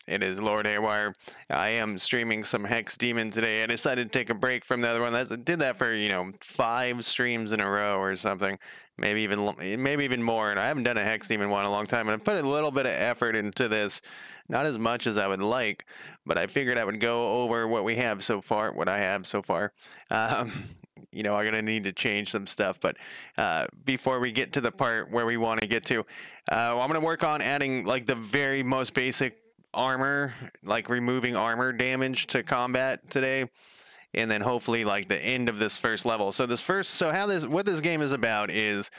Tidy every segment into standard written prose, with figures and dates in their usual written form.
It is Lord Haywire. I am streaming some Hex Demon today. I decided to take a break from the other one. Did that for 5 streams in a row or something, maybe even more. And I haven't done a Hex Demon one in a long time. And I put a little bit of effort into this, not as much as I would like, but I figured I would go over what I have so far. I'm gonna need to change some stuff, but before we get to the part where we want to get to, I'm gonna work on adding like the very most basic armor, like removing armor damage to combat today, and then hopefully like the end of this first level. So what this game is about is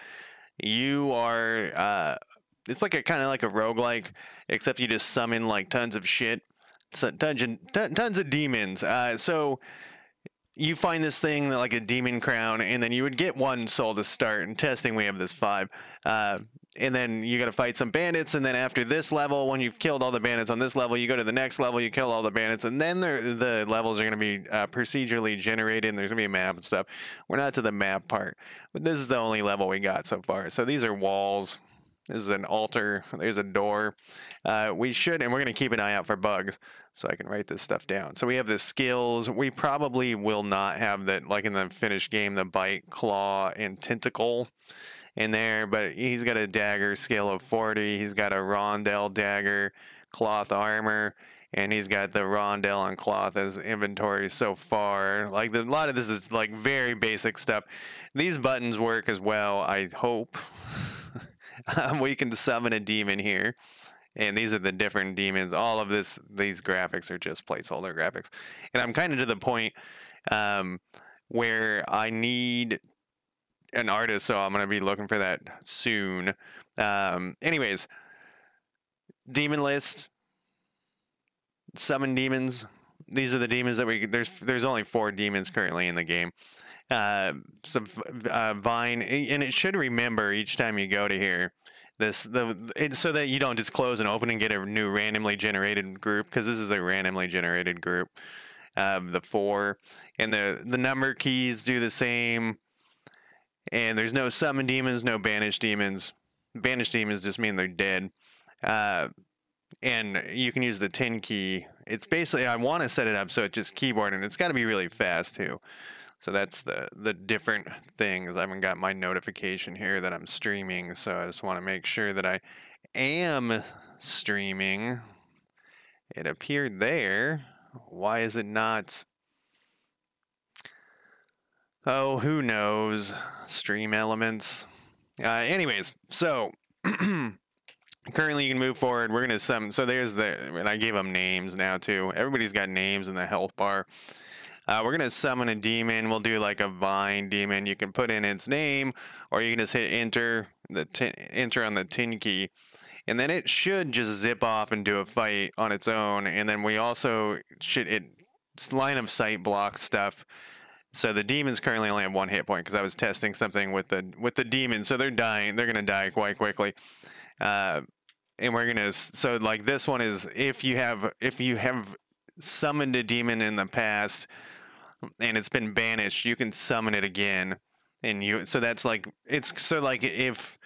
you are it's like kind of like a roguelike, except you just summon like tons of shit, tons of demons. So you find this thing like a demon crown, and then you would get 1 soul to start. In testing, we have this 5. And then you got to fight some bandits, and then after this level, when you've killed all the bandits on this level, you go to the next level, you kill all the bandits, and then the levels are going to be procedurally generated, and there's going to be a map and stuff. We're not to the map part, but this is the only level we got so far. So these are walls. This is an altar. There's a door. And we're going to keep an eye out for bugs, so I can write this stuff down. So we have the skills. We probably will not have that, like in the finished game, the bite, claw, and tentacle in there, but he's got a dagger skill of 40. He's got a rondel dagger, cloth armor, and he's got the rondel and cloth as inventory so far. Like a lot of this is like very basic stuff. These buttons work as well, I hope. We can summon a demon here, and these are the different demons. All of these graphics are just placeholder graphics, and I'm kind of to the point where I need an artist, so I'm going to be looking for that soon. Anyways, demon list, summon demons. These are the demons that there's only 4 demons currently in the game. Some vine, and it should remember each time you go to here so that you don't just close and open and get a new randomly generated group, because this is a randomly generated group. The 4 and the number keys do the same. And there's no summon demons, no banished demons. Banished demons just mean they're dead. And you can use the 10 key. It's basically, I want to set it up so it's just keyboard, and it's got to be really fast too. So that's the different things. I haven't got my notification here that I'm streaming, so I just want to make sure that I am streaming. It appeared there. Why is it not? Oh, who knows? Stream elements. Anyways, so currently you can move forward. We're going to summon. So and I gave them names now too. Everybody's got names in the health bar. We're going to summon a demon. We'll do like a vine demon. You can put in its name, or you can just hit enter on the 10 key. And then it should just zip off and do a fight on its own. And then we also it's line of sight block stuff. So the demons currently only have 1 hit point, because I was testing something with the demons. So they're dying. They're gonna die quite quickly. And we're gonna like this one is if you have summoned a demon in the past and it's been banished, you can summon it again. And so that's like if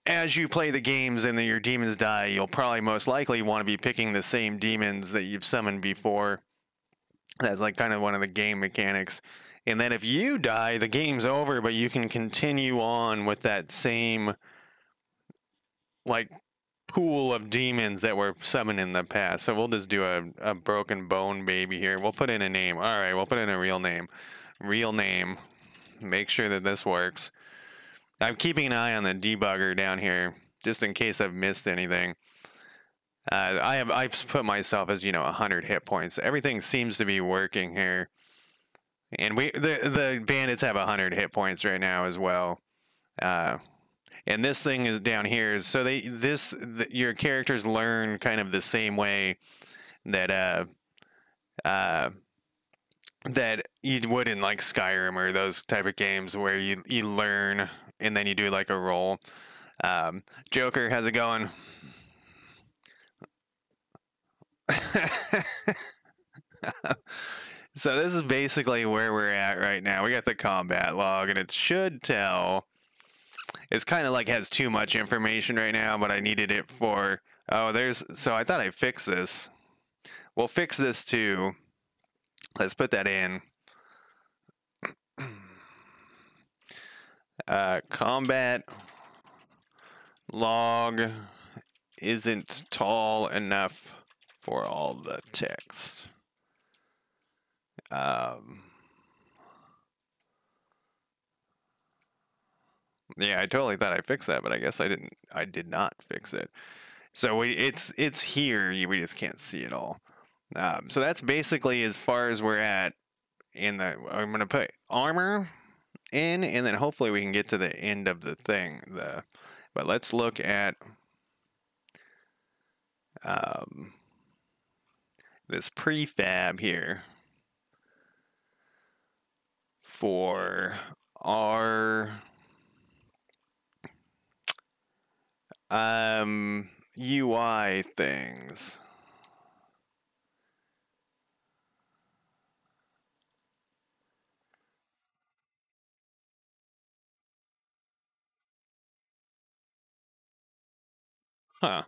as you play the games and then your demons die, you'll probably most likely want to be picking the same demons that you've summoned before. That's like kind of one of the game mechanics. And then if you die, the game's over, but you can continue on with that same like pool of demons that were summoned in the past. So we'll just do a broken bone baby here. We'll put in a name. All right, we'll put in a real name. Make sure that this works. I'm keeping an eye on the debugger down here, just in case I've missed anything. I've put myself as 100 hit points. Everything seems to be working here, and the bandits have 100 hit points right now as well. And this thing is down here, so your characters learn kind of the same way that that you would in like Skyrim or those type of games, where you learn and then you do like a roll. Joker, how's it going? So this is basically where we're at right now. We got the combat log, and it should tell. It's kind of like has too much information right now, but I needed it for Oh, so I thought I fixed this. We'll fix this too. Let's put that in. Combat log isn't tall enough for all the text. Yeah, I totally thought I fixed that, but I guess I didn't. I did not fix it. So it's here. We just can't see it all. So that's basically as far as we're at. I'm gonna put armor in, and then hopefully we can get to the end of the thing. But let's look at this prefab here for our UI things. Huh.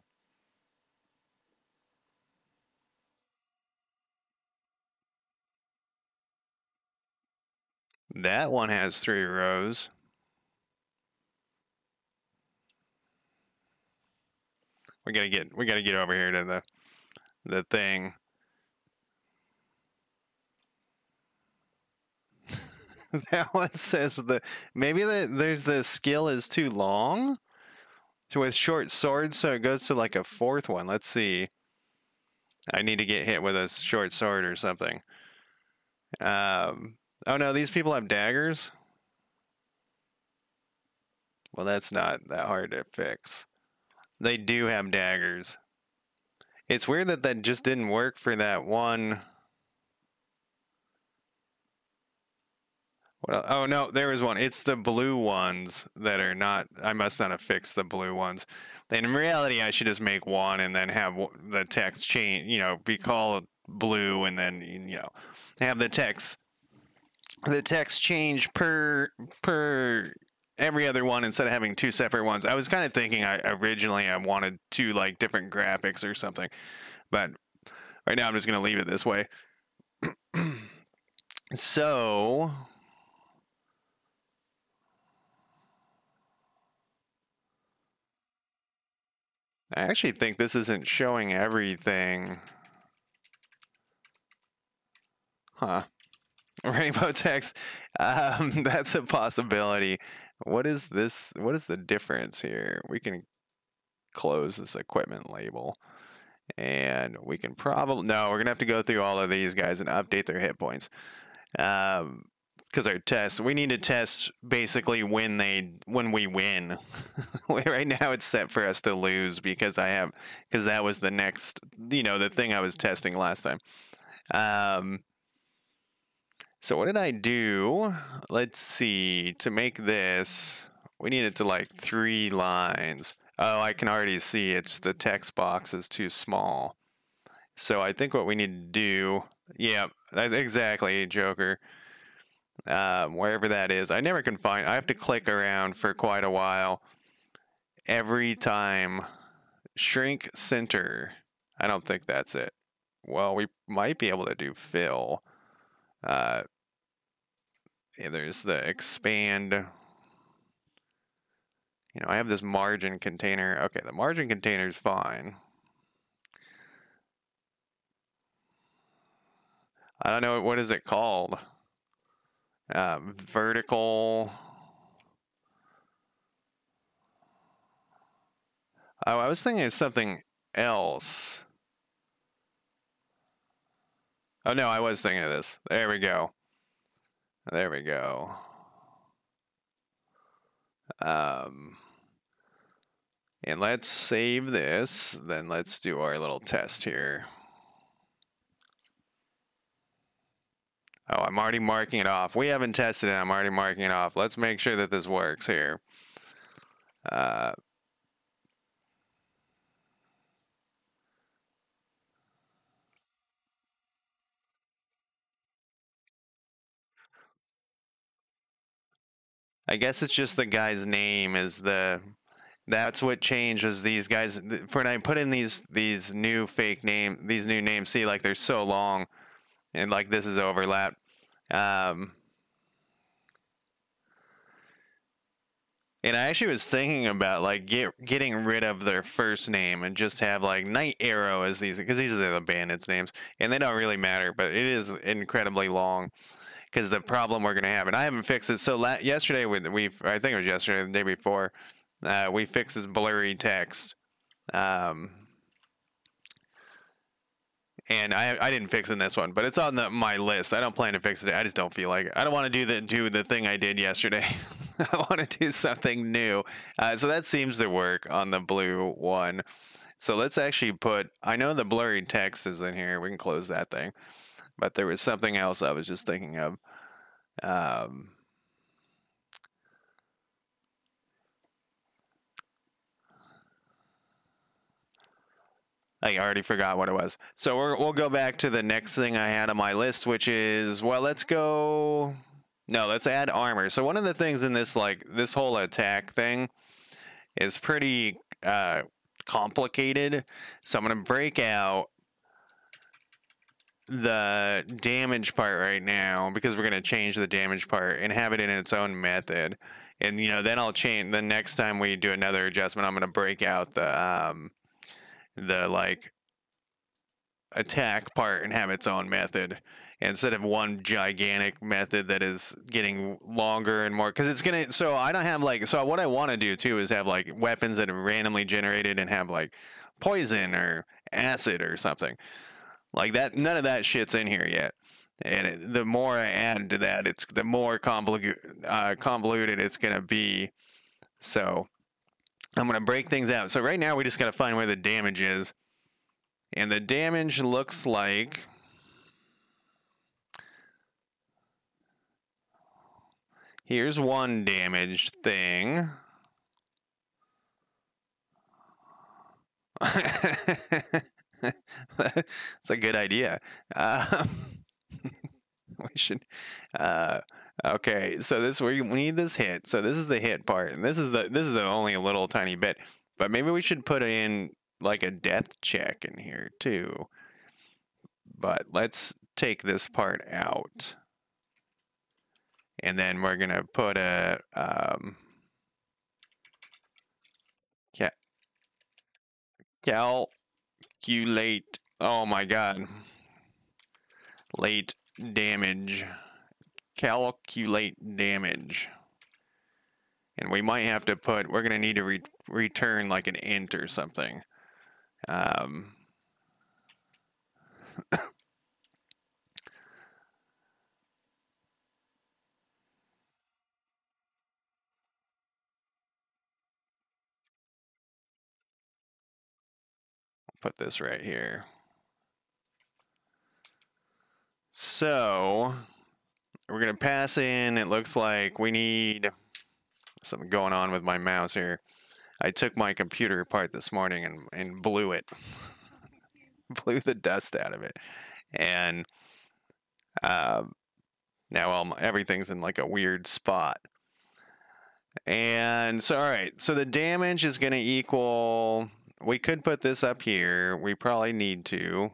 That one has 3 rows. We gotta get over here to the thing. That one says maybe there's the skill is too long with short swords, so it goes to like a 4th one. Let's see. I need to get hit with a short sword or something. Oh no, these people have daggers. Well, that's not that hard to fix. They do have daggers. It's weird that just didn't work for that one. Oh no, there was one. It's the blue ones that are not. I must not have fixed the blue ones. And in reality, I should just make one and then have the text change. Be called blue, and then have the text change per every other one instead of having 2 separate ones. I was kind of thinking originally I wanted 2 like different graphics or something, but right now I'm just gonna leave it this way. So. I actually think this isn't showing everything. Huh. Rainbow text. That's a possibility. What is this? What is the difference here? We can close this equipment label. And we can probably... No, we're going to have to go through all of these guys and update their hit points. Because our test, we need to test basically when we win. Right now it's set for us to lose because that was the next, the thing I was testing last time. So what did I do? Let's see. To make this, we needed to like 3 lines. Oh, I can already see it's the text box is too small. So I think what we need to do, yeah, that's exactly, Joker. Wherever that is, I never can find. I have to click around for quite a while. Every time, shrink center. I don't think that's it. Well, we might be able to do fill. Yeah, there's the expand. I have this margin container. Okay, the margin container is fine. I don't know, what is it called? Vertical. Oh, I was thinking of something else. Oh no, I was thinking of this. There we go. There we go. And let's save this. Then let's do our little test here. Oh, I'm already marking it off. We haven't tested it. I'm already marking it off. Let's make sure that this works here. I guess it's just the guy's name is the That's what changed was these guys. When I put in these new these new names, see, like they're so long, and like this is overlap. Um, and I actually was thinking about like getting rid of their first name and just have like Night Arrow as these, because these are the bandits' names, and they don't really matter, but it is incredibly long. Because the problem we're gonna have, and I haven't fixed it. So yesterday, I think it was yesterday, the day before, we fixed this blurry text. Um, and I didn't fix it in this one, but it's on my list. I don't plan to fix it. I just don't feel like it. I don't want to do the thing I did yesterday. I want to do something new. So that seems to work on the blue one. So let's actually put. I know the blurry text is in here. We can close that thing. But there was something else I was just thinking of. I already forgot what it was. So we'll go back to the next thing I had on my list, which is, well, let's add armor. So one of the things in this, like, this whole attack thing is pretty complicated. So I'm going to break out the damage part right now, because we're going to change the damage part and have it in its own method. And, then I'll change, the next time we do another adjustment, I'm going to break out the like attack part and have its own method instead of one gigantic method that is getting longer and more, because it's gonna. So I don't have like, so what I want to do too is have like weapons that are randomly generated and have like poison or acid or something like that. None of that shit's in here yet, and the more I add to that, it's the more convoluted it's gonna be. So I'm gonna break things out. So right now we just gotta find where the damage is. And the damage looks like, here's one damaged thing. That's a good idea. We should. Okay, so we need this hit. So this is the hit part, and this is only a little tiny bit. But maybe we should put in like a death check in here too. But let's take this part out. And then we're gonna put a calculate. Oh my god. Late damage. Calculate damage. And we might have to we're gonna need to return like an int or something. Put this right here. So we're gonna pass in. It looks like we need something going on with my mouse here. I took my computer apart this morning and blew it. Blew the dust out of it. And now everything's in like a weird spot. And so, all right, so the damage is going to equal, we could put this up here. We probably need to.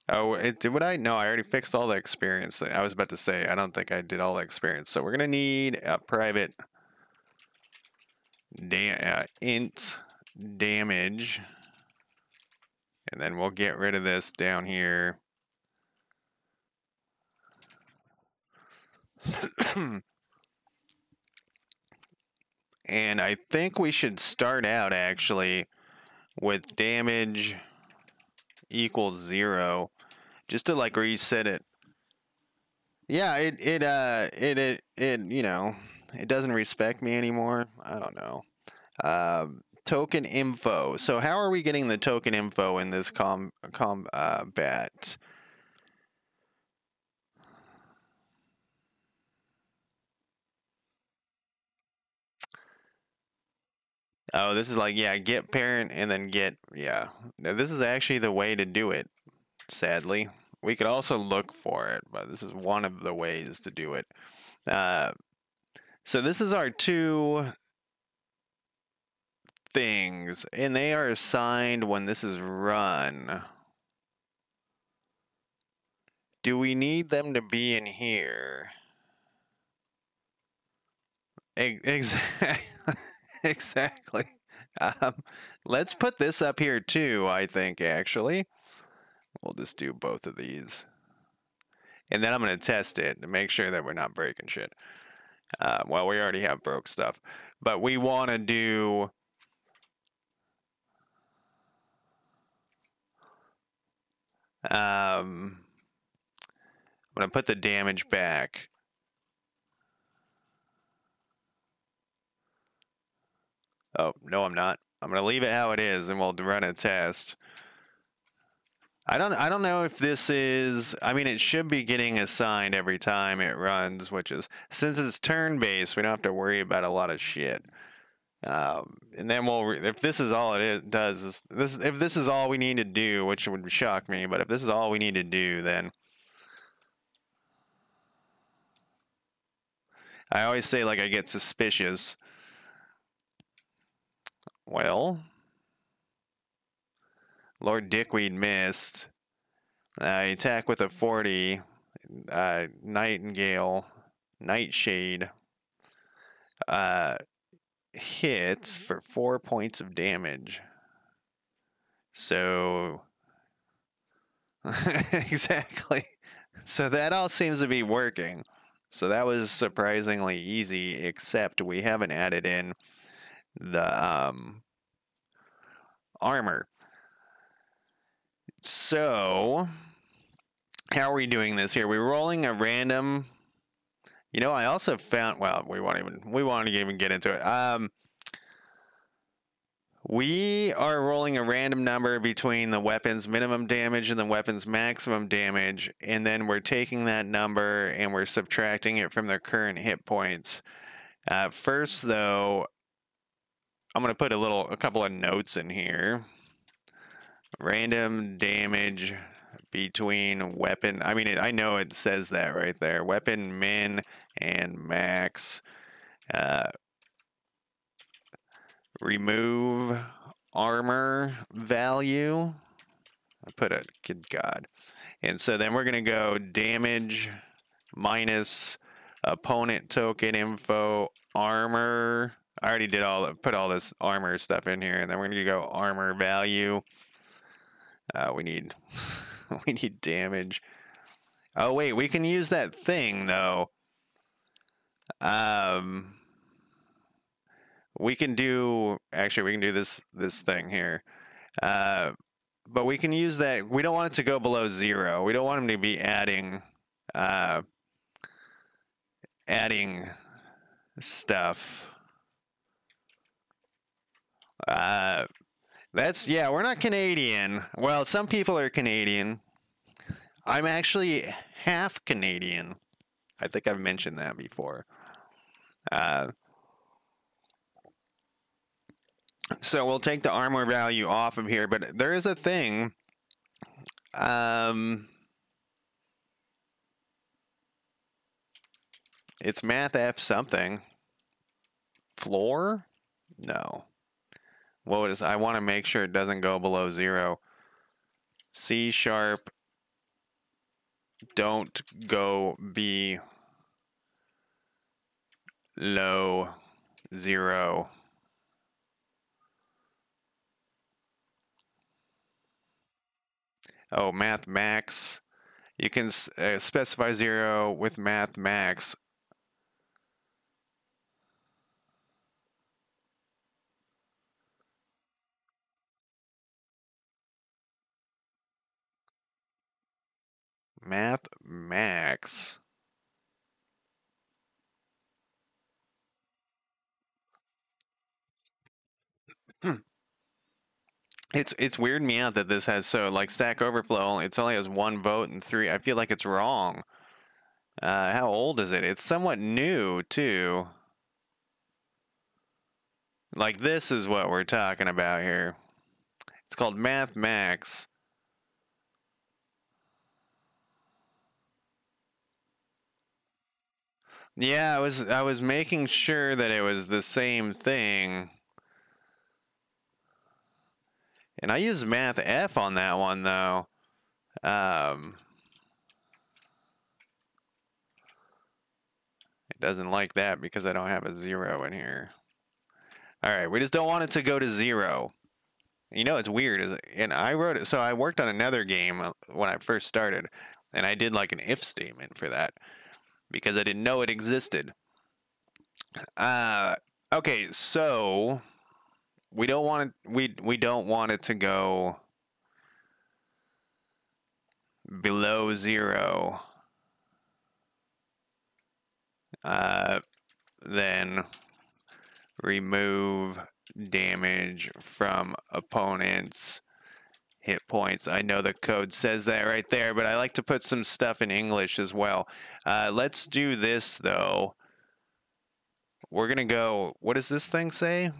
Oh, would I? No, I already fixed all the experience. I was about to say, I don't think I did all the experience. So we're going to need a private int damage. And then we'll get rid of this down here. And I think we should start out actually with damage equals 0, just to like reset it. Yeah, it it doesn't respect me anymore. I don't know. Token info. So how are we getting the token info in this combat? Oh, this is like, yeah, get parent and then get, yeah. Now, this is actually the way to do it, sadly. We could also look for it, but this is one of the ways to do it. So this is our two things, and they are assigned when this is run. Do we need them to be in here? Exactly. Exactly. Um, let's put this up here too, I think, actually. We'll just do both of these. And then I'm going to test it to make sure that we're not breaking shit. Well, we already have broke stuff. But we want to do... I'm going to put the damage back. Oh, no, I'm not. I'm going to leave it how it is, and we'll run a test. I don't know if this is... I mean, it should be getting assigned every time it runs, which is... Since it's turn-based, we don't have to worry about a lot of shit. And then if this is all it does, is if this is all we need to do, which would shock me, but if this is all we need to do, then... I always say, like, I get suspicious. Well... Lord Dickweed missed. Attack with a 40. Nightingale. Nightshade. Hits for 4 points of damage. So... exactly. So that all seems to be working. So that was surprisingly easy, except we haven't added in the armor. So, how are we doing this here? We're rolling a random... You know, I also found... Well, we won't even get into it. We are rolling a random number between the weapon's minimum damage and the weapon's maximum damage, and then we're taking that number and we're subtracting it from their current hit points. First, though, I'm going to put a couple of notes in here. Random damage between weapon... I mean, I know it says that right there. Weapon min and max. Remove armor value. I put a... Good God. And so then we're going to go damage minus opponent token info armor. I already did put all this armor stuff in here, and then we're going to go armor value. We need we need damage. Oh wait, we can use that thing though. We can do this thing here. But we can use that. We don't want it to go below 0. We don't want him to be adding stuff. We're not Canadian. Well, some people are Canadian. I'm actually half Canadian. I think I've mentioned that before. So we'll take the armor value off of here, but there is a thing. It's math F something. Floor? No. What is? I want to make sure it doesn't go below 0. C sharp. Don't go below 0. Oh, math max. You can specify 0 with math max. Math max. It's weirding me out that this has like Stack Overflow. It only has 1 vote and 3. I feel like it's wrong. How old is it? It's somewhat new too. Like this is what we're talking about here. It's called Math Max. Yeah, I was making sure that it was the same thing. And I used Math F on that one, though. It doesn't like that because I don't have a 0 in here. All right, we just don't want it to go to 0. You know, it's weird. And I wrote it, so I worked on another game when I first started, and I did like an if statement for that because I didn't know it existed. Okay, so we don't want it, we don't want it to go below 0. Then remove damage from opponents' hit points. I know the code says that right there, but I like to put some stuff in English as well. Let's do this, though. We're going to go, what does this thing say?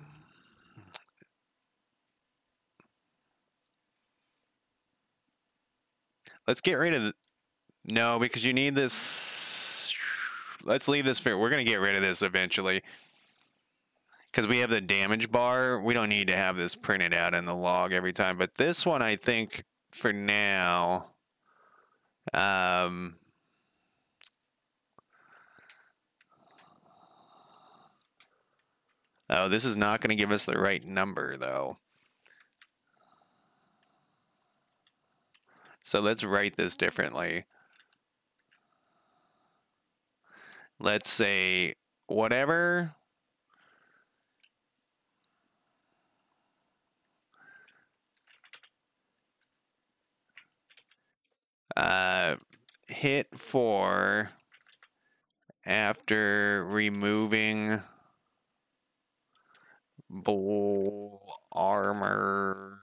Let's get rid of, no, because you need this. Let's leave this for, we're going to get rid of this eventually. Because we have the damage bar, we don't need to have this printed out in the log every time. But this one, I think, for now, oh, this is not going to give us the right number, though. So let's write this differently. Let's say whatever hit for after removing bull armor.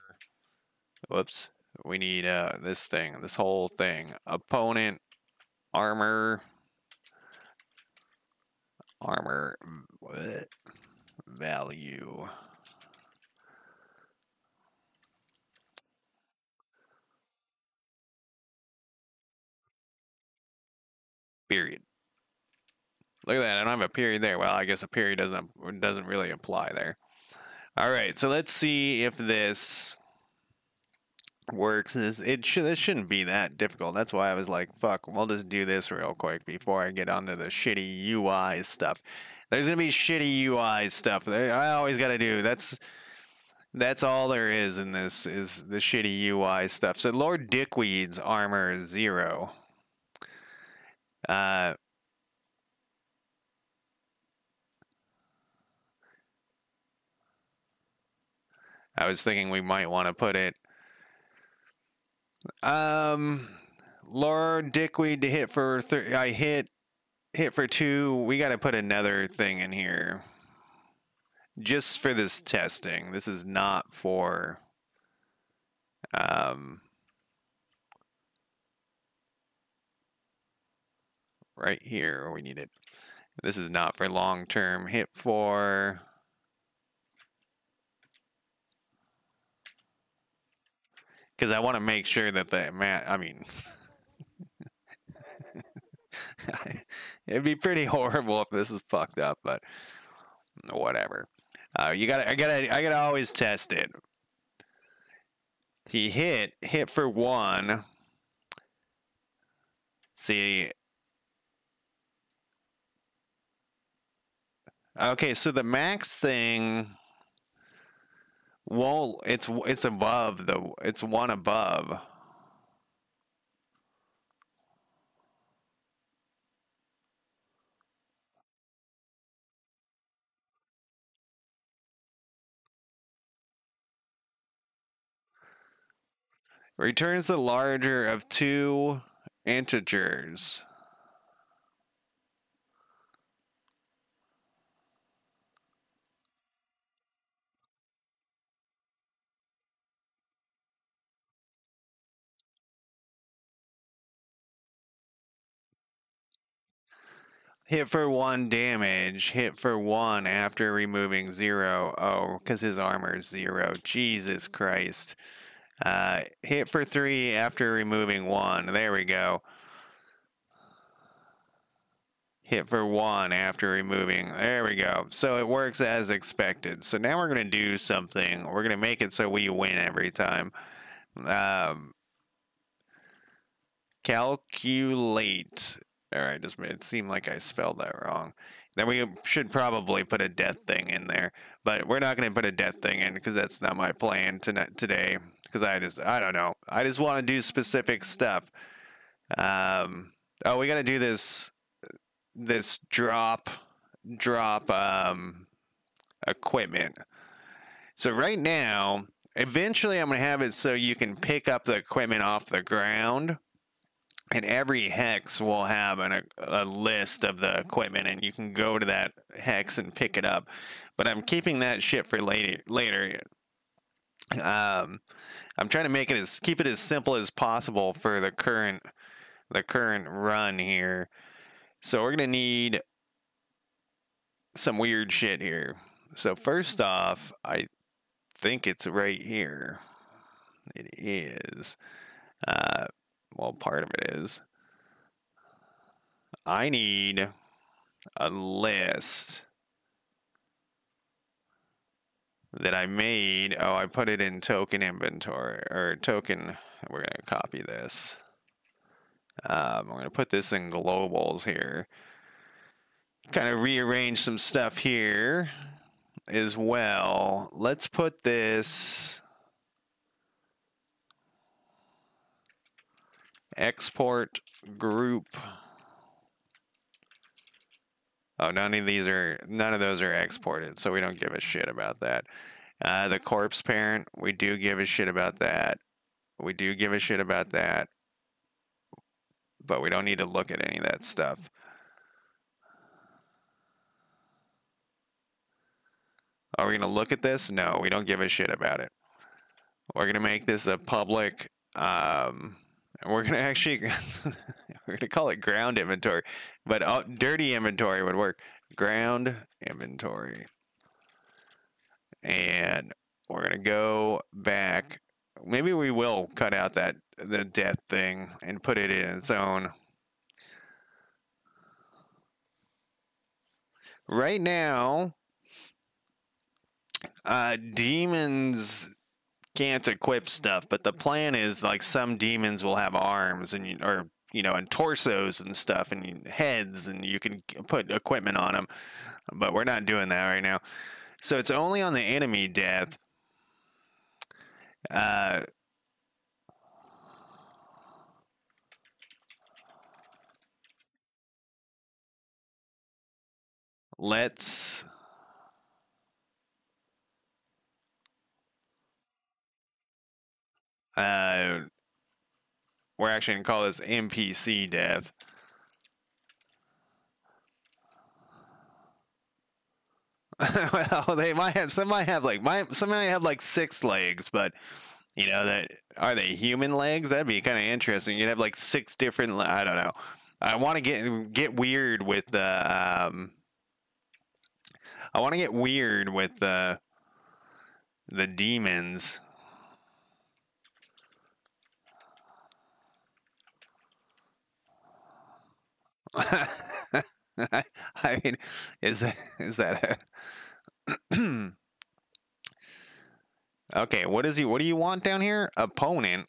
Whoops. We need this thing, this whole thing. Opponent armor what? Value. Period. Look at that. I don't have a period there. Well, I guess a period doesn't really apply there. All right, so let's see if this works. This shouldn't be that difficult. That's why I was like, fuck, we'll just do this real quick before I get onto the shitty UI stuff. There's gonna be shitty UI stuff. I always gotta do. That's all there is in this, is the shitty UI stuff. So Lord Dickweed's armor is 0. I was thinking we might want to put it. Lord Dickweed to hit for I hit for 2. We got to put another thing in here. Just for this testing. This is not for right here we need it. This is not for long-term. Hit for because I want to make sure that the I mean it'd be pretty horrible if this is fucked up, but whatever. I gotta always test it. He hit for 1. See. Okay, so the max thing won't. It's above the. It's 1 above. Returns the larger of 2 integers. Hit for 1 damage. Hit for 1 after removing 0. Oh, because his armor is 0. Jesus Christ. Hit for 3 after removing 1. There we go. hit for 1 after removing. There we go. So it works as expected. So now we're going to do something. We're going to make it so we win every time. Calculate. All right, just made it seem like I spelled that wrong. Then we should probably put a death thing in there, but we're not going to put a death thing in because that's not my plan today. Because I don't know. I just want to do specific stuff. Oh, we got to do this drop equipment. So right now, eventually I'm going to have it so you can pick up the equipment off the ground. And every hex will have a list of the equipment, and you can go to that hex and pick it up. But I'm keeping that shit for later. I'm trying to make it keep it as simple as possible for the current run here. So we're gonna need some weird shit here. So first off, I think it's right here. It is. Well, part of it is. I need a list that I made. Oh, I put it in token inventory or token. We're going to copy this. I'm going to put this in globals here. Kind of rearrange some stuff here as well. Let's put this export group. Oh, none of those are exported, so we don't give a shit about that. The corpse parent, we do give a shit about that. We do give a shit about that. But we don't need to look at any of that stuff. Are we going to look at this? No, we don't give a shit about it. We're going to make this a public, we're going to actually, we're going to call it ground inventory, but dirty inventory would work. Ground inventory. And we're going to go back. Maybe we will cut out the death thing and put it in its own. Right now, demons can't equip stuff, but the plan is like some demons will have arms and and torsos and stuff and heads, and you can put equipment on them. But we're not doing that right now. So it's only on the enemy death. Let's we're actually gonna call this NPC death. Well, some might have like 6 legs, but that are they human legs? That'd be kind of interesting. You'd have like 6 different. I don't know. I want to get weird with the. I want to get weird with the demons. I mean, is that a okay? What do you want down here? Opponent.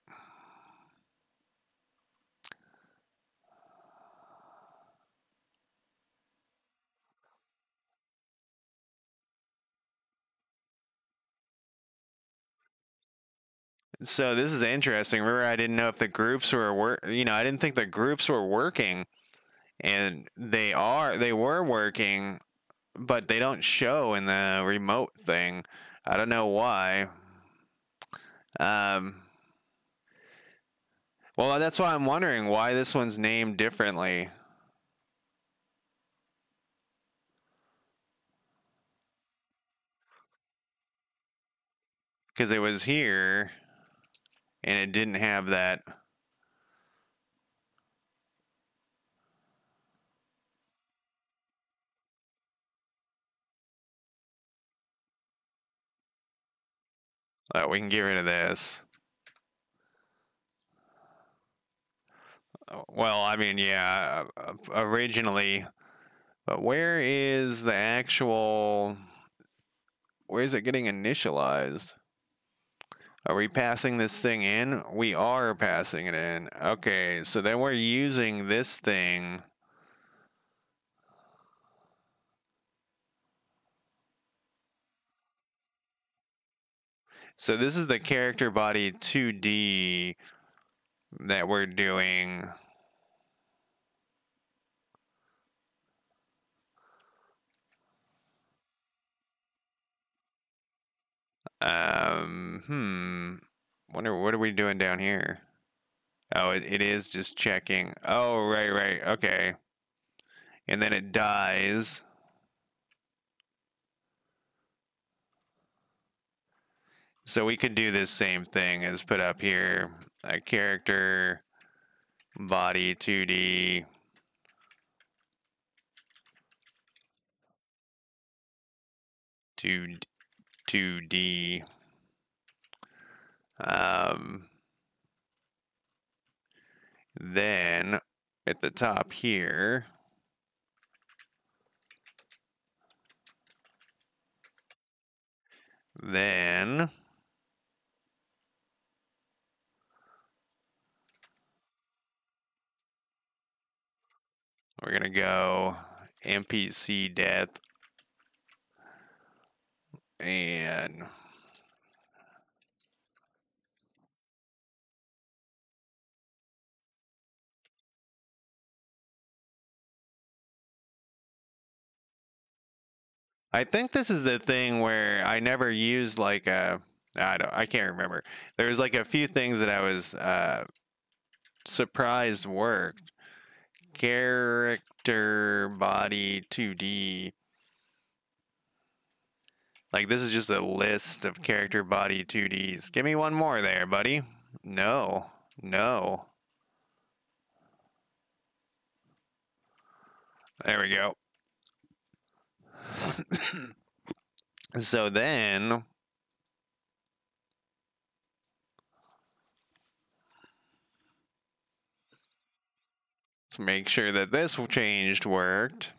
So this is interesting. Remember, I didn't know if the groups were I didn't think the groups were working, and they were working, but they don't show in the remote thing. I don't know why. Well, that's why I'm wondering why this one's named differently. Because it was here, and it didn't have that. We can get rid of this. Well, I mean, yeah, originally But where is the actual... Where is it getting initialized? Are we passing this thing in? We are passing it in. Okay, so then we're using this thing. So this is the character body 2D that we're doing. Wonder what are we doing down here? Oh, it is just checking. Oh, right. Okay. And then it dies. So we could do this same thing as put up here a character body 2D. To 2D. Then at the top here, then we're going to go NPC death and I think this is the thing where I never used like I can't remember. There's like a few things that I was surprised worked. Character body 2D. Like this is just a list of character body 2Ds. Give me one more there, buddy. No. There we go. So then let's make sure that this changed worked.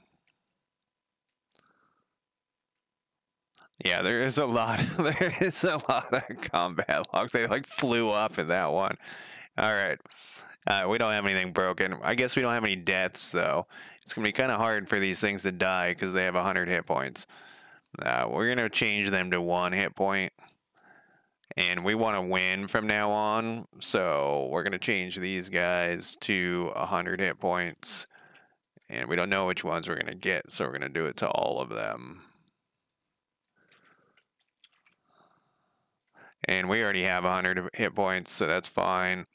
Yeah, there is a lot of combat logs. They like flew up in that one. All right. We don't have anything broken. I guess we don't have any deaths though. It's gonna be kind of hard for these things to die because they have 100 hit points. We're gonna change them to 1 hit point. And we want to win from now on, so we're going to change these guys to 100 hit points. And we don't know which ones we're going to get, so we're going to do it to all of them. And we already have 100 hit points, so that's fine.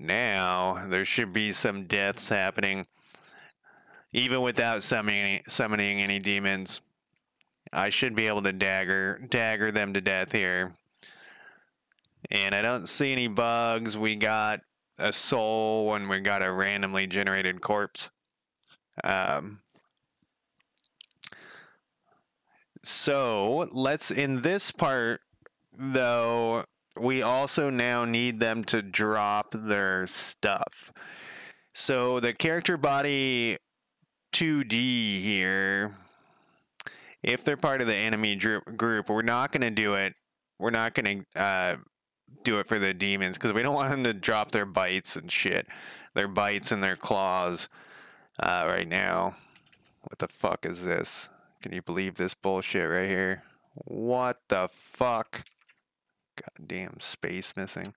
Now, there should be some deaths happening. Even without summoning any demons, I should be able to dagger them to death here. And I don't see any bugs. We got a soul when we got a randomly generated corpse. So let's, in this part though, we also now need them to drop their stuff. So the character body 2D here, if they're part of the enemy group, we're not going to do it. We're not going to do it for the demons because we don't want them to drop their bites and shit. Their bites and their claws right now. What the fuck is this? Can you believe this bullshit right here? What the fuck? Goddamn space missing.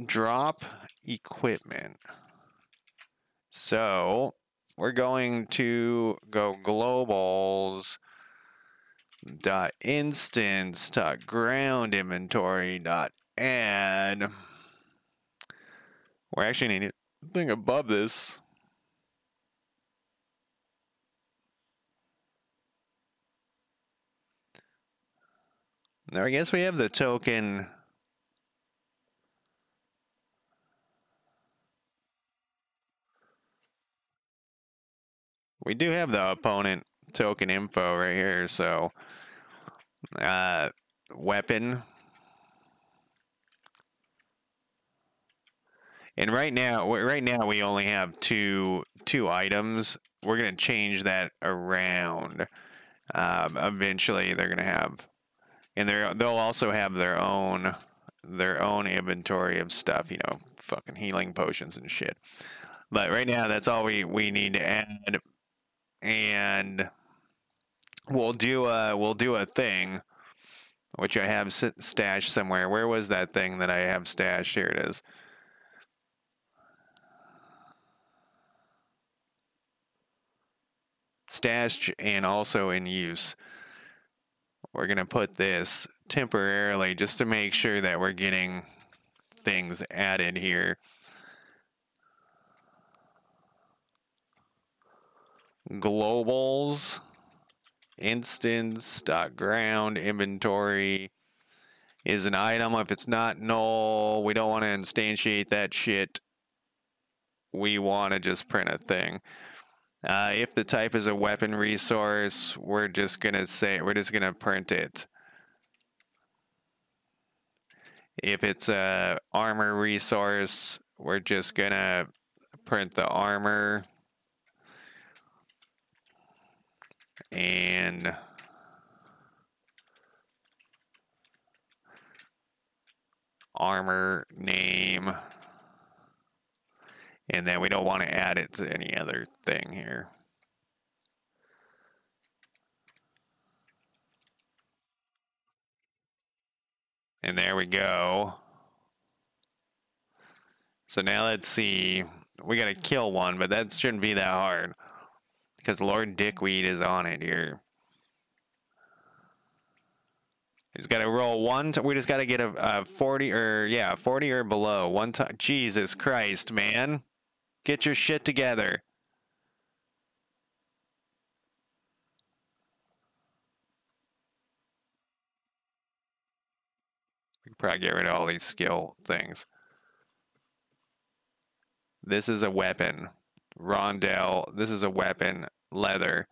Drop equipment. So we're going to go globals dot instance dot ground inventory dot add. We're actually needing a thing above this. Now I guess we have the token. We do have the opponent token info right here, so weapon. And right now we only have two items. We're gonna change that around. Eventually, they're gonna have, and they'll also have their own inventory of stuff. You know, fucking healing potions and shit. But right now, that's all we need to add, and we'll do a thing, which I have stashed somewhere. Where was that thing that I have stashed? Here it is. Stashed and also in use. We're going to put this temporarily just to make sure that we're getting things added here. Globals, instance, .ground, inventory is an item. If it's not null, we don't want to instantiate that shit. We want to just print a thing. If the type is a weapon resource, we're just gonna print it. If it's a armor resource, we're just gonna print the armor. And armor name. And then we don't want to add it to any other thing here. And there we go. So now let's see. We got to kill one, but that shouldn't be that hard. Because Lord Dickweed is on it here. He's got to roll one. We just got to get a 40 or, 40 or below. One time. Jesus Christ, man. Get your shit together. We can probably get rid of all these skill things. This is a weapon. Rondell. This is a weapon. Leather.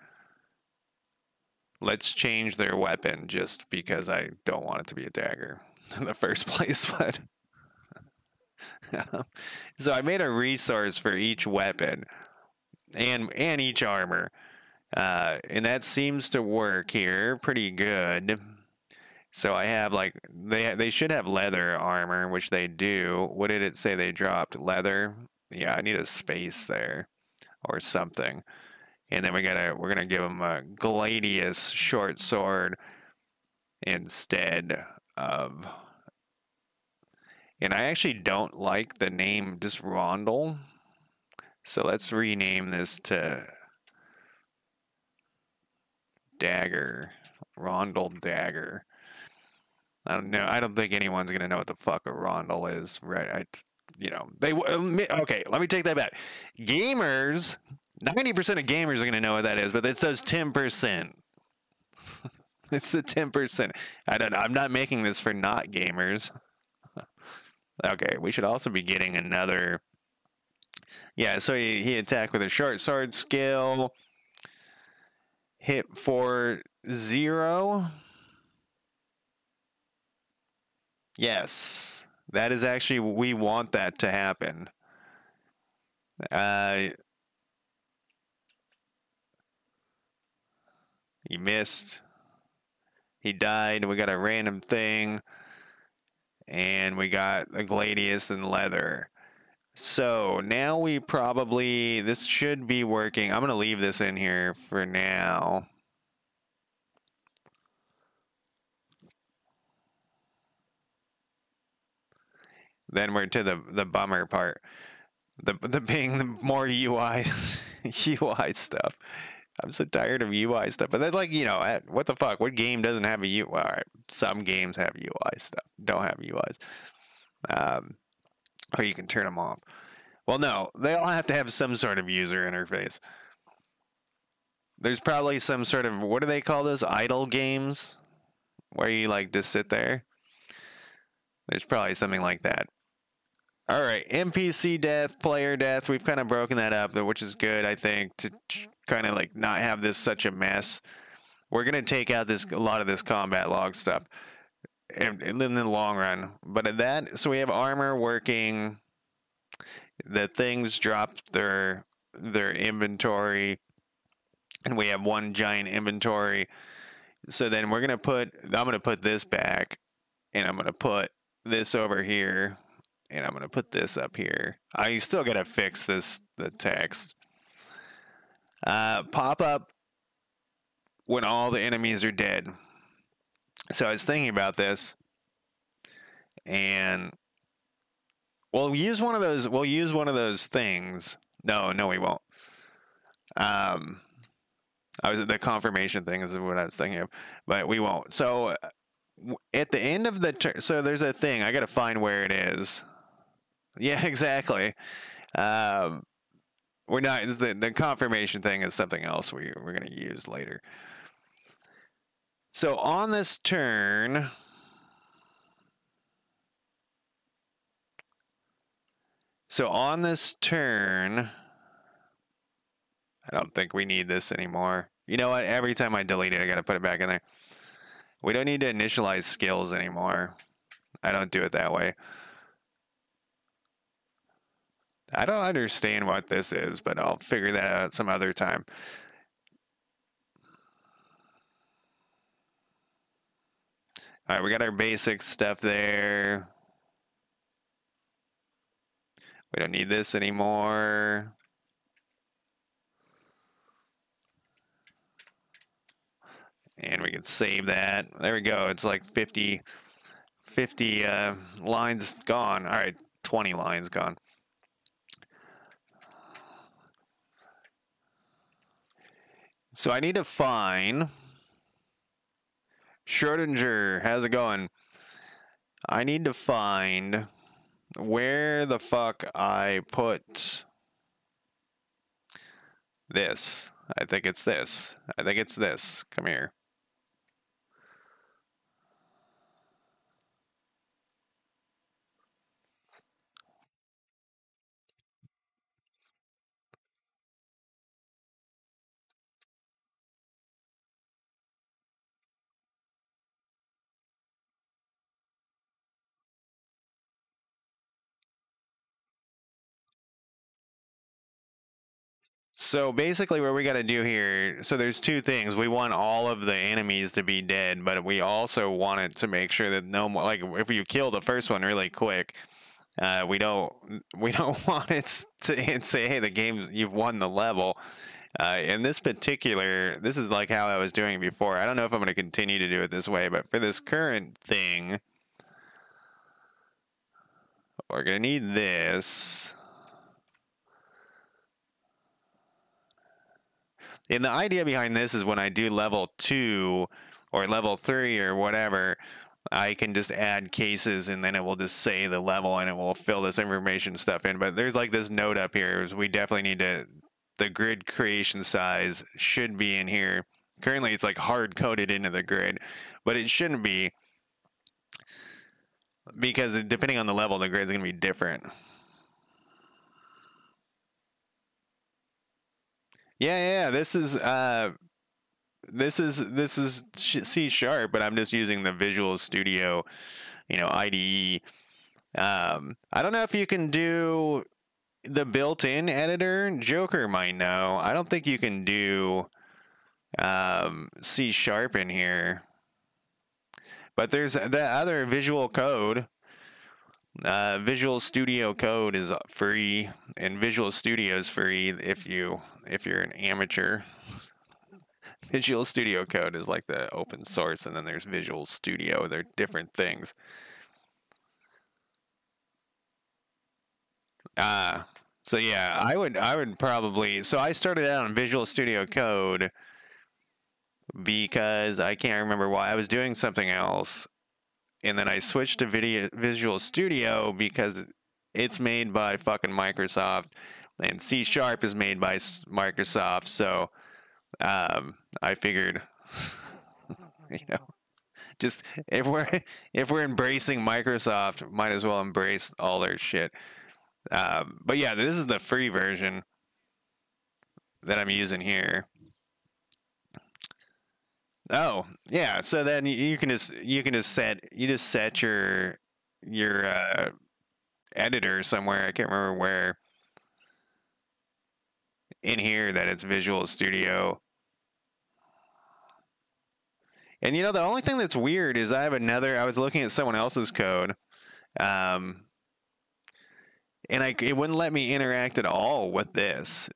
Let's change their weapon just because I don't want it to be a dagger in the first place. But so I made a resource for each weapon and each armor. And that seems to work here pretty good. So I have like, they should have leather armor, which they do. What did it say they dropped? Leather? Yeah, I need a space there or something. And then we're gonna give them a Gladius short sword instead of. And I actually don't like the name just Rondel. So let's rename this to Dagger. Rondel Dagger. I don't know. I don't think anyone's gonna know what the fuck a Rondel is, right? Okay, let me take that back. Gamers, 90% of gamers are gonna know what that is, but it says 10%. It's the 10%. I'm not making this for not gamers. Okay, we should also be getting another. Yeah, so he attacked with a short sword skill. Hit for 0. Yes, that is actually, we want that to happen. He missed. He died. We got a random thing. And we got a Gladius and leather. So now we probably, this should be working. I'm going to leave this in here for now. Then we're to the bummer part. The being the more UI UI stuff. I'm so tired of UI stuff. But that's like, what the fuck? What game doesn't have a UI? All right, some games have UI stuff. Don't have UIs. Or you can turn them off. Well, no, they all have to have some sort of user interface. There's probably some sort of, what do they call those? Idle games? Where you like just sit there? There's probably something like that. All right, NPC death, player death. We've kind of broken that up, which is good, I think, to kind of like not have this such a mess. We're going to take out a lot of this combat log stuff. in the long run. But at that, so we have armor working. The things drop their inventory, and we have one giant inventory. So then we're gonna put. I'm gonna put this back, and I'm gonna put this over here, and I'm gonna put this up here. I still gotta fix the text. Pop up when all the enemies are dead. So I was thinking about this, and we'll use one of those. We'll use one of those things. No, we won't. The confirmation thing is what I was thinking of, but we won't. So at the end of the turn, so there's a thing. I got to find where it is. Yeah, exactly. We're not. The confirmation thing is something else we're going to use later. So on this turn, I don't think we need this anymore. You know what? Every time I delete it, I got to put it back in there. We don't need to initialize skills anymore. I don't do it that way. I don't understand what this is, but I'll figure that out some other time. All right, we got our basic stuff there. We don't need this anymore. And we can save that. There we go. It's like 50 lines gone. All right, 20 lines gone. So I need to find Schrodinger. How's it going? I need to find where the fuck I put this. I think it's this. I think it's this. Come here. So basically what we got to do here, so there's two things. We want all of the enemies to be dead, but we also wanted to make sure that no more, like if you kill the first one really quick, we don't want it to say, hey, the game, you've won the level. In this particular, this is like how I was doing before. I don't know if I'm going to continue to do it this way, but for this current thing, we're going to need this. And the idea behind this is when I do level 2 or level 3 or whatever, I can just add cases and then it will just say the level and it will fill this information stuff in. But there's like this note up here. We definitely need to, the grid creation size should be in here. Currently it's like hard coded into the grid, but it shouldn't be, because depending on the level, the grid's going to be different. Yeah, this is C Sharp, but I'm just using the Visual Studio, IDE. I don't know if you can do the built-in editor. Joker might know. I don't think you can do C Sharp in here. But there's the other Visual Code. Visual Studio Code is free, and Visual Studio is free if you're an amateur. Visual Studio Code is like the open source, and then there's Visual Studio. They're different things. So yeah, I would probably. So I started out on Visual Studio Code because I can't remember why. I was doing something else, and then I switched to Visual Studio because it's made by fucking Microsoft, and C Sharp is made by Microsoft. So I figured, just if we're embracing Microsoft, might as well embrace all their shit. But yeah, this is the free version that I'm using here. Oh, yeah. So then you can just set your editor somewhere. I can't remember where in here that it's Visual Studio. And you know, the only thing that's weird is I was looking at someone else's code, um, and it wouldn't let me interact at all with this.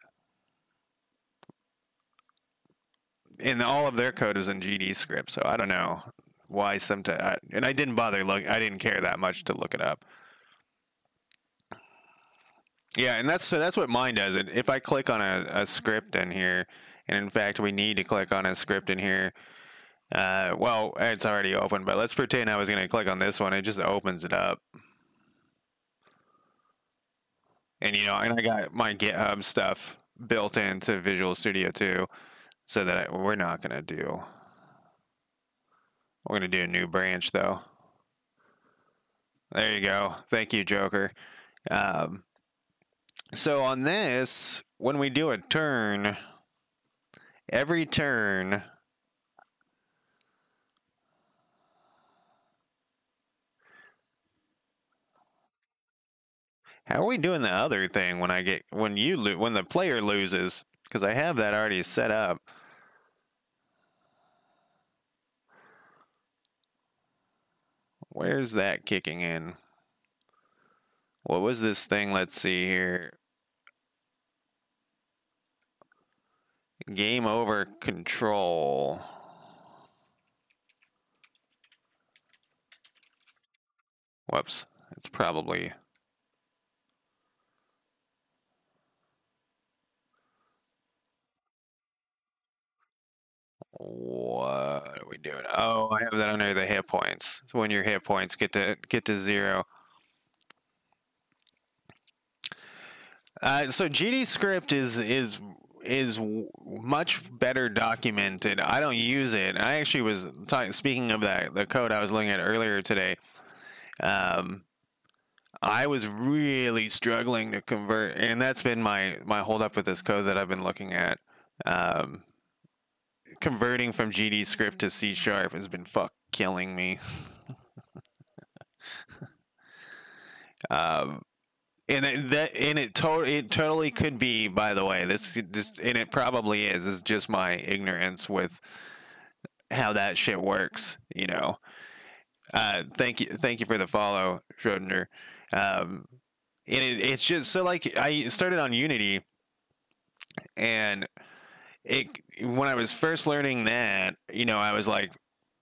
And all of their code is in GD script, so I don't know why sometimes. And I didn't bother look. I didn't care that much to look it up. Yeah, and that's what mine does. It if I click on a script in here, and in fact we need to click on a script in here. Well, it's already open, but let's pretend I was going to click on this one. It just opens it up. And you know, and I got my GitHub stuff built into Visual Studio too, so that we're not going to do. We're going to do a new branch though. There you go. Thank you, Joker. So on this, when we do a turn, every turn, how are we doing the other thing when when the player loses? Because I have that already set up. Where's that kicking in? What was this thing? Let's see here. Game over control. Whoops. It's probably. What are we doing? Oh, I have that under the hit points. So when your hit points get to 0. So GD script is much better documented. I don't use it. I actually was speaking of the code I was looking at earlier today. I was really struggling to convert, and that's been my holdup with this code that I've been looking at. Converting from GD script to C# has been killing me. And it totally could be, by the way, this and it probably is just my ignorance with how that shit works, you know. Thank you for the follow, Schrodinger. And it's just so, like, I started on Unity, and when I was first learning that, you know, I was like,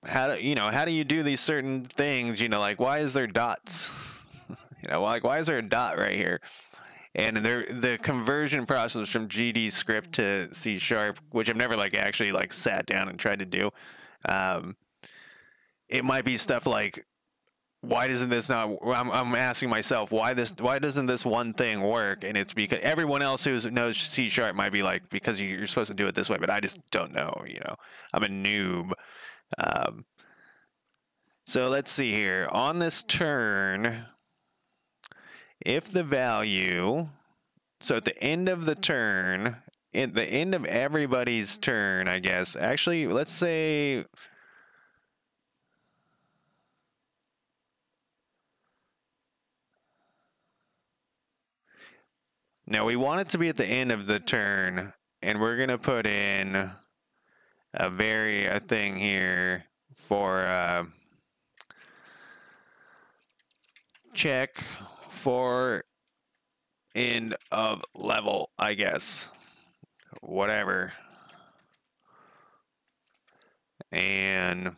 how do you do these certain things? You know, like, why is there dots? You know, like, why is there a dot right here? And the conversion process from GD script to C#, which I've never actually sat down and tried to do. It might be stuff like, why doesn't this not? I'm asking myself, why doesn't this one thing work? And it's because everyone else who knows C# might be like, because you're supposed to do it this way, but I just don't know. You know, I'm a noob. So let's see here. On this turn, if the value, so at the end of the turn, at the end of everybody's turn, I guess. Actually, let's say. Now we want it to be at the end of the turn, and we're gonna put in a thing here for check for end of level, I guess. Whatever. And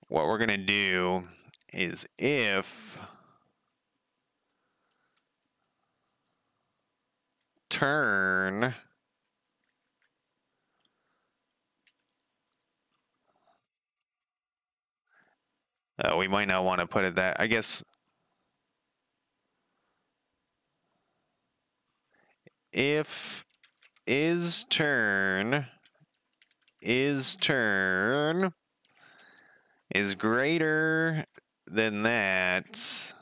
what we're gonna do is if turn we might not want to put it that, I guess. If is turn is greater than that,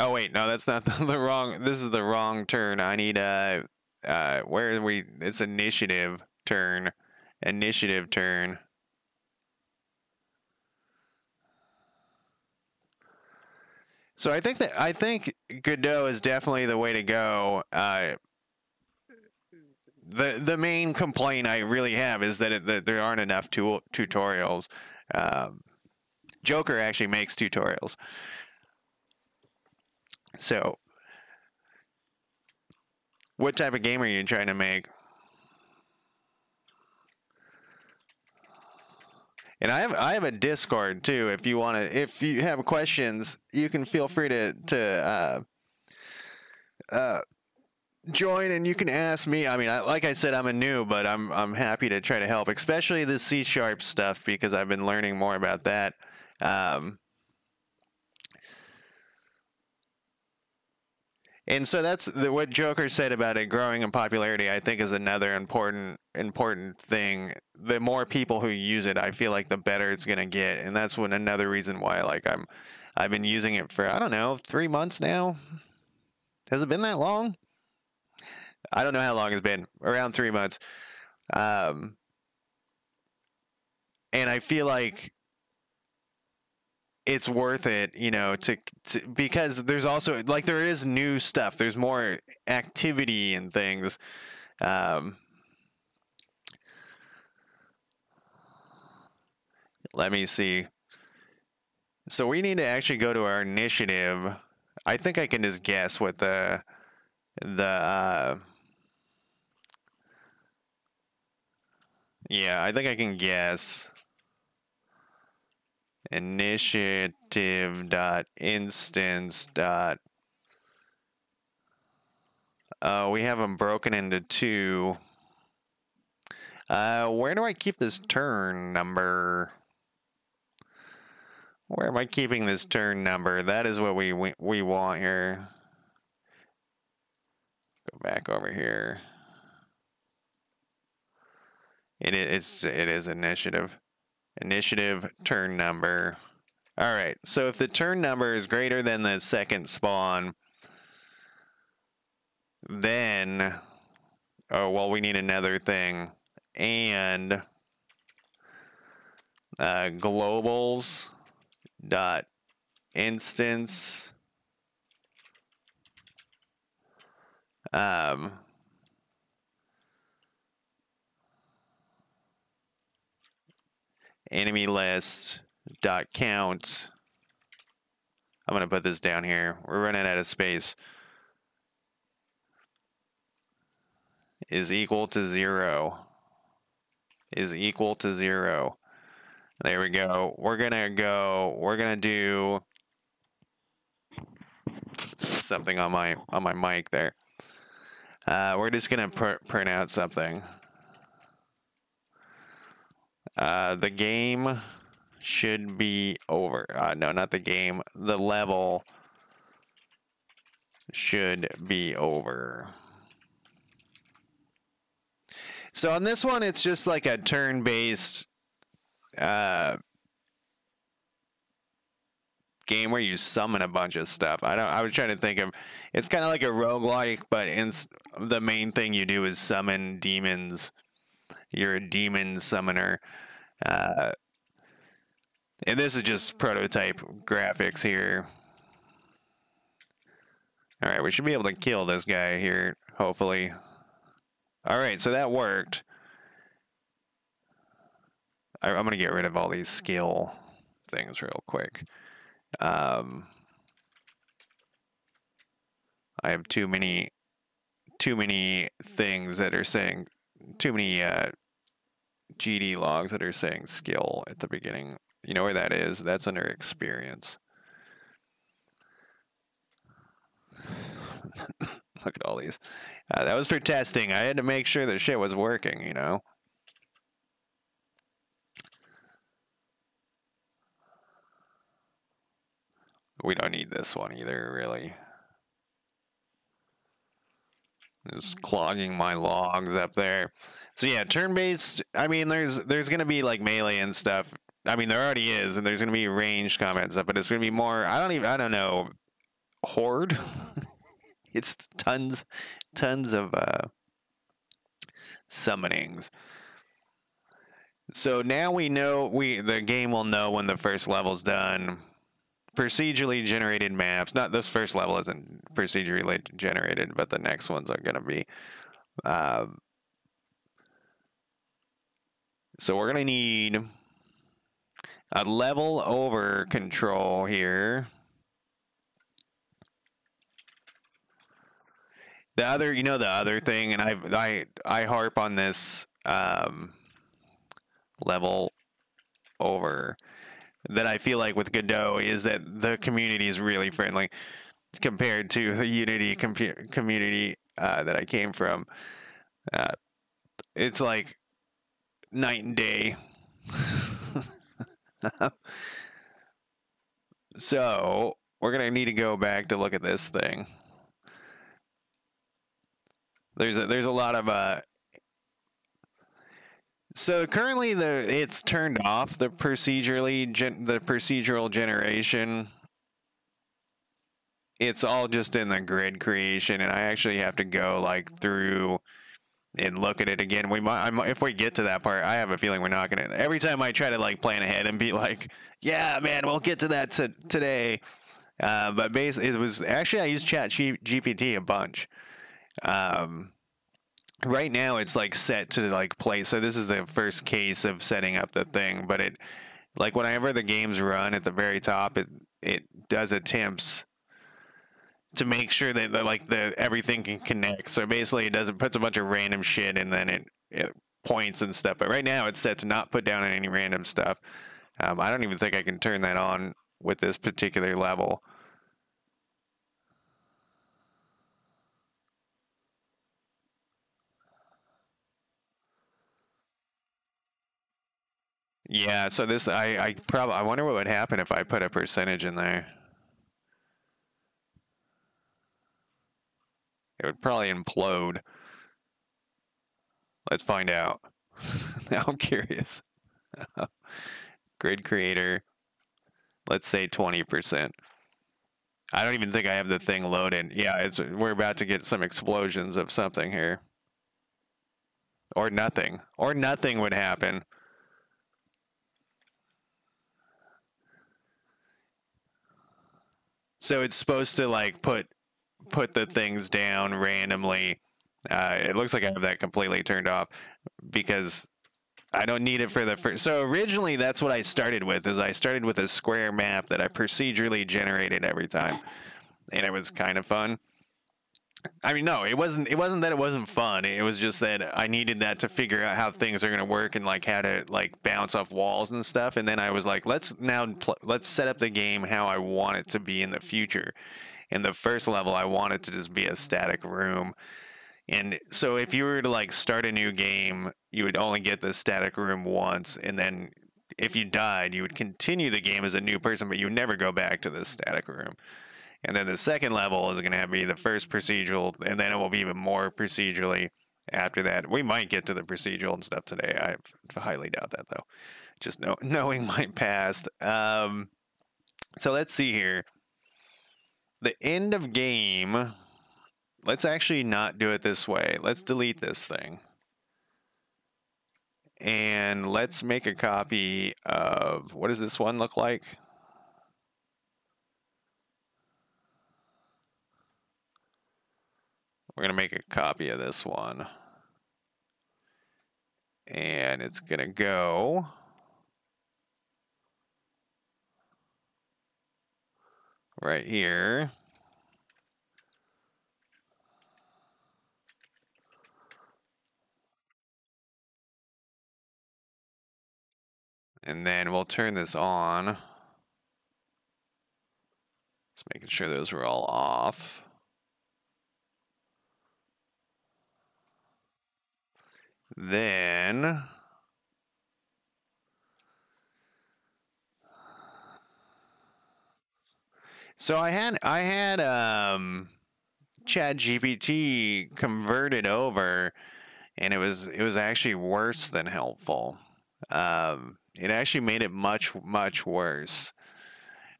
Oh wait, no, that's not the wrong. This is the wrong turn. I need where are we? It's initiative turn. Initiative turn. So I think Godot is definitely the way to go. The main complaint I really have is that there aren't enough tutorials. Joker actually makes tutorials. So, what type of game are you trying to make? And I have a Discord too. If you want to, if you have questions, you can feel free to join, and you can ask me. I mean, like I said, I'm a noob, but I'm happy to try to help, especially the C# stuff, because I've been learning more about that. And so that's what Joker said about it growing in popularity. I think is another important thing. The more people who use it, I feel like the better it's gonna get, and that's another reason why I've been using it for, I don't know, 3 months now. Has it been that long? I don't know how long it's been. Around 3 months. And I feel like it's worth it, you know, to because there's also, like, there is new stuff. There's more activity and things. Let me see. So we need to actually go to our initiative. I think I can just guess what yeah, I think I can guess. Initiative.instance. We have them broken into 2. Where do I keep this turn number? Where am I keeping this turn number? That is what we want here. Go back over here. It is initiative. Initiative turn number. All right. So if the turn number is greater than the second spawn, then, oh well, we need another thing, and globals dot instance enemy list dot count. I'm gonna put this down here. We're running out of space. Is equal to 0. Is equal to 0. There we go. We're gonna do something on my mic there. We're just gonna print out something. The game should be over. No, not the game. The level should be over. So on this one, it's just like a turn-based game where you summon a bunch of stuff. I was trying to think of, it's kind of like a roguelike, but the main thing you do is summon demons. You're a demon summoner. And this is just prototype graphics here. All right, we should be able to kill this guy here, hopefully. All right, so that worked. I'm going to get rid of all these skill things real quick. I have too many things that are saying, too many GD logs that are saying skill at the beginning. You know where that is? That's under experience. Look at all these. That was for testing. I had to make sure the shit was working, you know? We don't need this one either, really. Just clogging my logs up there. So yeah, turn-based, I mean, there's going to be like melee and stuff. I mean, there already is, and there's going to be ranged combat stuff, but it's going to be more, I don't know horde. It's tons of summonings. So now we know the game will know when the first level's done. Procedurally generated maps. Not this first level isn't procedurally generated, but the next ones are going to be. So we're going to need a level over control here. The other, the other thing, and I harp on this level over that I feel like with Godot is that the community is really friendly compared to the Unity community that I came from. It's like night and day. So we're gonna need to go back to look at this thing. There's a lot of so currently it's turned off the procedural generation. It's all just in the grid creation, and I actually have to go like through and look at it again. If we get to that part, I have a feeling we're not gonna. Every time I try to like plan ahead and be like, yeah, man, we'll get to that today. But basically, it was actually I used GPT a bunch. Right now it's like set to like play. So this is the first case of setting up the thing, but it like whenever the games run at the very top, it does attempts to make sure that everything can connect. So basically it puts a bunch of random shit and then it points and stuff. But right now it's set to not put down any random stuff. I don't even think I can turn that on with this particular level. Yeah, so this I wonder what would happen if I put a percentage in there. It would probably implode. Let's find out. Now I'm curious. Grid creator. Let's say 20%. I don't even think I have the thing loaded. Yeah, we're about to get some explosions of something here. Or nothing. Or nothing would happen. So it's supposed to like put the things down randomly. It looks like I have that completely turned off because I don't need it for the first. So originally that's what I started with. I started with a square map that I procedurally generated every time, and it was kind of fun. I mean, no, it wasn't that it wasn't fun. It was just that I needed that to figure out how things are going to work and like how to like bounce off walls and stuff. And then I was like, let's set up the game how I want it to be in the future. In the first level, I want it to just be a static room. And so if you were to like start a new game, you would only get the static room once, and then if you died, you would continue the game as a new person, but you would never go back to the static room. And then the second level is going to be the first procedural, and then it will be even more procedurally after that. We might get to the procedural and stuff today. I highly doubt that, though. Just knowing my past. So let's see here. The end of game. Let's actually not do it this way. Let's delete this thing. And let's make a copy of, what does this one look like? We're going to make a copy of this one. And it's going to go right here. And then we'll turn this on. Just making sure those were all off. Then so I had ChatGPT converted over, and it was actually worse than helpful. It actually made it much worse.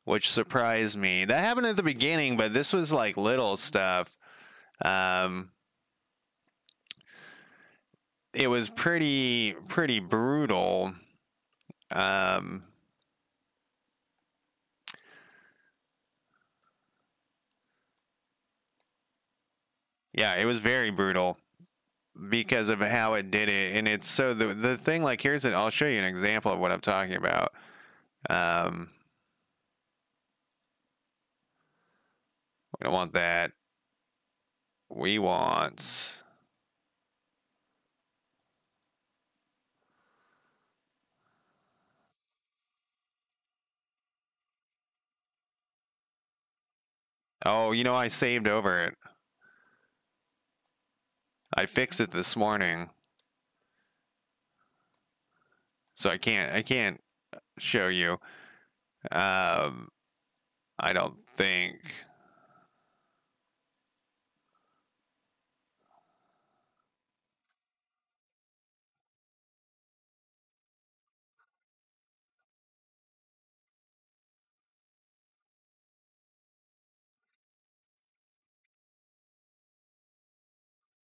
which surprised me. That happened at the beginning, but this was like little stuff. It was pretty brutal. Yeah, it was very brutal because of how it did it. And it's so the thing, like, here's I'll show you an example of what I'm talking about. We don't want that. We want, oh, you know, I saved over it. I fixed it this morning. So I can't show you. I don't think.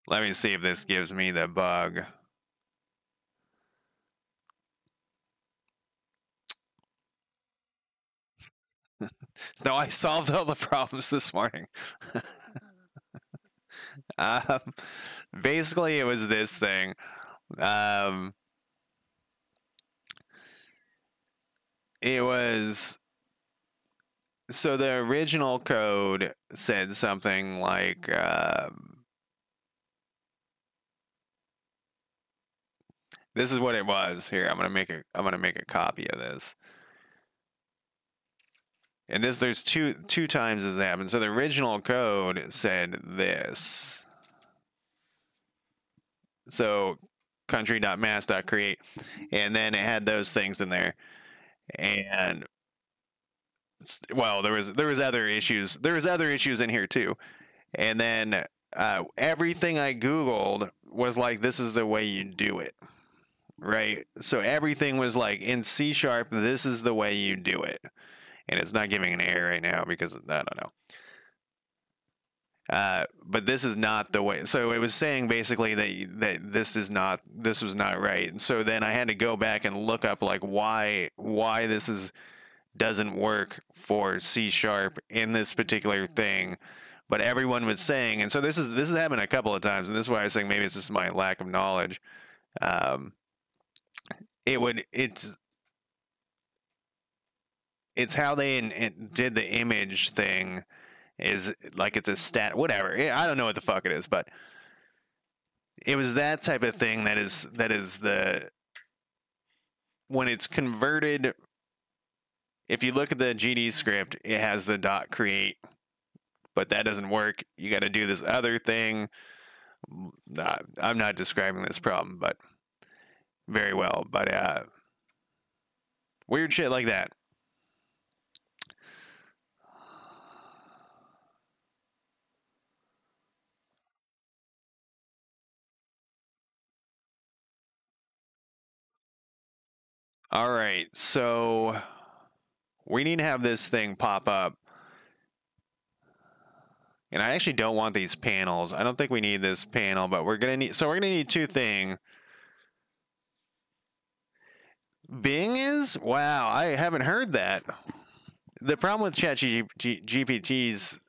Let me see if this gives me the bug. No, I solved all the problems this morning. um, basically, it was this thing. It was, so the original code said something like, this is what it was. Here, I'm gonna make a copy of this. And there's two times this happened. So the original code said this. So country.mass.create, and then it had those things in there. And well, there was other issues. There was other issues in here too. And then everything I Googled was like, this is the way you do it. Right? So everything was like, in C#, this is the way you do it. And it's not giving an error right now because I don't know. But this is not the way. So it was saying basically that this was not right. And so then I had to go back and look up like why this doesn't work for C# in this particular thing. But everyone was saying, and so this has happened a couple of times, and this is why I was saying maybe it's just my lack of knowledge. It's how they did the image thing, is like it's a stat, whatever. I don't know what the fuck it is, but it was that type of thing that is the, when it's converted, if you look at the GD script, it has the .create, but that doesn't work. You got to do this other thing. I'm not describing this problem, but very well, but weird shit like that. All right, so we need to have this thing pop up. And I actually don't want these panels. I don't think we need this panel, but we're gonna need two things. Bing is? Wow, I haven't heard that. The problem with ChatGPT's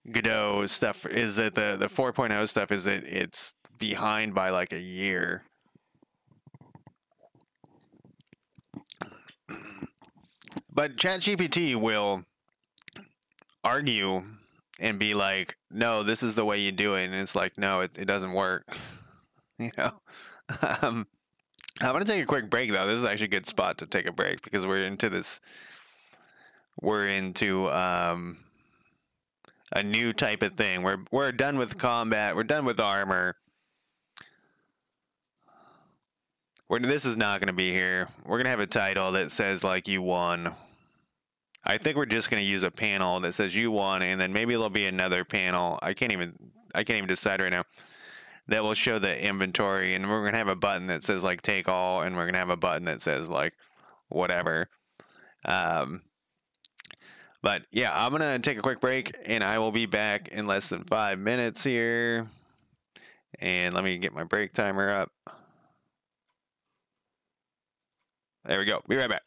Godot stuff is that the 4.0 stuff is that it's behind by like a year. But ChatGPT will argue and be like, no, this is the way you do it. And it's like, no, it doesn't work. You know? I'm going to take a quick break, though. This is actually a good spot to take a break because we're into a new type of thing. We're done with combat. We're done with armor. This is not going to be here. We're going to have a title that says, like, you won. I think we're just going to use a panel that says you won, and then maybe there'll be another panel. I can't even decide right now. That will show the inventory, and we're going to have a button that says, like, take all, and we're going to have a button that says, like, whatever. Um, but yeah, I'm gonna take a quick break, and I will be back in less than 5 minutes here. And let me get my break timer up. There we go. Be right back.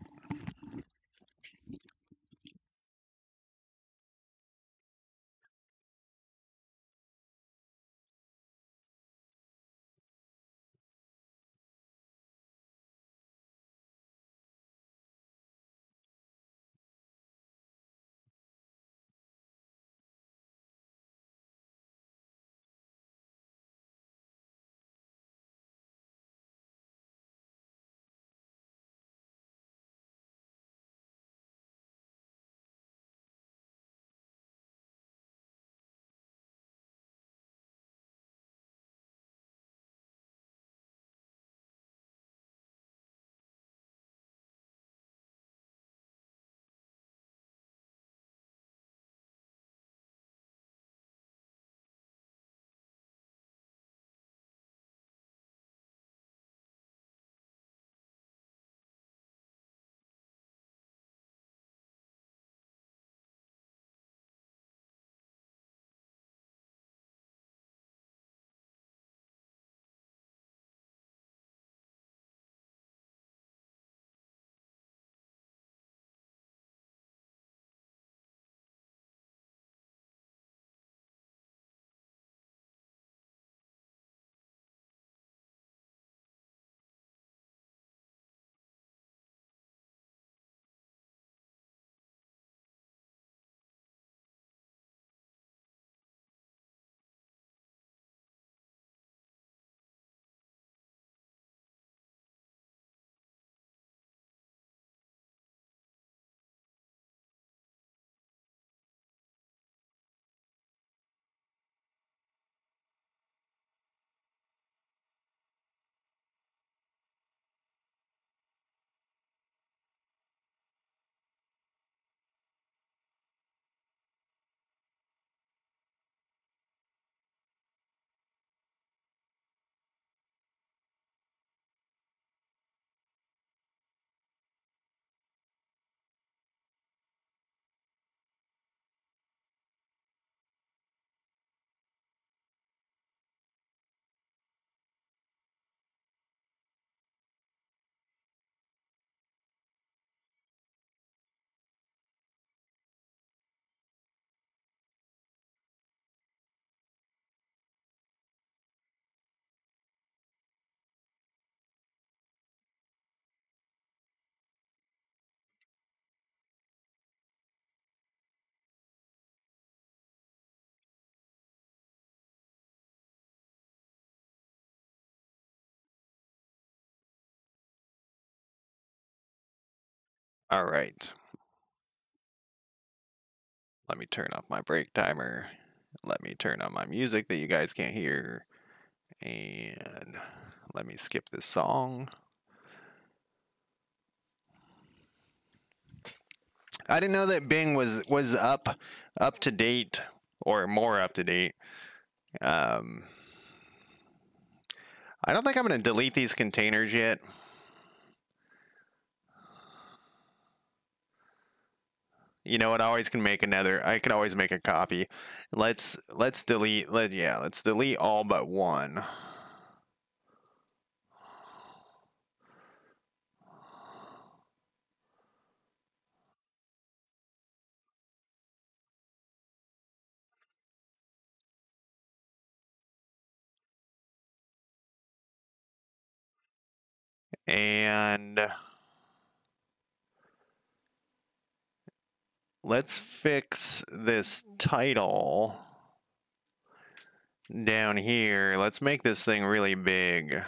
All right. Let me turn off my break timer. Let me turn on my music that you guys can't hear. And let me skip this song. I didn't know that Bing was up to date or more up to date. Um, I don't think I'm going to delete these containers yet. You know what? I always can make another. I can always make a copy. Let's delete. Let's delete all but one. And let's fix this title down here. Let's make this thing really big.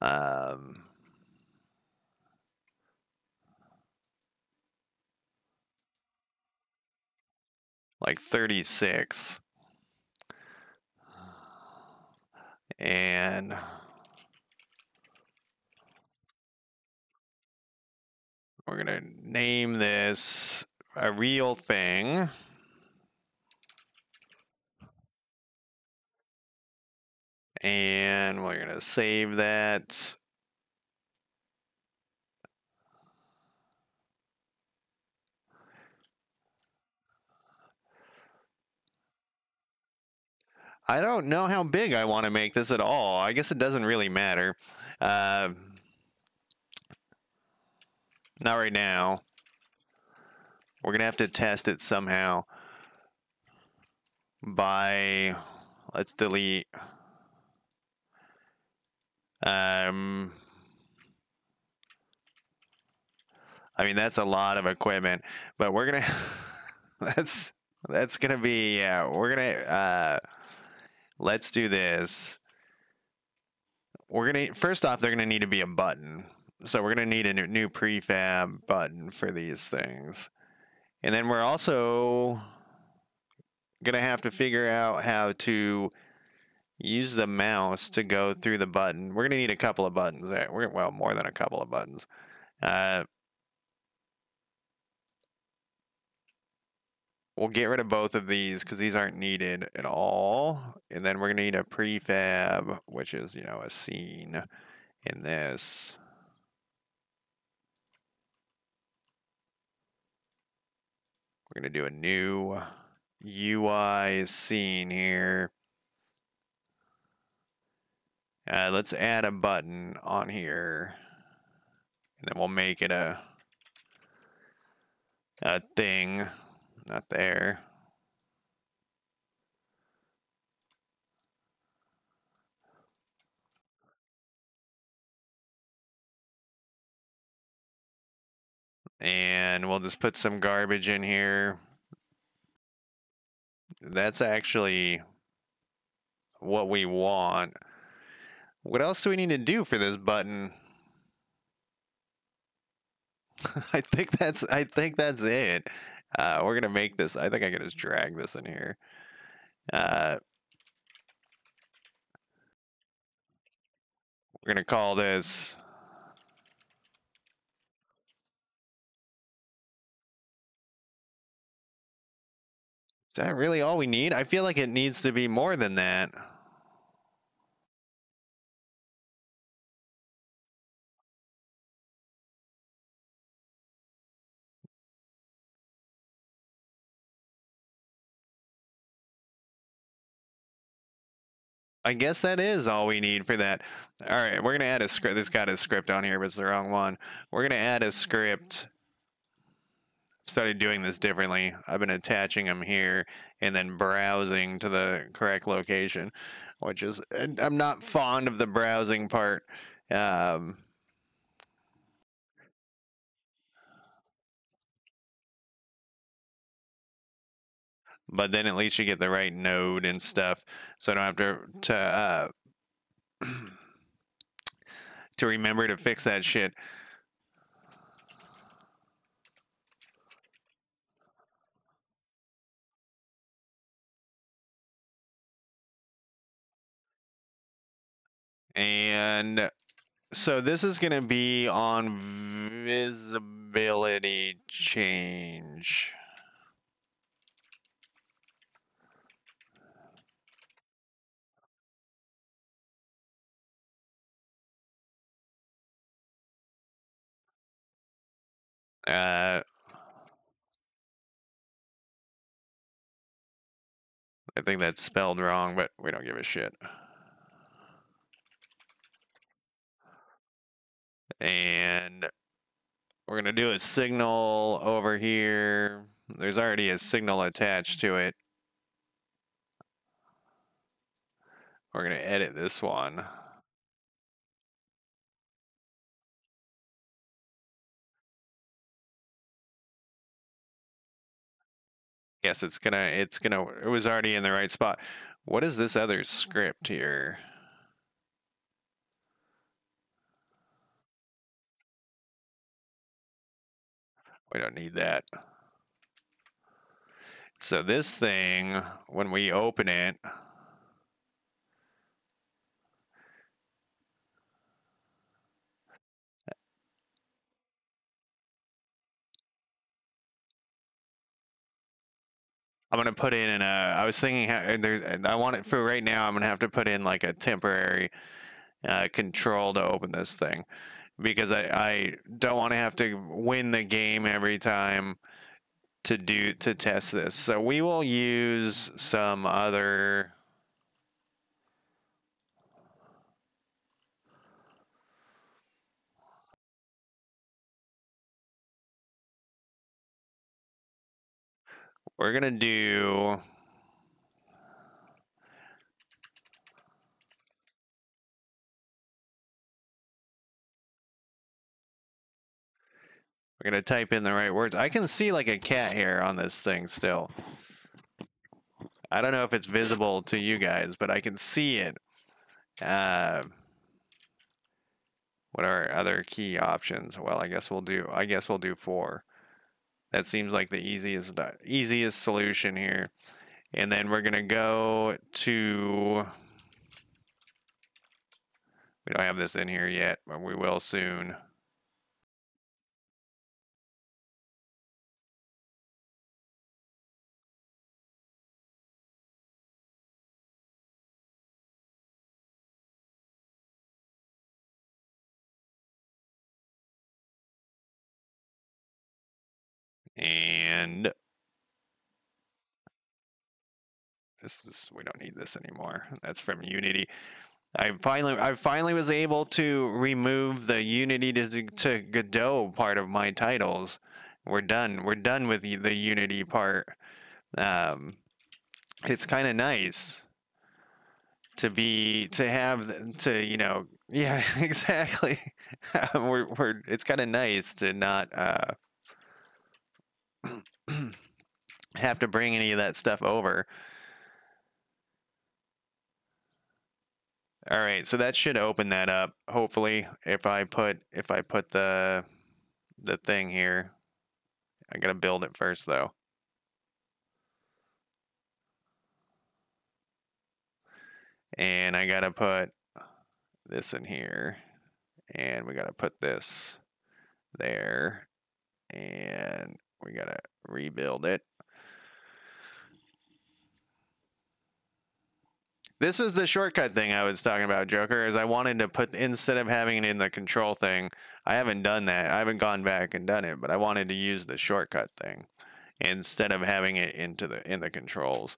Um, like 36. And we're gonna name this a real thing. And we're gonna save that. I don't know how big I want to make this at all. I guess it doesn't really matter. Not right now. We're going to have to test it somehow by, let's delete. I mean, that's a lot of equipment, but we're going to, that's going to be, yeah, we're going to, let's do this. We're going to, first off, they're going to need to be a button. So we're going to need a new prefab button for these things. And then we're also going to have to figure out how to use the mouse to go through the button. We're going to need a couple of buttons. Well, more than a couple of buttons. We'll get rid of both of these because these aren't needed at all. And then we're going to need a prefab, which is, you know, a scene in this. We're going to do a new UI scene here. Let's add a button on here. And then we'll make it a thing. Not there. And we'll just put some garbage in here. That's actually what we want. What else do we need to do for this button? I think that's it. We're gonna make this. I think I can just drag this in here. We're gonna call this. Is that really all we need? I feel like it needs to be more than that. I guess that is all we need for that. All right, we're gonna add a script. This got a script on here, but it's the wrong one. We're gonna add a script. Started doing this differently. I've been attaching them here and then browsing to the correct location, which is, I'm not fond of the browsing part. But then at least you get the right node and stuff, so I don't have to remember to fix that shit. And so this is going to be on visibility change. I think that's spelled wrong, but we don't give a shit. And we're going to do a signal over here. There's already a signal attached to it. We're going to edit this one. Yes, it was already in the right spot. What is this other script here? We don't need that. So this thing, when we open it, I'm gonna put in I was thinking I want it for right now. I'm gonna have to put in like a temporary control to open this thing because I don't want to have to win the game every time to test this. So we will use some other we're gonna do. We're gonna type in the right words. I can see like a cat hair on this thing still. I don't know if it's visible to you guys, but I can see it. What are other key options? Well, I guess we'll do 4. That seems like the easiest solution here. And then we're gonna go to. We don't have this in here yet, but we will soon. And we don't need this anymore. That's from Unity. I finally was able to remove the Unity to Godot part of my titles. We're done. We're done with the Unity part. It's kind of nice to yeah, exactly. It's kind of nice to not have to bring any of that stuff over. All right, so that should open that up. Hopefully, if I put the thing here, I gotta build it first though. And I gotta put this in here, and we gotta put this there, and we gotta rebuild it. This is the shortcut thing I was talking about, Joker, is I wanted to put, instead of having it in the control thing, I haven't done that. I haven't gone back and done it, but I wanted to use the shortcut thing instead of having it in the controls.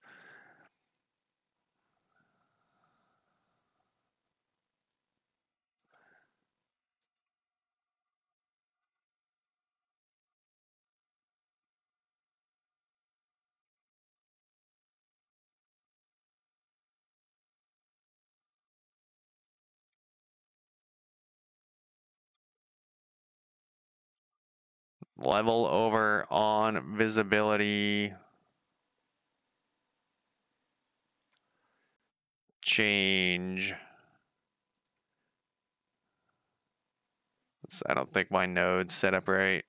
Level over on visibility. Change. I don't think my node's set up right.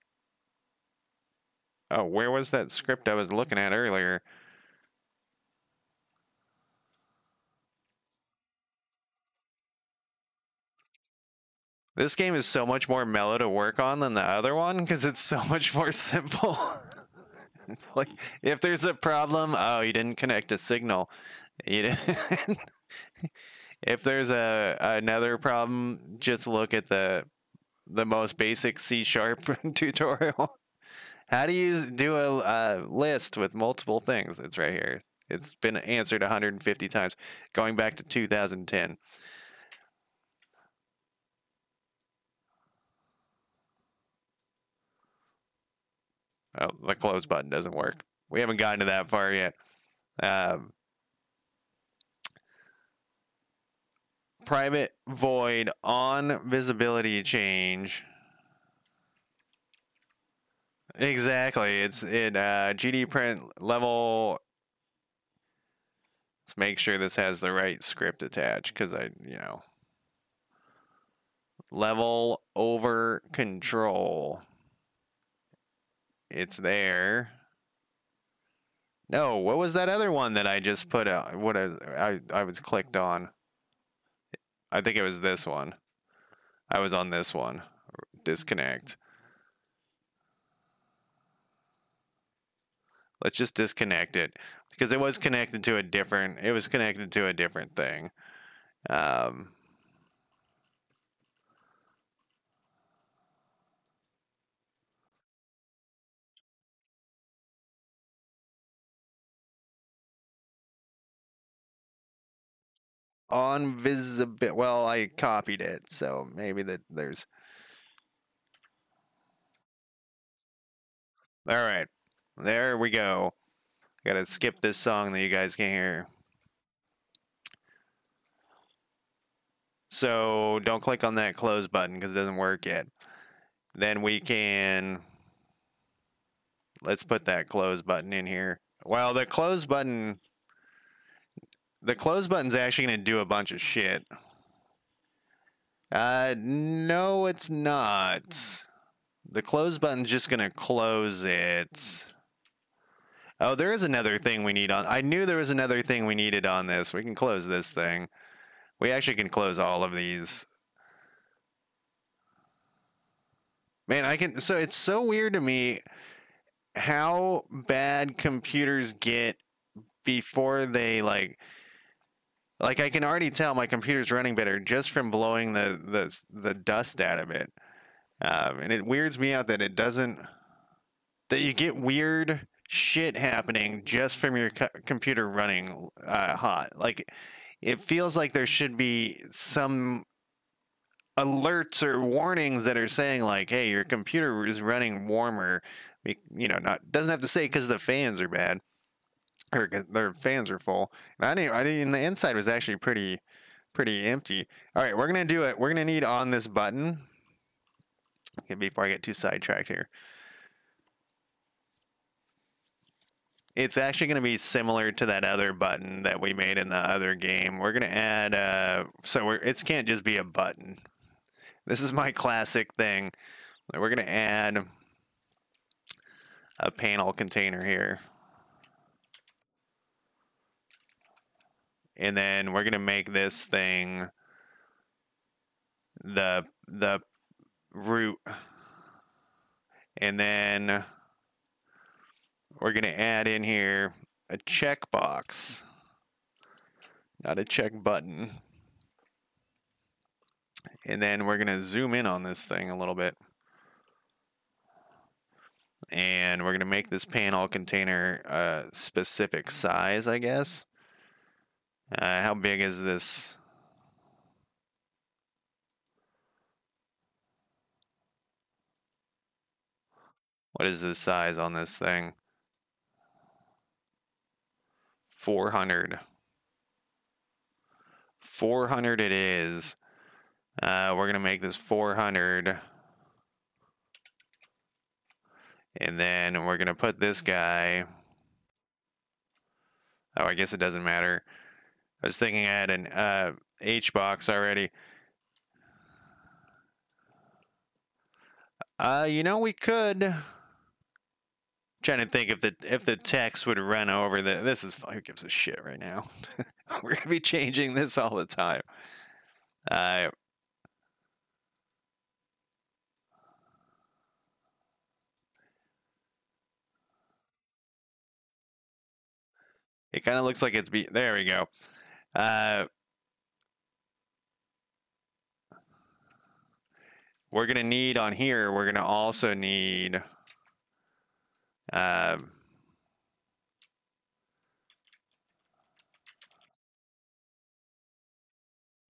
Oh, where was that script I was looking at earlier? This game is so much more mellow to work on than the other one because it's so much more simple. It's like, if there's a problem, oh, you didn't connect a signal. You didn't. If there's another problem, just look at the most basic C# tutorial. How do you do a list with multiple things? It's right here. It's been answered 150 times, going back to 2010. Oh, the close button doesn't work. We haven't gotten to that far yet. Private void on visibility change. Exactly. It's in GD print level. Let's make sure this has the right script attached because level over control. It's there. No, what was that other one that I just put out? What I was clicked on? I think it was this one. I was on this one. Disconnect. Let's just disconnect it because it was connected to a different. It was connected to a different thing. On visibility. Well, I copied it, so maybe there's. All right, there we go. Gotta skip this song that you guys can't hear. So don't click on that close button because it doesn't work yet. Then we can, let's put that close button in here. Well, the close button's actually going to do a bunch of shit. No, it's not. The close button's just going to close it. Oh, there is another thing we need on. I knew there was another thing we needed on this. We can close this thing. We actually can close all of these. Man, I can. So it's so weird to me how bad computers get before they like I can already tell my computer's running better just from blowing the dust out of it. And it weirds me out that it doesn't, that you get weird shit happening just from your computer running hot. Like, it feels like there should be some alerts or warnings that are saying like, hey, your computer is running warmer. You know, doesn't have to say because the fans are bad or their fans are full. And I didn't, the inside was actually pretty empty. All right, we're gonna do it. We're gonna need on this button. Okay, before I get too sidetracked here. It's actually going to be similar to that other button that we made in the other game. We're going to add, it can't just be a button. This is my classic thing. We're going to add a panel container here. And then we're going to make this thing the root. And then we're going to add in here a checkbox, not a check button. And then we're going to zoom in on this thing a little bit. And we're going to make this panel container a specific size, I guess. How big is this? What is the size on this thing? 400. 400 it is. We're going to make this 400. And then we're going to put this guy. Oh, I guess it doesn't matter. I was thinking I had an H box already. You know, we could. Trying to think if the text would run over this is who gives a shit right now. We're gonna be changing this all the time. It kind of looks like it's there we go. We're gonna need on here. We're gonna also need.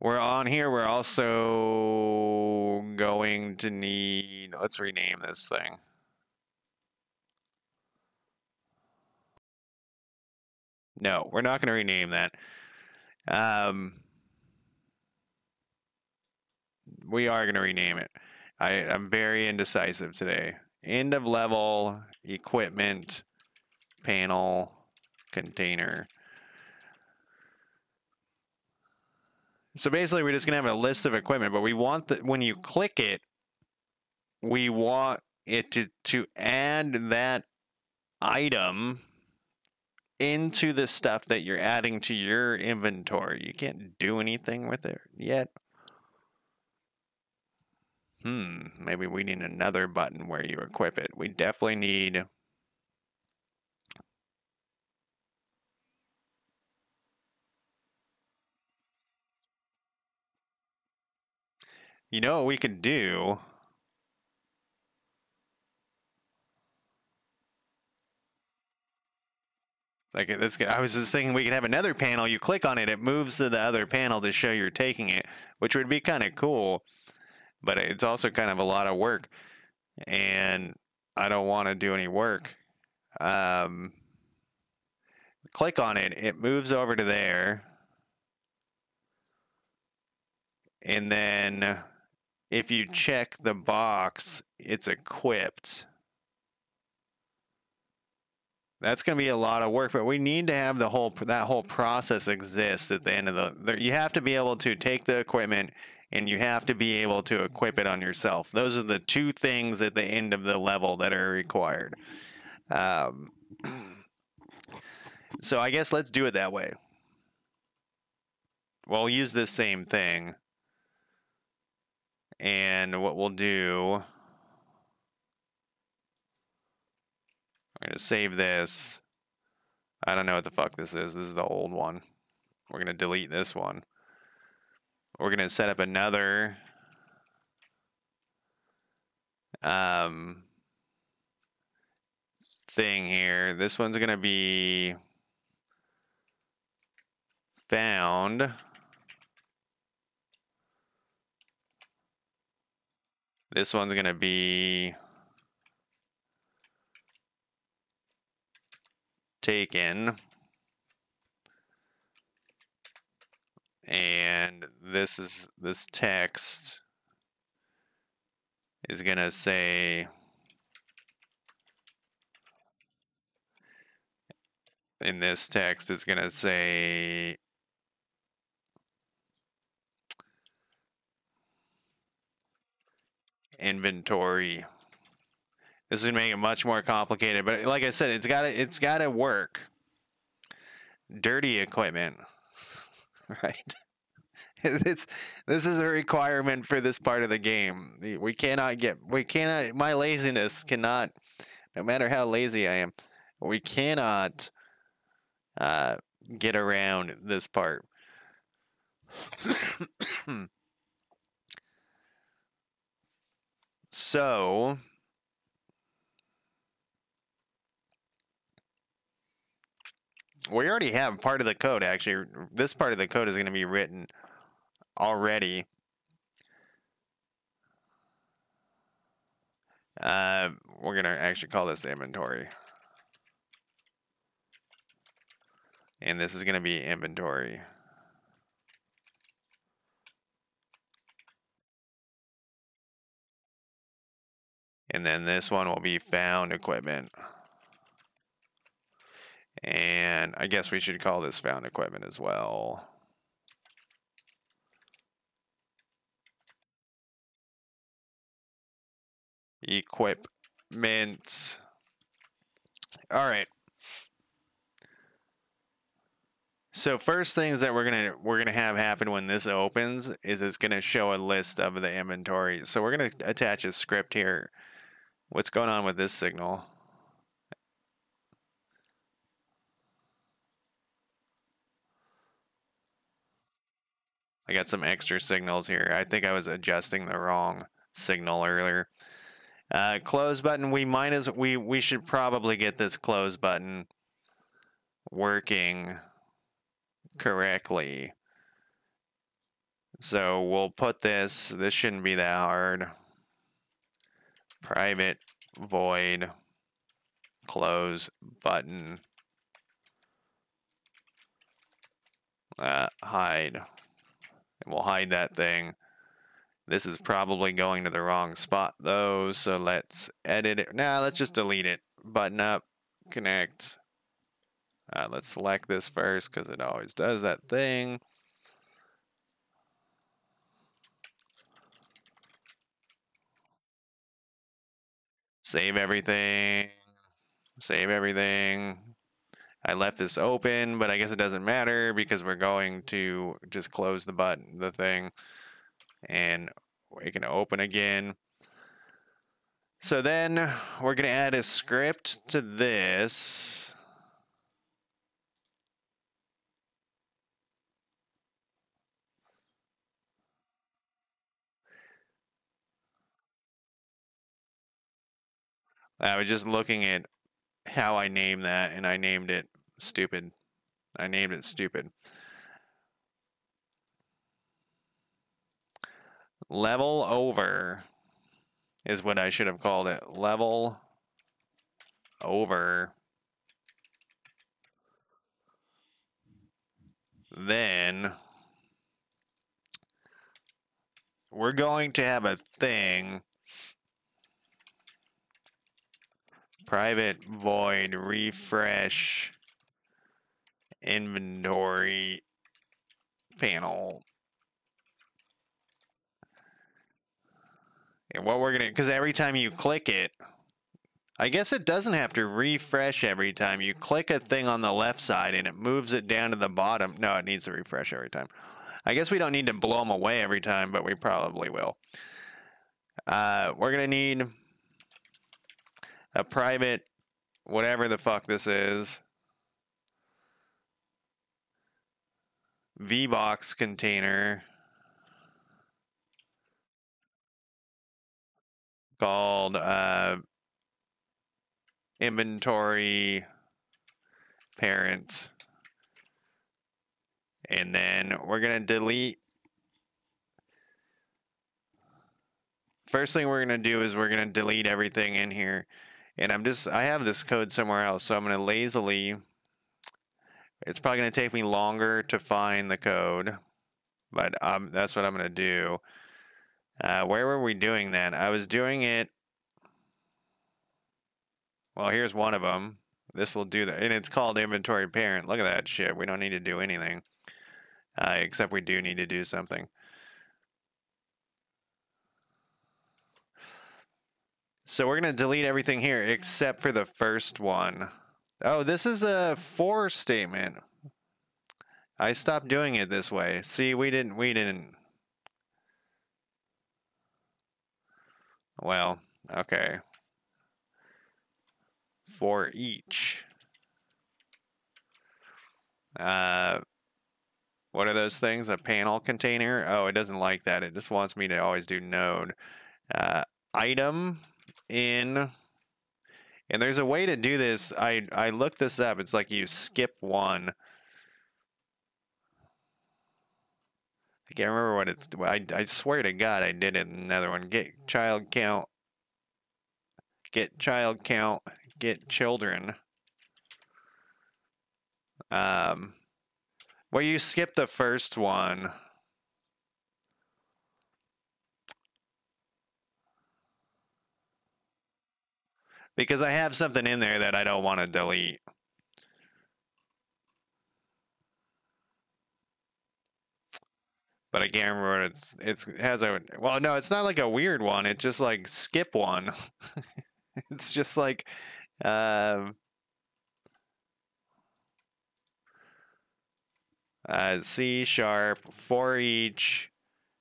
We're on here. We're also going to need. Let's rename this thing. No, we're not going to rename that. We are going to rename it. I'm very indecisive today. End of level equipment panel container. So basically, we're just going to have a list of equipment, but we want that when you click it, we want it to add that item into the stuff that you're adding to your inventory. You can't do anything with it yet. Maybe we need another button where you equip it. We definitely need. You know what we could do? Like this, I was just thinking we could have another panel. You click on it, it moves to the other panel to show you're taking it, which would be kind of cool. But it's also kind of a lot of work, and I don't want to do any work. click on it, it moves over to there. And then if you check the box, it's equipped. That's going to be a lot of work, but we need to have that whole process exist at the end of you have to be able to take the equipment and you have to be able to equip it on yourself. Those are the two things at the end of the level that are required. So I guess let's do it that way. We'll use this same thing. And what we'll do, I'm going to save this. I don't know what the fuck this is. This is the old one. We're going to delete this one. We're going to set up another thing here. This one's going to be found. This one's going to be taken. And this text is going to say in this text is going to say inventory. This is going to make it much more complicated, but like I said, it's got to work. Dirty equipment. Right. This is a requirement for this part of the game. My laziness cannot, no matter how lazy I am, we cannot get around this part. So we already have part of the code. Actually, this part of the code is going to be written already. We're going to actually call this inventory. And this is going to be inventory. And then this one will be found equipment. And I guess we should call this found equipment as well. Equipment. All right. So first things that we're gonna have happen when this opens is it's gonna show a list of the inventory. So we're gonna attach a script here. What's going on with this signal? I got some extra signals here. I think I was adjusting the wrong signal earlier. Close button. We should probably get this close button working correctly. So we'll put this shouldn't be that hard. Private void close button hide. And we'll hide that thing. This is probably going to the wrong spot though, so let's edit it. Nah, let's just delete it. Button up, connect. Let's select this first because it always does that thing. Save everything. Save everything. I left this open, but I guess it doesn't matter because we're going to just close the thing, and we can open again. So then we're going to add a script to this. I was just looking at how I named that, and I named it stupid. I named it stupid. Level over is what I should have called it. Level over then we're going to have a thing. Private void refresh inventory panel. And what we're gonna, because every time you click it, I guess it doesn't have to refresh every time. You click a thing on the left side and it moves it down to the bottom. No, it needs to refresh every time. I guess we don't need to blow them away every time, but we probably will. We're gonna need a private, whatever the fuck this is, VBox container called inventory parent. And then we're gonna delete. First thing we're gonna do is we're gonna delete everything in here. And I have this code somewhere else, so I'm gonna lazily, it's probably gonna take me longer to find the code, but that's what I'm gonna do. Where were we doing that? I was doing it, well, here's one of them. This will do that, and it's called inventory parent. Look at that shit. We don't need to do anything, except we do need to do something. So we're going to delete everything here except for the first one. Oh, this is a for statement. I stopped doing it this way. See, we didn't. Well, okay. For each. What are those things? A panel container? Oh, it doesn't like that. It just wants me to always do node. Item in, and there's a way to do this. I looked this up. It's like you skip one. I can't remember what it's. I swear to God, I did it in another one. Get child count. Get child count. Get children. Well, you skip the first one. Because I have something in there that I don't want to delete. But I can't remember what it has a, well, no, it's not like a weird one. It's just like skip one. It's just like, C# for each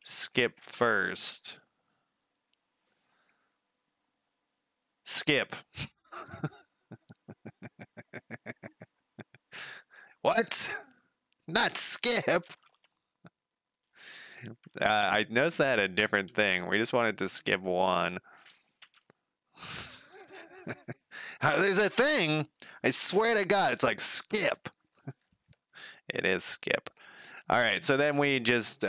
skip first. Skip. What? Not skip. I noticed that a different thing. We just wanted to skip one. There's a thing. I swear to God, it's like skip. It is skip. All right, so then we just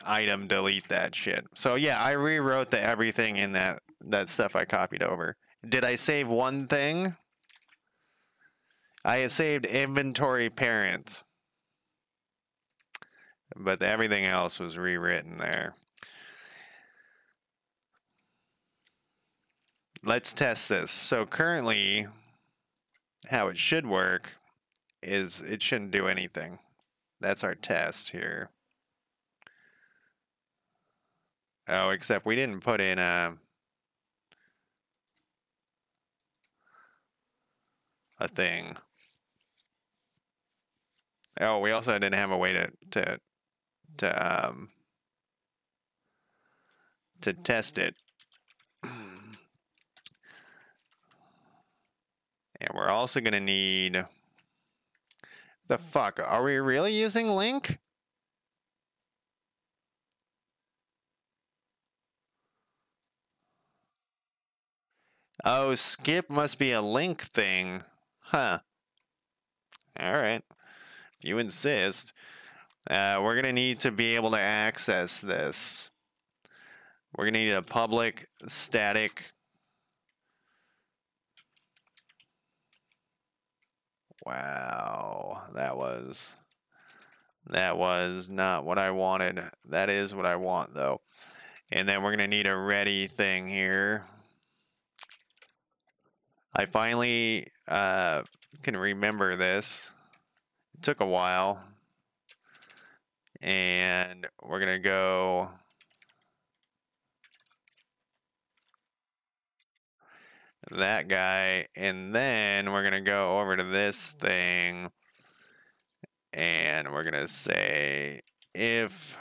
item delete that shit. So yeah, I rewrote everything in that stuff I copied over. Did I save one thing? I had saved inventory parent, but everything else was rewritten there. Let's test this. So currently, how it should work is it shouldn't do anything. That's our test here. Oh, except we didn't put in a thing. Oh, we also didn't have a way to test it. And we're also going to need, the fuck, are we really using link? Oh, skip must be a link thing. Huh. All right. If you insist. We're going to need to be able to access this. We're going to need a public static Wow, that was not what I wanted. That is what I want though. And then we're gonna need a ready thing here. I finally can remember this. It took a while. And we're gonna go that guy, and then we're gonna go over to this thing, and we're gonna say if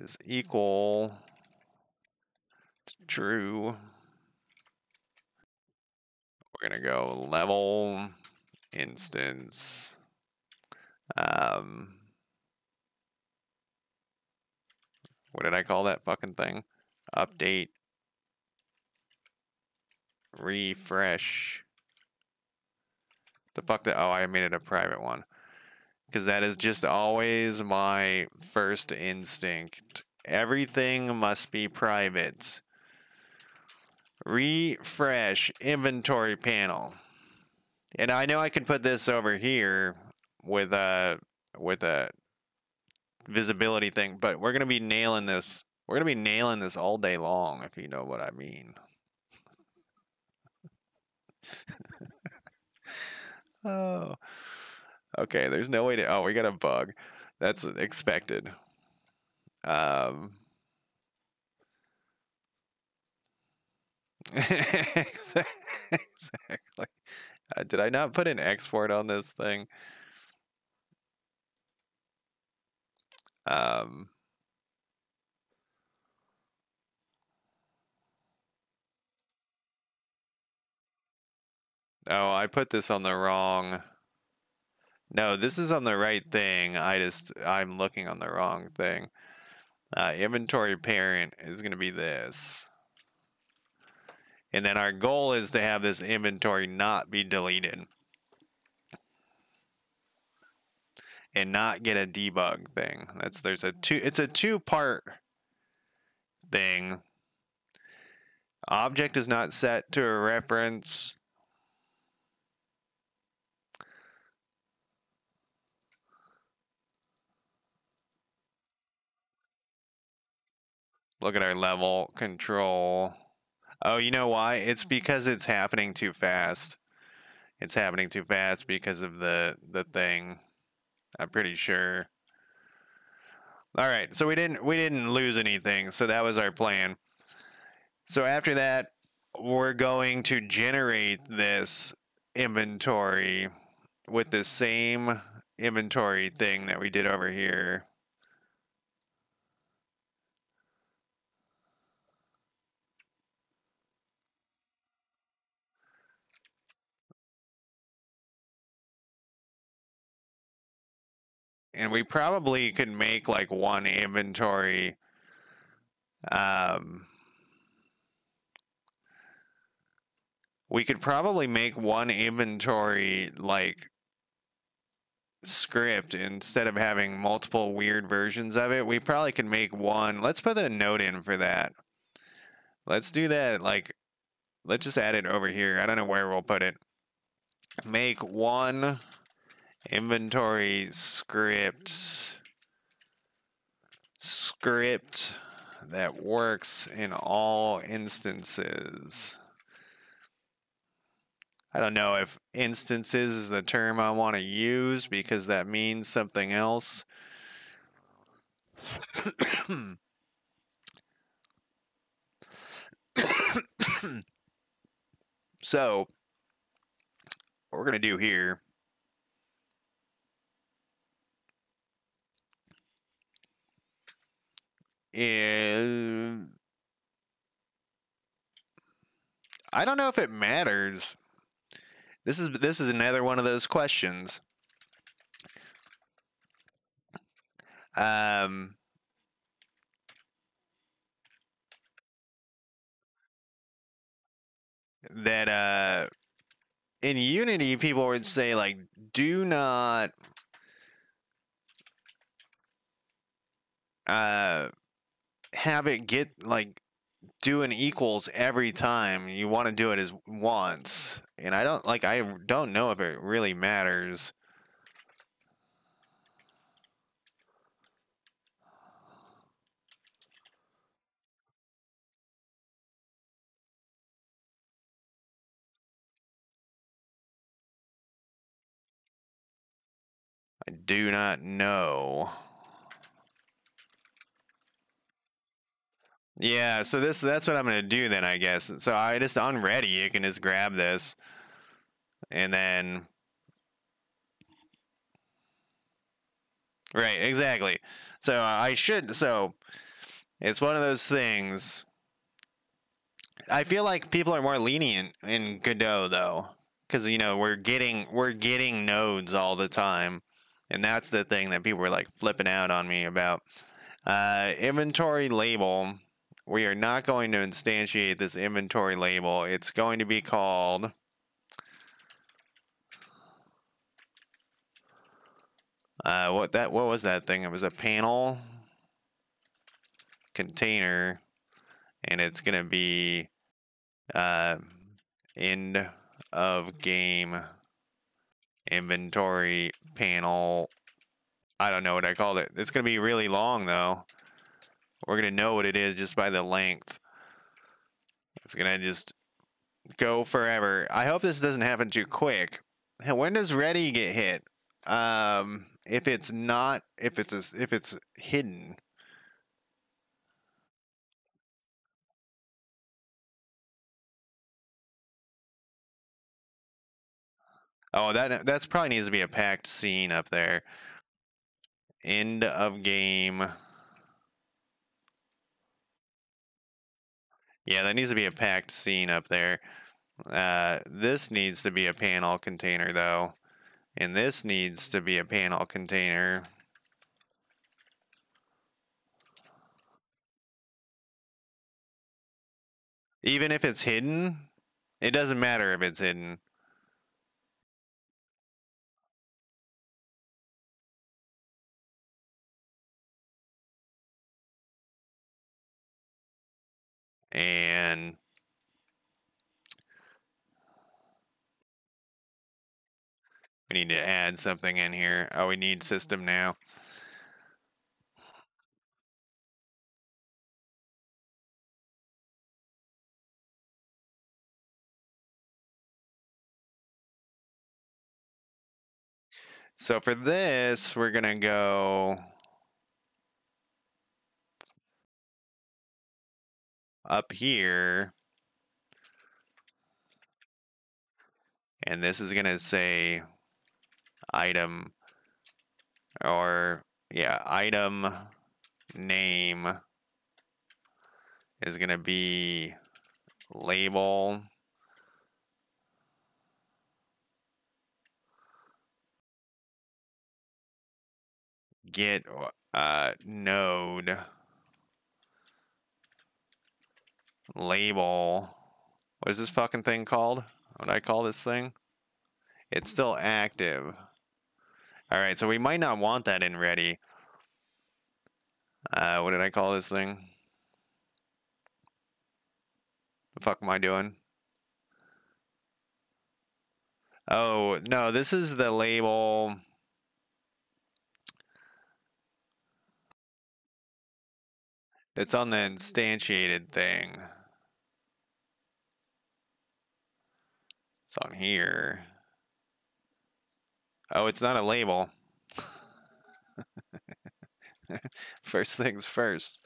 is equal to true, we're gonna go level instance what did I call that fucking thing? Update refresh. The fuck that? Oh, I made it a private one. Because that is just always my first instinct. Everything must be private. Refresh inventory panel. And I know I can put this over here with a visibility thing, but we're gonna be nailing this. We're gonna be nailing this all day long, if you know what I mean. Oh. Okay, there's no way to. Oh, we got a bug. That's expected. Exactly. Did I not put an export on this thing? Oh, I put this on the wrong. No, this is on the right thing. I'm looking on the wrong thing. Inventory parent is going to be this. And then our goal is to have this inventory not be deleted. And not get a debug thing. It's a two-part thing. Object is not set to a reference. Look at our level control. Oh, you know why? It's because it's happening too fast. It's happening too fast because of the thing. I'm pretty sure. All right, so we didn't lose anything, so that was our plan. So after that, we're going to generate this inventory with the same inventory thing that we did over here. And we probably could make like one inventory we could probably make one inventory like script instead of having multiple weird versions of it. We probably could make one. Let's put a note in for that. Let's do that. Like, let's just add it over here. I don't know where we'll put it. Make one inventory script that works in all instances. I don't know if instances is the term I want to use because that means something else. So, what we're going to do here is I don't know if it matters. This is another one of those questions. That in Unity people would say like do not have it get like do an equals every time. You want to do it as once. And I don't know if it really matters. I do not know. Yeah, so that's what I'm gonna do then, I guess. So I just on ready, you can just grab this, and then right, exactly. So So it's one of those things. I feel like people are more lenient in Godot though, because we're getting nodes all the time, and that's the thing that people were like flipping out on me about. Inventory label. We are not going to instantiate this inventory label. It's going to be called what was that thing? It was a panel container, and it's gonna be uh, end of game inventory panel. I don't know what I called it. It's gonna be really long though. We're gonna know what it is just by the length. It's gonna just go forever. I hope this doesn't happen too quick. When does ready get hit? If it's not, if it's hidden. Oh, that's probably needs to be a packed scene up there. End of game. Yeah, that needs to be a packed scene up there. This needs to be a panel container though, and this needs to be a panel container. Even if it's hidden, it doesn't matter if it's hidden. And we need to add something in here. Oh, we need system now. So for this, we're gonna go up here, and this is gonna say item, or yeah, item name is gonna be label get node label. What is this fucking thing called? What do I call this thing? It's still active. All right, so we might not want that in ready. What did I call this thing? The fuck am I doing? Oh, no, this is the label. It's on the instantiated thing. It's on here. Oh, it's not a label. First things first.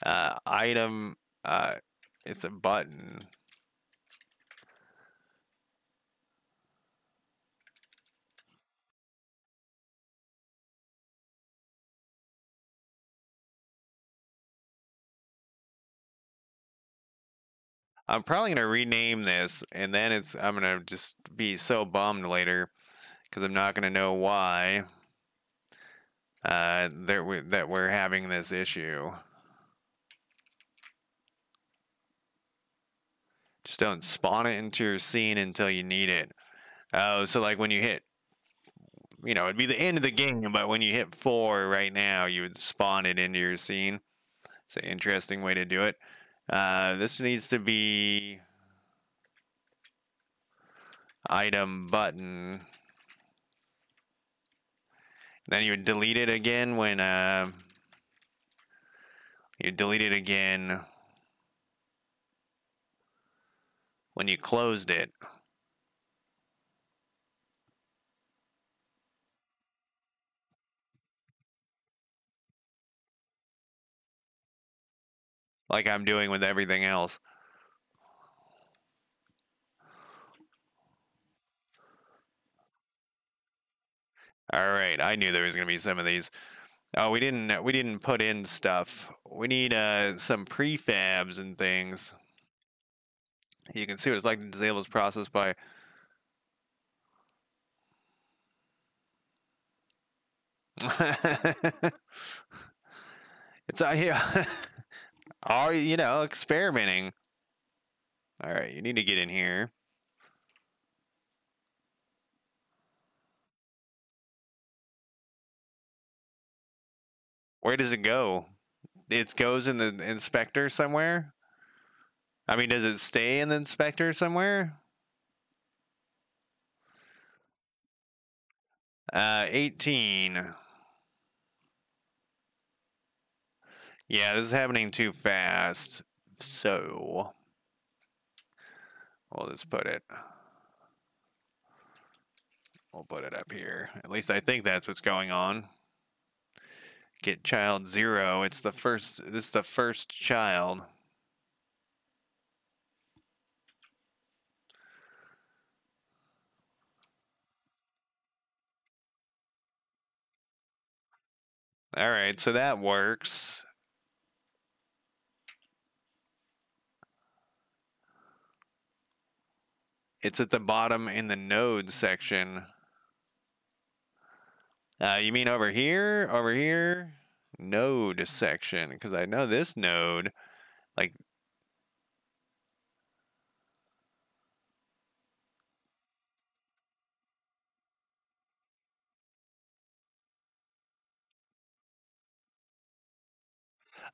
Item, it's a button. I'm probably gonna rename this, and then I'm gonna just be so bummed later because I'm not gonna know why that we're having this issue. Just don't spawn it into your scene until you need it. Oh, so like when you hit, it'd be the end of the game, but when you hit 4 right now, you would spawn it into your scene. It's an interesting way to do it. This needs to be item button. Then you would delete it again when you delete it again when you closed it. Like I'm doing with everything else. All right, I knew there was gonna be some of these. Oh, we didn't put in stuff. We need some prefabs and things. You can see what it's like to disable this process by it's yeah. Are you know experimenting? All right, you need to get in here. Where does it go? It goes in the inspector somewhere? I mean, does it stay in the inspector somewhere? 18. Yeah, this is happening too fast. So, we'll just put it. We'll put it up here. At least I think that's what's going on. Get child 0. It's the first. This is the first child. All right, so that works. It's at the bottom in the node section. You mean over here? Over here? Node section. Because I know this node, like...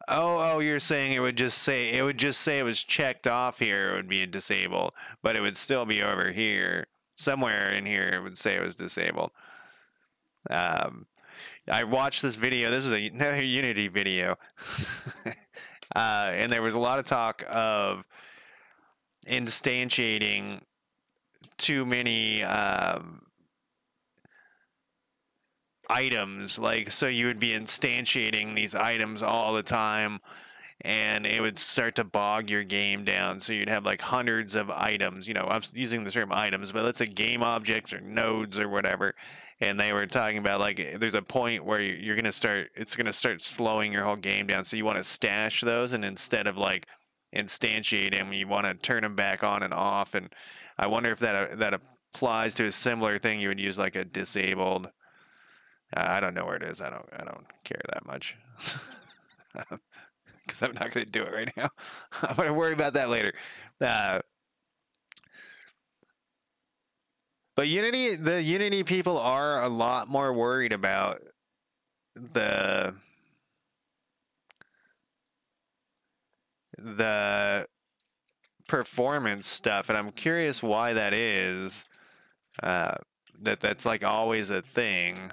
Oh, you're saying it would just say it was checked off here, it would be disabled, but it would still be over here. Somewhere in here it would say it was disabled. I watched this video. This was another Unity video. And there was a lot of talk of instantiating too many items. Like, so you would be instantiating these items all the time, and it would start to bog your game down. So you'd have like hundreds of items. You know, I'm using the term items, but let's say game objects or nodes or whatever. And they were talking about like there's a point where you're gonna start. It's gonna start slowing your whole game down. So you want to stash those, and instead of like instantiate them, you want to turn them back on and off. And I wonder if that applies to a similar thing. You would use like a disabled. I don't know where it is. I don't care that much. Because I'm not going to do it right now. I'm going to worry about that later. But the Unity people are a lot more worried about the performance stuff, and I'm curious why that is. That's like always a thing.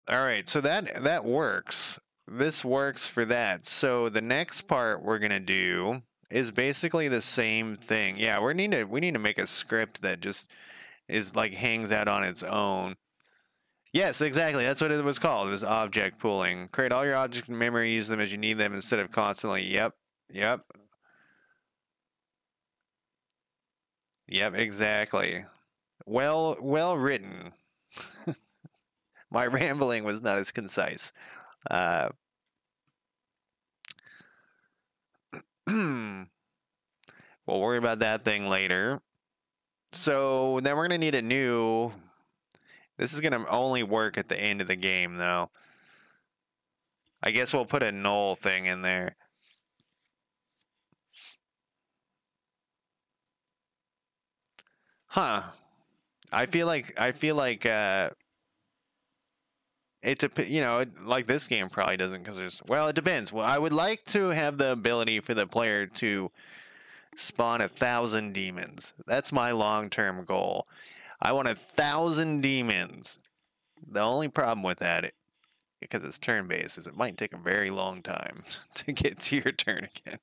All right, so that works. This works for that. So the next part we're gonna do is basically the same thing. Yeah, we need to make a script that just is like hangs out on its own. Yes, exactly. That's what it was called. It was object pooling. Create all your objects in memory, use them as you need them instead of constantly. Yep. Yep, exactly. Well written. My rambling was not as concise. We'll worry about that thing later. So then we're going to need a new... This is going to only work at the end of the game, though. I guess we'll put a null thing in there. Huh. I feel like it's a, you know, like this game probably doesn't, because there's, well, it depends. Well, I would like to have the ability for the player to spawn 1,000 demons. That's my long-term goal. I want 1,000 demons. The only problem with that, because it's turn-based, is it might take a very long time to get to your turn again.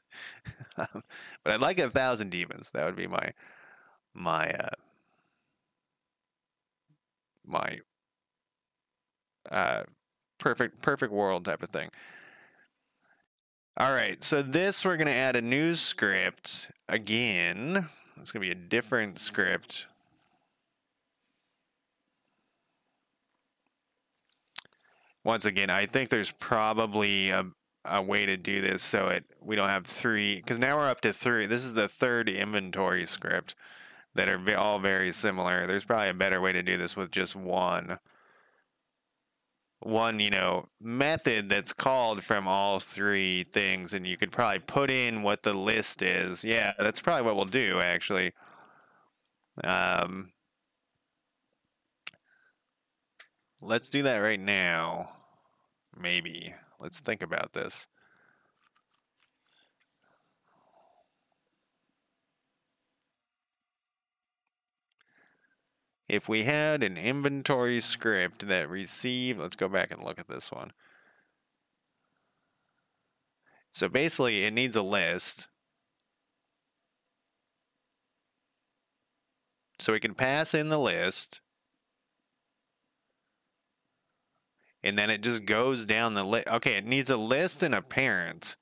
But I'd like 1,000 demons. That would be my my uh, perfect world type of thing. All right, so this we're gonna add a new script again. It's gonna be a different script. Once again, I think there's probably a way to do this so we don't have three, because now we're up to three. This is the third inventory script that are all very similar. There's probably a better way to do this with just one, you know, method that's called from all three things, and you could probably put in what the list is. Yeah, that's probably what we'll do, actually. Let's do that right now. Maybe. Let's think about this. If we had an inventory script that received, let's go back and look at this one. So basically, it needs a list. So we can pass in the list. And then it just goes down the list. Okay, it needs a list and a parent.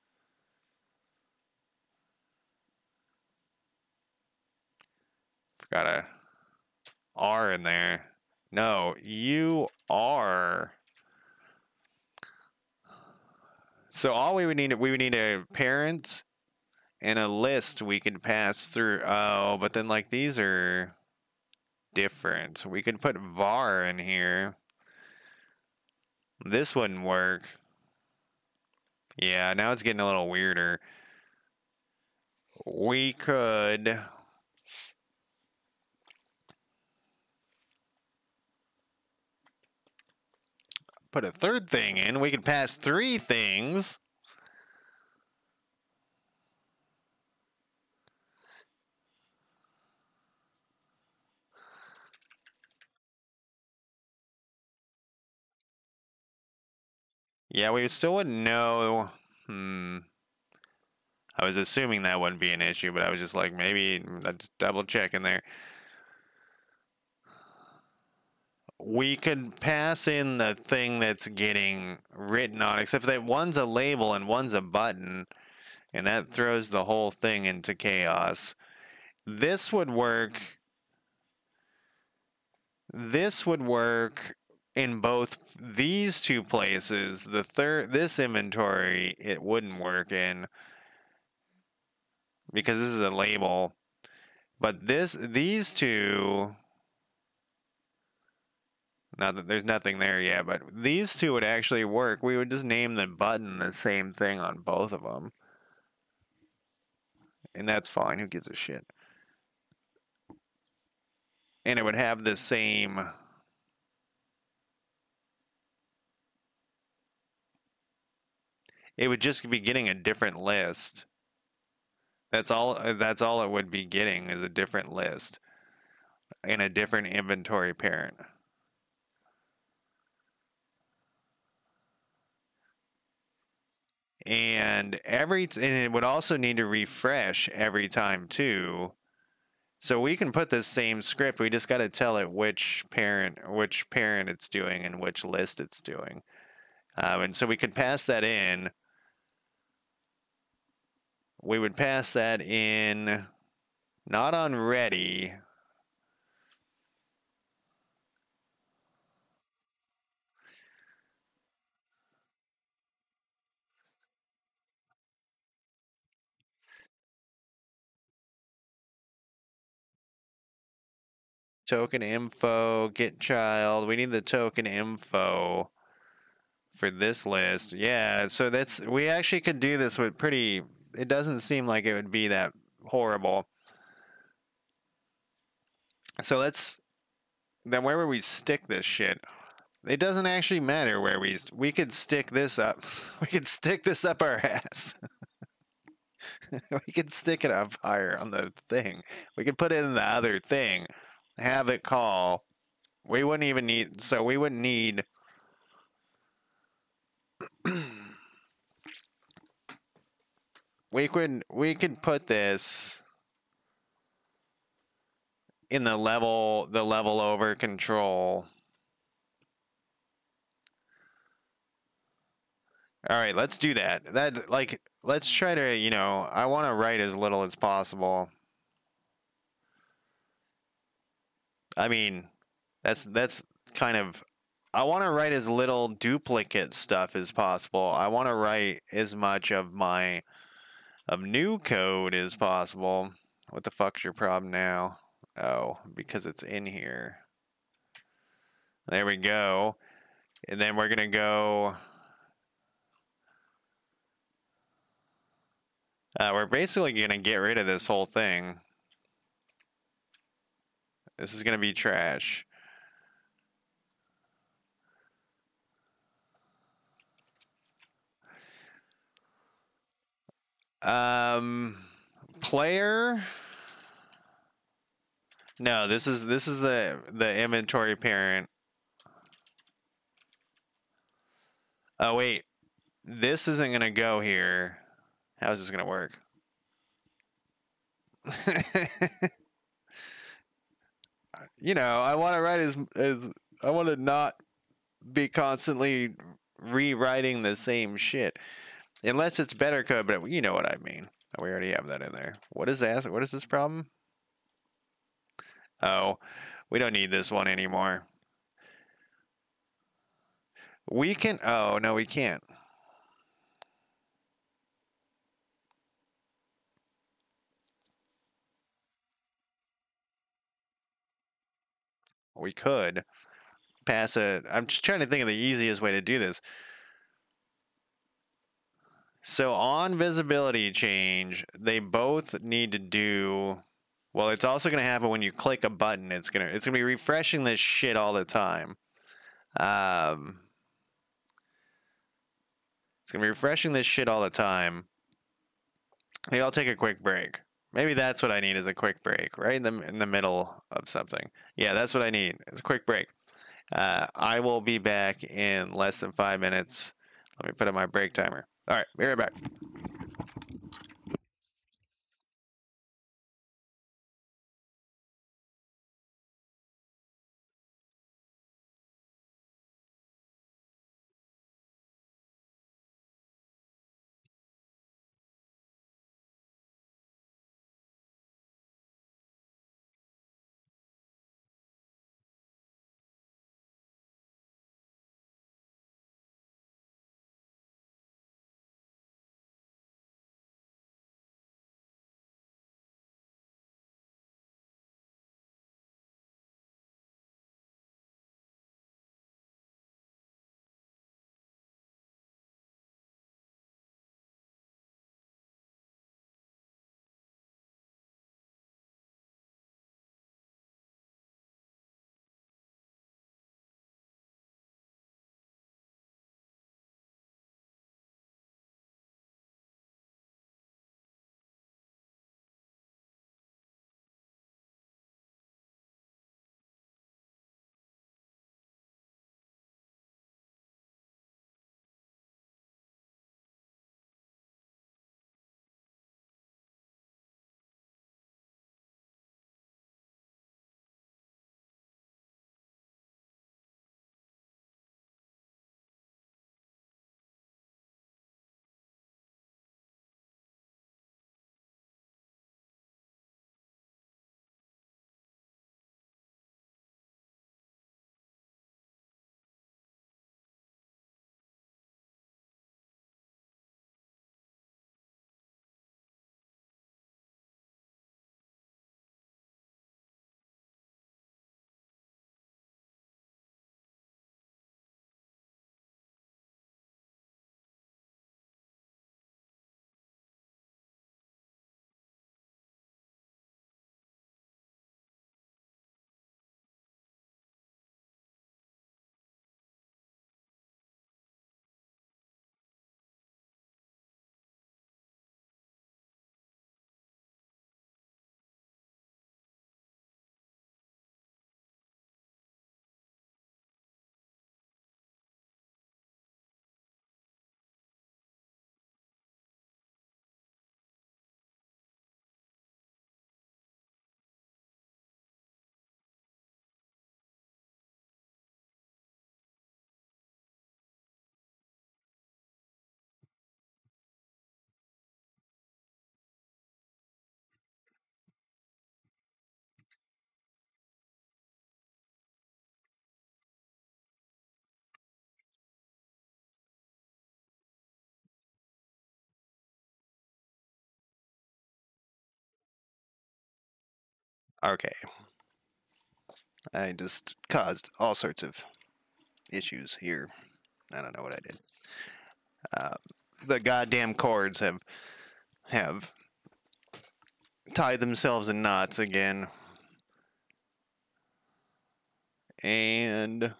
Forgot a R in there. No, you are. So all we would need a parent and a list we can pass through. Oh, but then like these are different. We could put var in here. This wouldn't work. Yeah, now it's getting a little weirder. We could put a third thing in. We could pass three things. Yeah, we still wouldn't know. I was assuming that wouldn't be an issue, but I was just like, maybe let's double check in there. We could pass in the thing that's getting written on, except that one's a label and one's a button, and that throws the whole thing into chaos. This would work. This would work in both these two places. This inventory, it wouldn't work in, because this is a label. But these two, not that there's nothing there yet, but these two would actually work. We would just name the button the same thing on both of them. And that's fine. Who gives a shit? And it would have the same. It would just be getting a different list. That's all it would be getting, is a different list and a different inventory parent. And it would also need to refresh every time too. So we can put this same script. We just got to tell it which parent it's doing and which list it's doing. And so we could pass that in. We would pass that in, not on ready. Token info, get child. We need the token info for this list. Yeah, so we actually could do this with it doesn't seem like it would be that horrible. So let's then where would we stick this shit? It doesn't actually matter where we could stick this up. We could stick this up our ass. We could stick it up higher on the thing. We could put it in the other thing. Have it call. We wouldn't even need, so we wouldn't need we could put this in the level over control. All right, let's do that. Let's try to, I want to write as little as possible. I mean, that's kind of, I want to write as little duplicate stuff as possible. I want to write as much of new code as possible. What the fuck's your problem now? Oh, because it's in here. There we go. And then we're gonna go. We're basically gonna get rid of this whole thing. This is gonna be trash. Player. No, this is the inventory parent. Oh wait, this isn't gonna go here. How is this gonna work? I want to write as I want to not be constantly rewriting the same shit, unless it's better code. But you know what I mean. We already have that in there. What is that? What is this problem? Oh, we don't need this one anymore. We can. Oh no, we can't. We could pass it. I'm just trying to think of the easiest way to do this. So on visibility change, they both need to do. Well, it's also going to happen when you click a button. It's gonna be refreshing this shit all the time. It's gonna be refreshing this shit all the time. Maybe I'll take a quick break. Maybe that's what I need is a quick break, right in the middle of something. Yeah, that's what I need. Is a quick break. I will be back in less than 5 minutes. Let me put in my break timer. All right, be right back. Okay. I just caused all sorts of issues here. I don't know what I did. The goddamn cords have tied themselves in knots again. And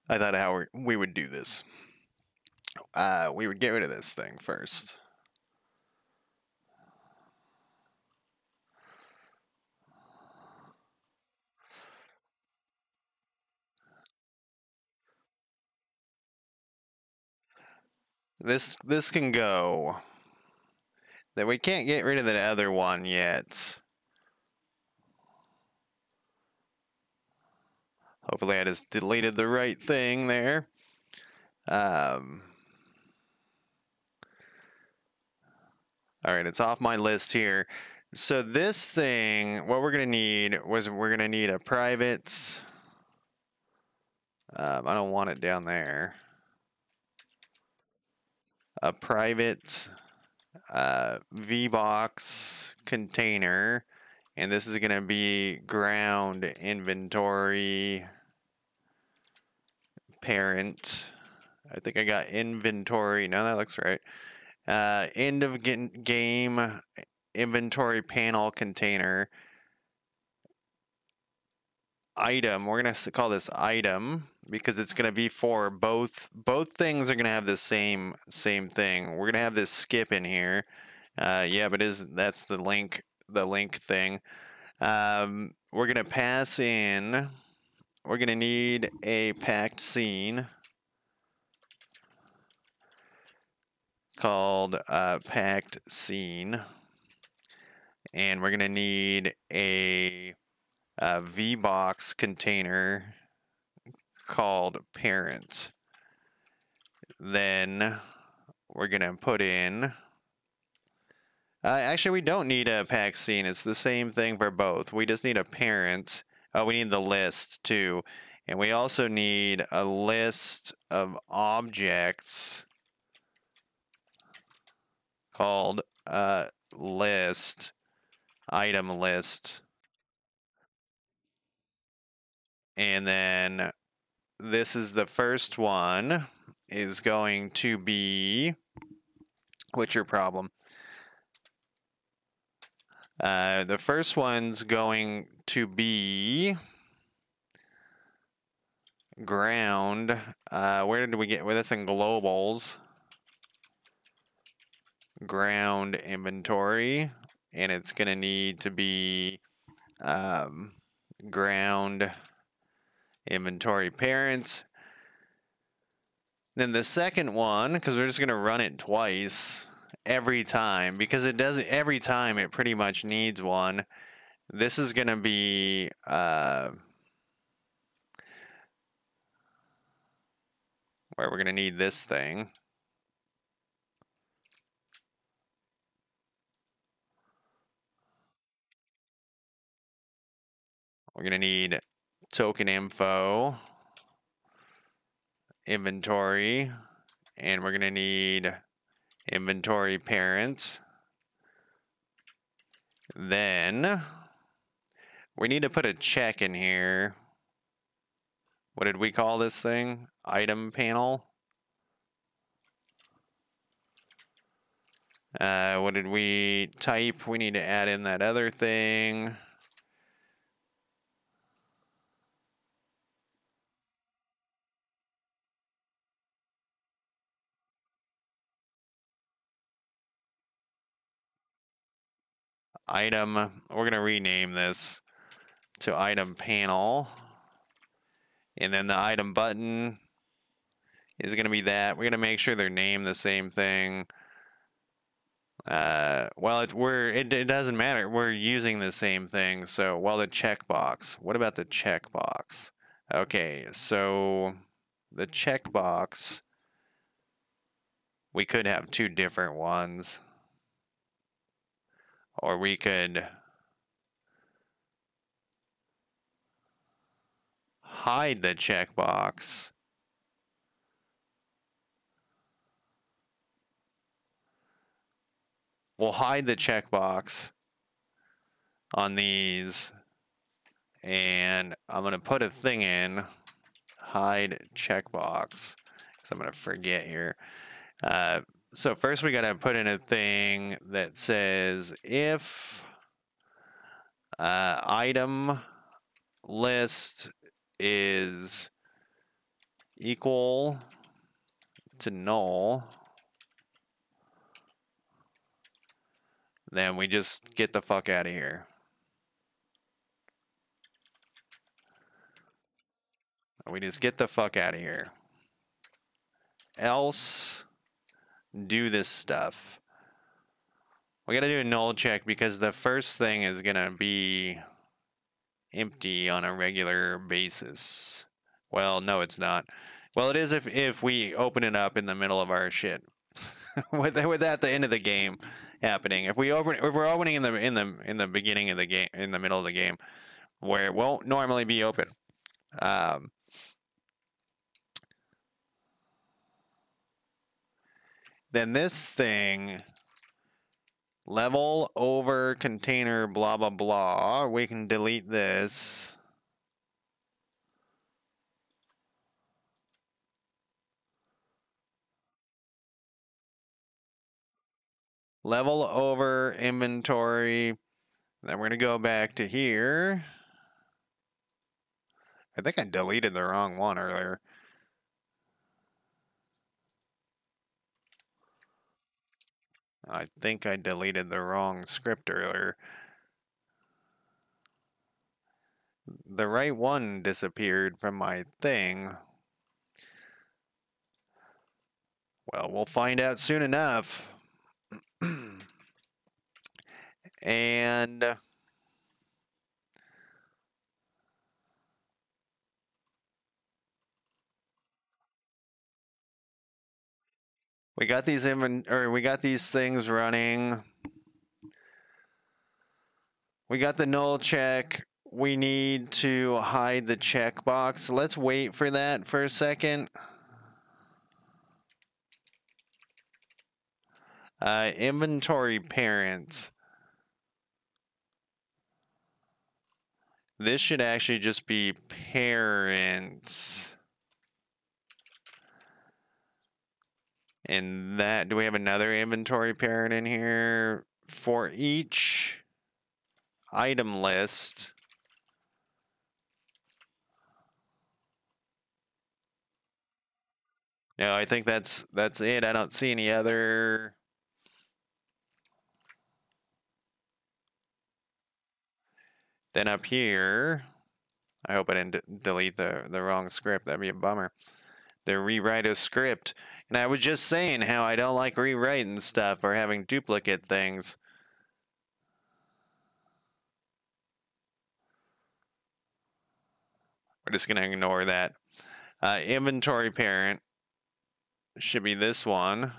I thought how we would do this. We would get rid of this thing first. This can go. That we can't get rid of the other one yet. Hopefully I just deleted the right thing there. Alright, it's off my list here. So this thing, what we're gonna need we're gonna need a private. I don't want it down there. A private VBox container, and this is gonna be ground inventory parent. I think I got inventory. No, that looks right. End of game inventory panel container. Item. We're gonna call this item because it's gonna be for both things are gonna have the same thing. We're gonna have this skip in here. Yeah, but that's the link thing. We're gonna pass in. We're gonna need a packed scene called packed scene, and we're gonna need a VBox container called parent. Then we're gonna put in. Actually, we don't need a packed scene. It's the same thing for both. We just need a parent. Oh, we need the list too, and we also need a list of objects called list, item list. And then this is the first one is going to be, what's your problem? The first one's going to be ground. Where did we get with this in globals? Ground inventory, and it's going to need to be ground inventory parents. Then the second one, because we're just going to run it twice every time, because it doesn't every time, it pretty much needs one. This is going to be where we're going to need this thing. We're going to need token info, inventory, and we're going to need inventory parent. Then we need to put a check in here. What did we call this thing? Item panel. What did we type? We need to add in that other thing. Item, we're going to rename this to item panel. And then the item button is going to be that. We're going to make sure they're named the same thing. Well, it doesn't matter. We're using the same thing. So, well, the checkbox. What about the checkbox? Okay, so the checkbox, we could have two different ones. Or we could hide the checkbox. we'll hide the checkbox on these, and I'm gonna put a thing in hide checkbox because I'm gonna forget here. So first we gotta put in a thing that says if item list is equal to null, then we just get the fuck out of here. We just get the fuck out of here. Else, do this stuff. We gotta do a null check because the first thing is gonna be empty on a regular basis. Well, no, it's not. Well, it is if we open it up in the middle of our shit. Without the end of the game happening. If we're opening in the beginning of the game, in the middle of the game, where it won't normally be open. Then this thing, level over container blah blah blah, we can delete this. Level over inventory. Then we're gonna go back to here. I think I deleted the wrong one earlier. I think I deleted the wrong script earlier. The right one disappeared from my thing. Well, we'll find out soon enough. And we got these things running. We got the null check. We need to hide the checkbox. Let's wait for that for a second. Inventory parents. This should actually just be parents. And that, do we have another inventory parent in here? For each item list, no, I think that's it. I don't see any other. Then up here, I hope I didn't delete the wrong script. That'd be a bummer. The rewrite a script. And I was just saying how I don't like rewriting stuff or having duplicate things. We're just gonna ignore that. Inventory parent should be this one.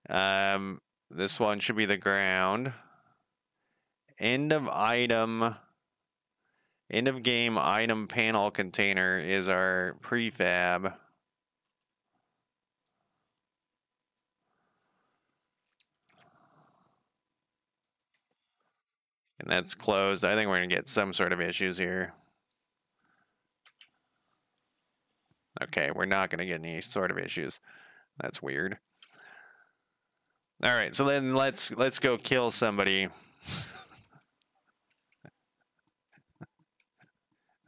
This one should be the ground. End of game item panel container is our prefab. And that's closed. I think we're gonna get some sort of issues here. Okay, we're not gonna get any sort of issues. That's weird. All right, so then let's go kill somebody.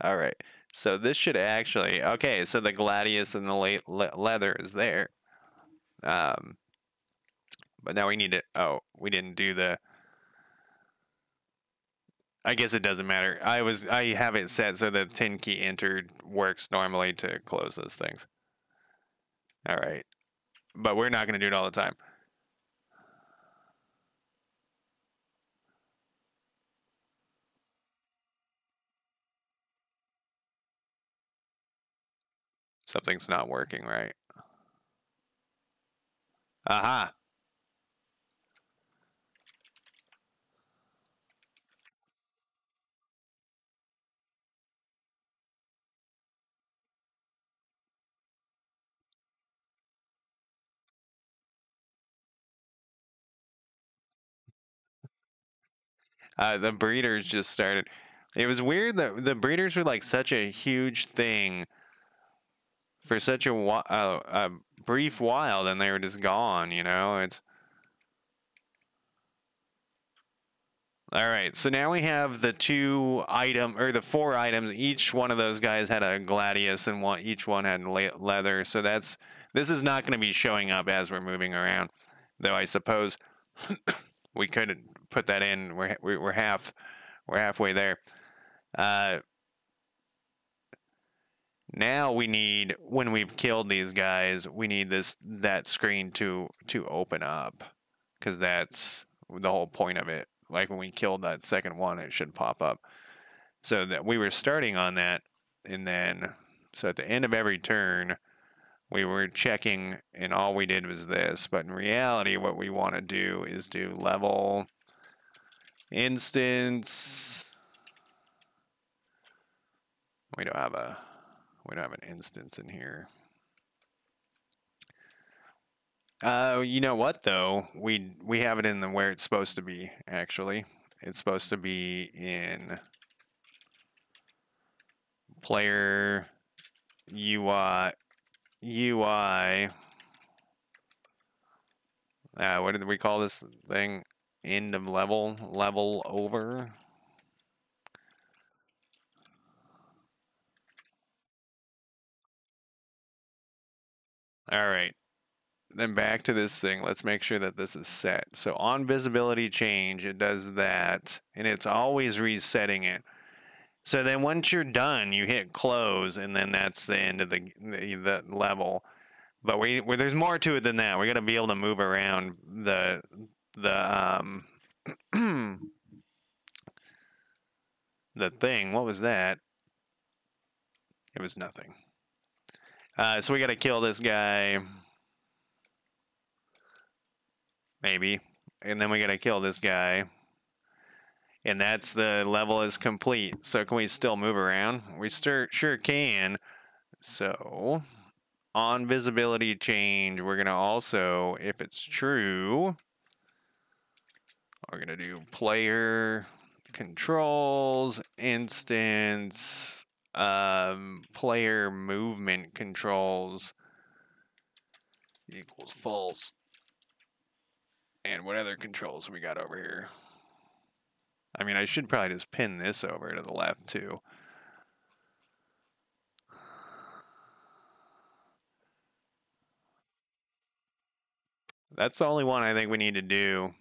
All right, so this should actually, okay, so the gladius and the leather is there. But now we need to, oh, we didn't do the, I guess it doesn't matter. I have it set so the 10 key entered works normally to close those things. All right, but we're not gonna do it all the time. Something's not working right. Aha. The breeders just started. It was weird that the breeders were like such a huge thing for such a brief while, then they were just gone. You know, it's all right. So now we have the the 4 items. Each one of those guys had a gladius, and each one had leather. So this is not going to be showing up as we're moving around, though. I suppose we could put that in. We're halfway there. Now we need, when we've killed these guys, we need that screen to open up, because that's the whole point of it. Like when we killed that second one, it should pop up. So that we were starting on that, and then so at the end of every turn, we were checking, and all we did was this. But in reality, what we want to do is do level instance. We don't have an instance in here. You know what though? We have it in where it's supposed to be, actually. It's supposed to be in player UI. What did we call this thing? End of level over. All right. Then back to this thing. Let's make sure that this is set. So on visibility change, it does that, and it's always resetting it. So then once you're done, you hit close, and then that's the end of the level. But there's more to it than that. We got to be able to move around the the thing. What was that? It was nothing. So we got to kill this guy. Maybe. And then we got to kill this guy. And that's the level is complete. So can we still move around? We sure can. So on visibility change, we're going to also, if it's true, we're going to do player controls instance player movement controls equals false. And what other controls we got over here? I mean, I should probably just pin this over to the left too. That's the only one I think we need to do.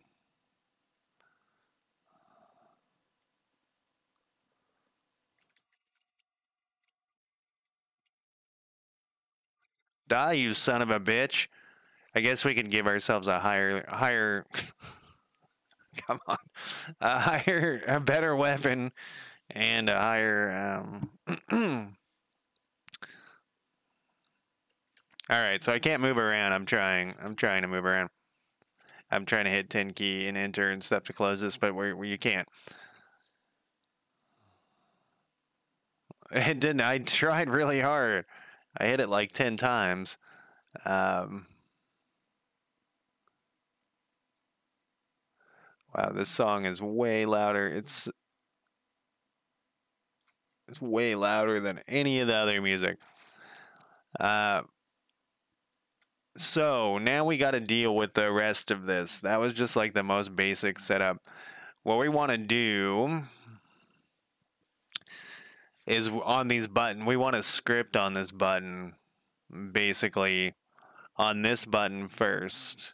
Die, you son of a bitch. I guess we could give ourselves a higher come on, a better weapon and a higher all right, so I can't move around. I'm trying to move around. I'm trying to hit 10 key and enter and stuff to close this, but where you can't. It didn't. I tried really hard. I hit it like 10 times. Wow, this song is way louder. It's way louder than any of the other music. So now we got to deal with the rest of this. That was just like the most basic setup. What we want to do is on these buttons, we want a script on this button, basically on this button first.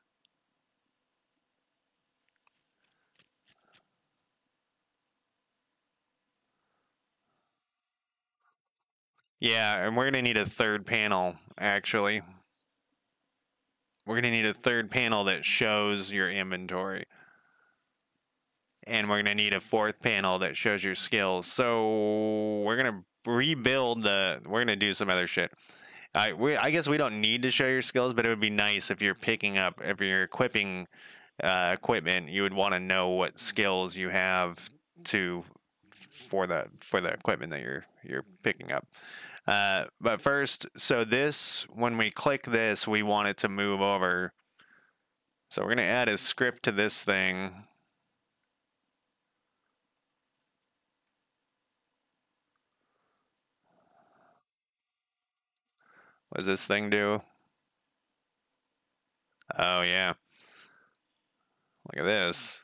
Yeah, and we're going to need a third panel, actually. We're going to need a third panel that shows your inventory. And we're going to need a fourth panel that shows your skills. So we're going to rebuild we're going to do some other shit. I guess we don't need to show your skills, but it would be nice if you're equipping equipment, you would want to know what skills you have for the equipment that you're picking up. But first, so when we click this, we want it to move over. So we're going to add a script to this thing. What does this thing do? Oh, yeah. Look at this.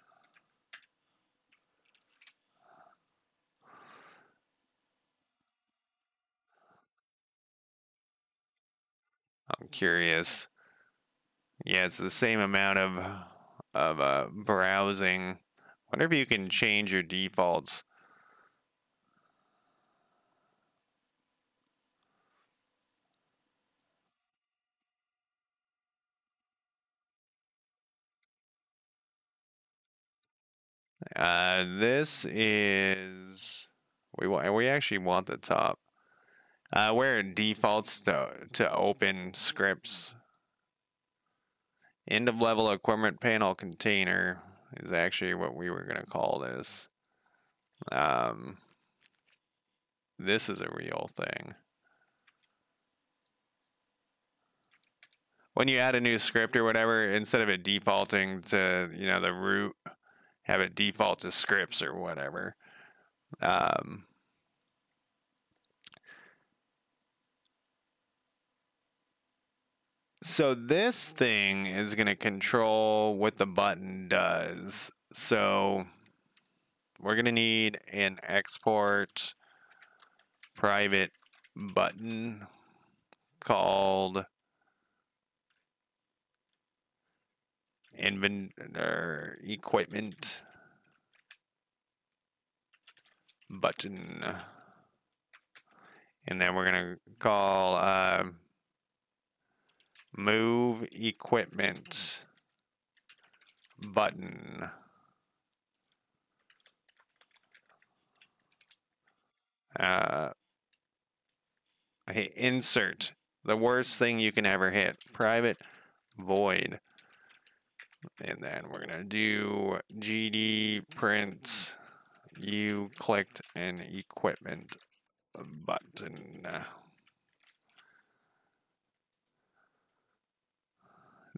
I'm curious. Yeah, it's the same amount of browsing. Wonder if you can change your defaults. This is we actually want the top. Where it defaults to open scripts. End of level equipment panel container is actually what we were gonna call this. This is a real thing. When you add a new script or whatever, instead of it defaulting to, you know, the root, have it default to scripts or whatever. So this thing is going to control what the button does. So we're going to need an export private button called equipment button. And then we're going to call move equipment button. Insert. The worst thing you can ever hit. Private void. And then we're going to do gd print you clicked an equipment button.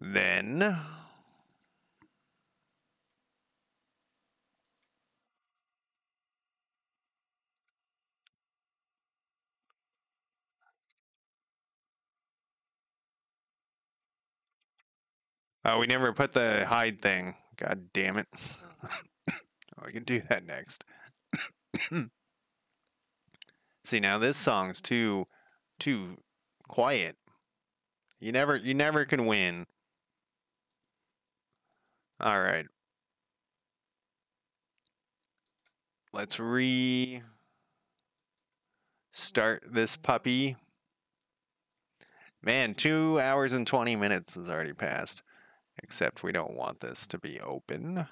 Then oh, we never put the hide thing. God damn it. Oh, I can do that next. See, now this song's too quiet. You never can win. All right. Let's start this puppy. Man, 2 hours and 20 minutes has already passed. Except we don't want this to be open.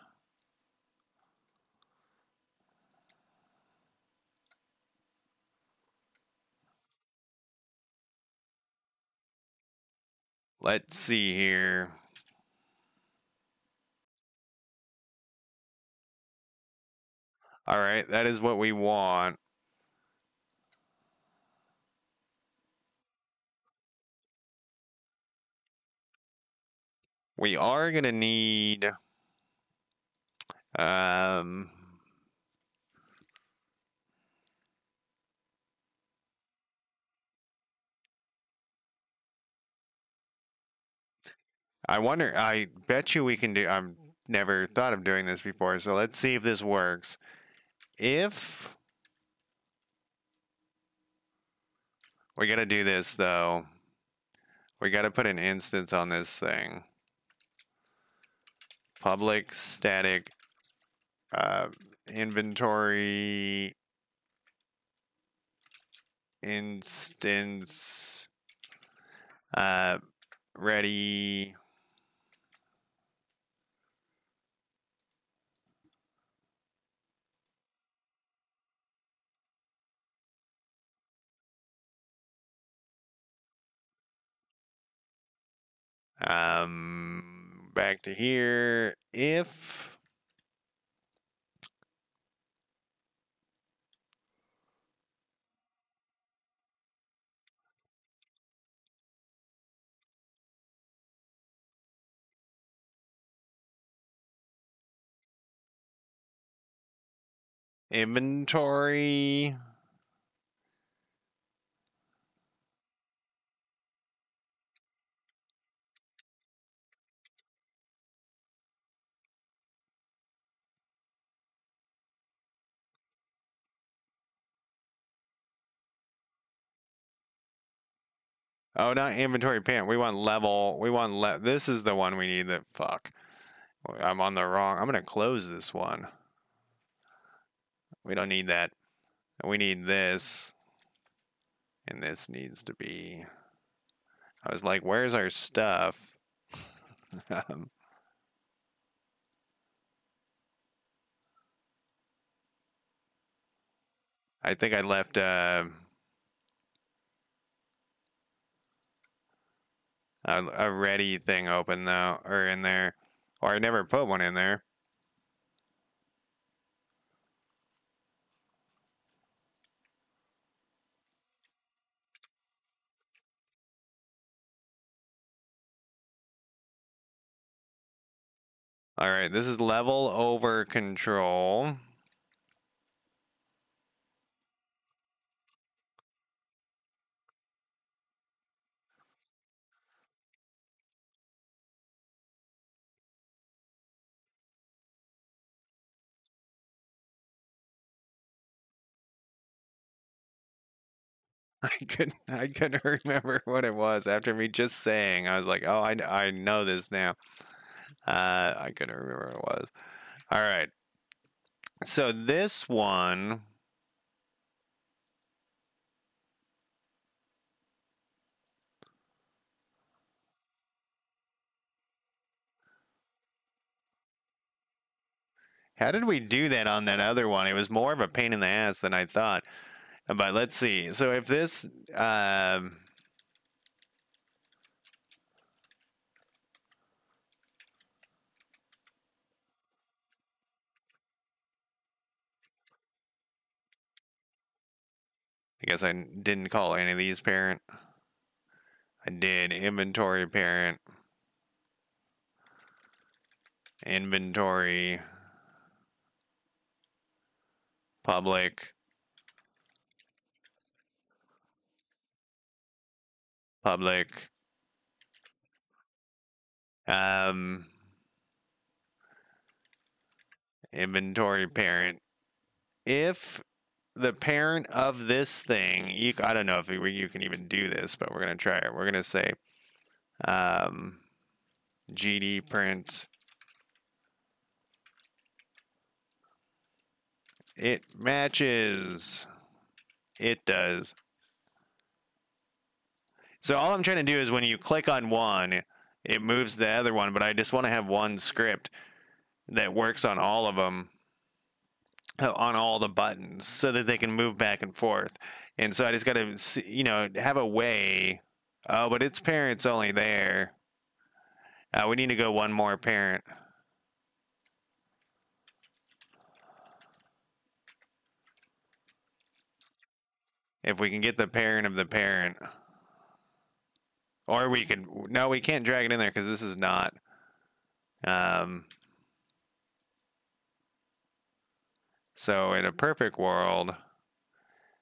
Let's see here. All right, that is what we want. We are going to need I wonder, I bet you we can do, I've never thought of doing this before, so let's see if this works. If we got to do this though, we got to put an instance on this thing. Public static inventory instance ready back to here. If inventory Oh, not inventory parent. We want level. This is the one we need. That fuck. I'm on the wrong. I'm gonna close this one. We don't need that. We need this. And this needs to be. I was like, where's our stuff? I think I left a ready thing open though, or in there, or I never put one in there. All right, this is level over control. I couldn't remember what it was after me just saying. I was like, oh, I know this now. I couldn't remember what it was. All right. So this one. How did we do that on that other one? It was more of a pain in the ass than I thought. But let's see. So if this. I guess I didn't call any of these parent. I did inventory parent. Inventory. Public. Public. Inventory parent. If the parent of this thing, I don't know if you can even do this, but we're going to try it. We're going to say GD print. It matches. It does. So all I'm trying to do is when you click on one, it moves the other one, but I just want to have one script that works on all of them, on all the buttons, so that they can move back and forth. And so I just got to, have a way. Oh, but its parent's only there. We need to go one more parent. If we can get the parent of the parent. Or we can, no, we can't drag it in there because this is not. So in a perfect world,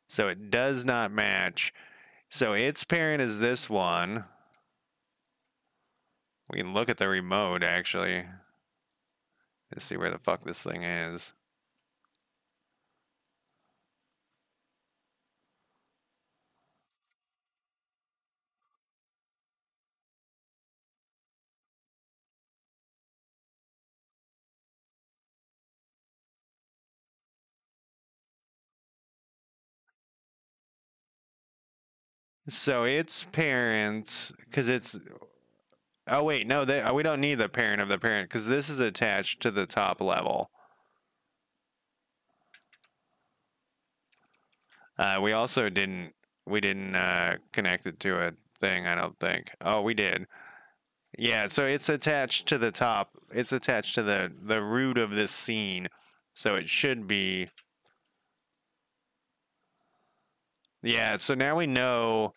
so it does not match. So its parent is this one. We can look at the remote actually. Let's see where the fuck this thing is. So its parents, because it's. Oh wait, no, we don't need the parent of the parent because this is attached to the top level. We also didn't connect it to a thing, I don't think. Oh, we did. Yeah, so it's attached to the top. It's attached to the root of this scene. So it should be. Yeah, so now we know.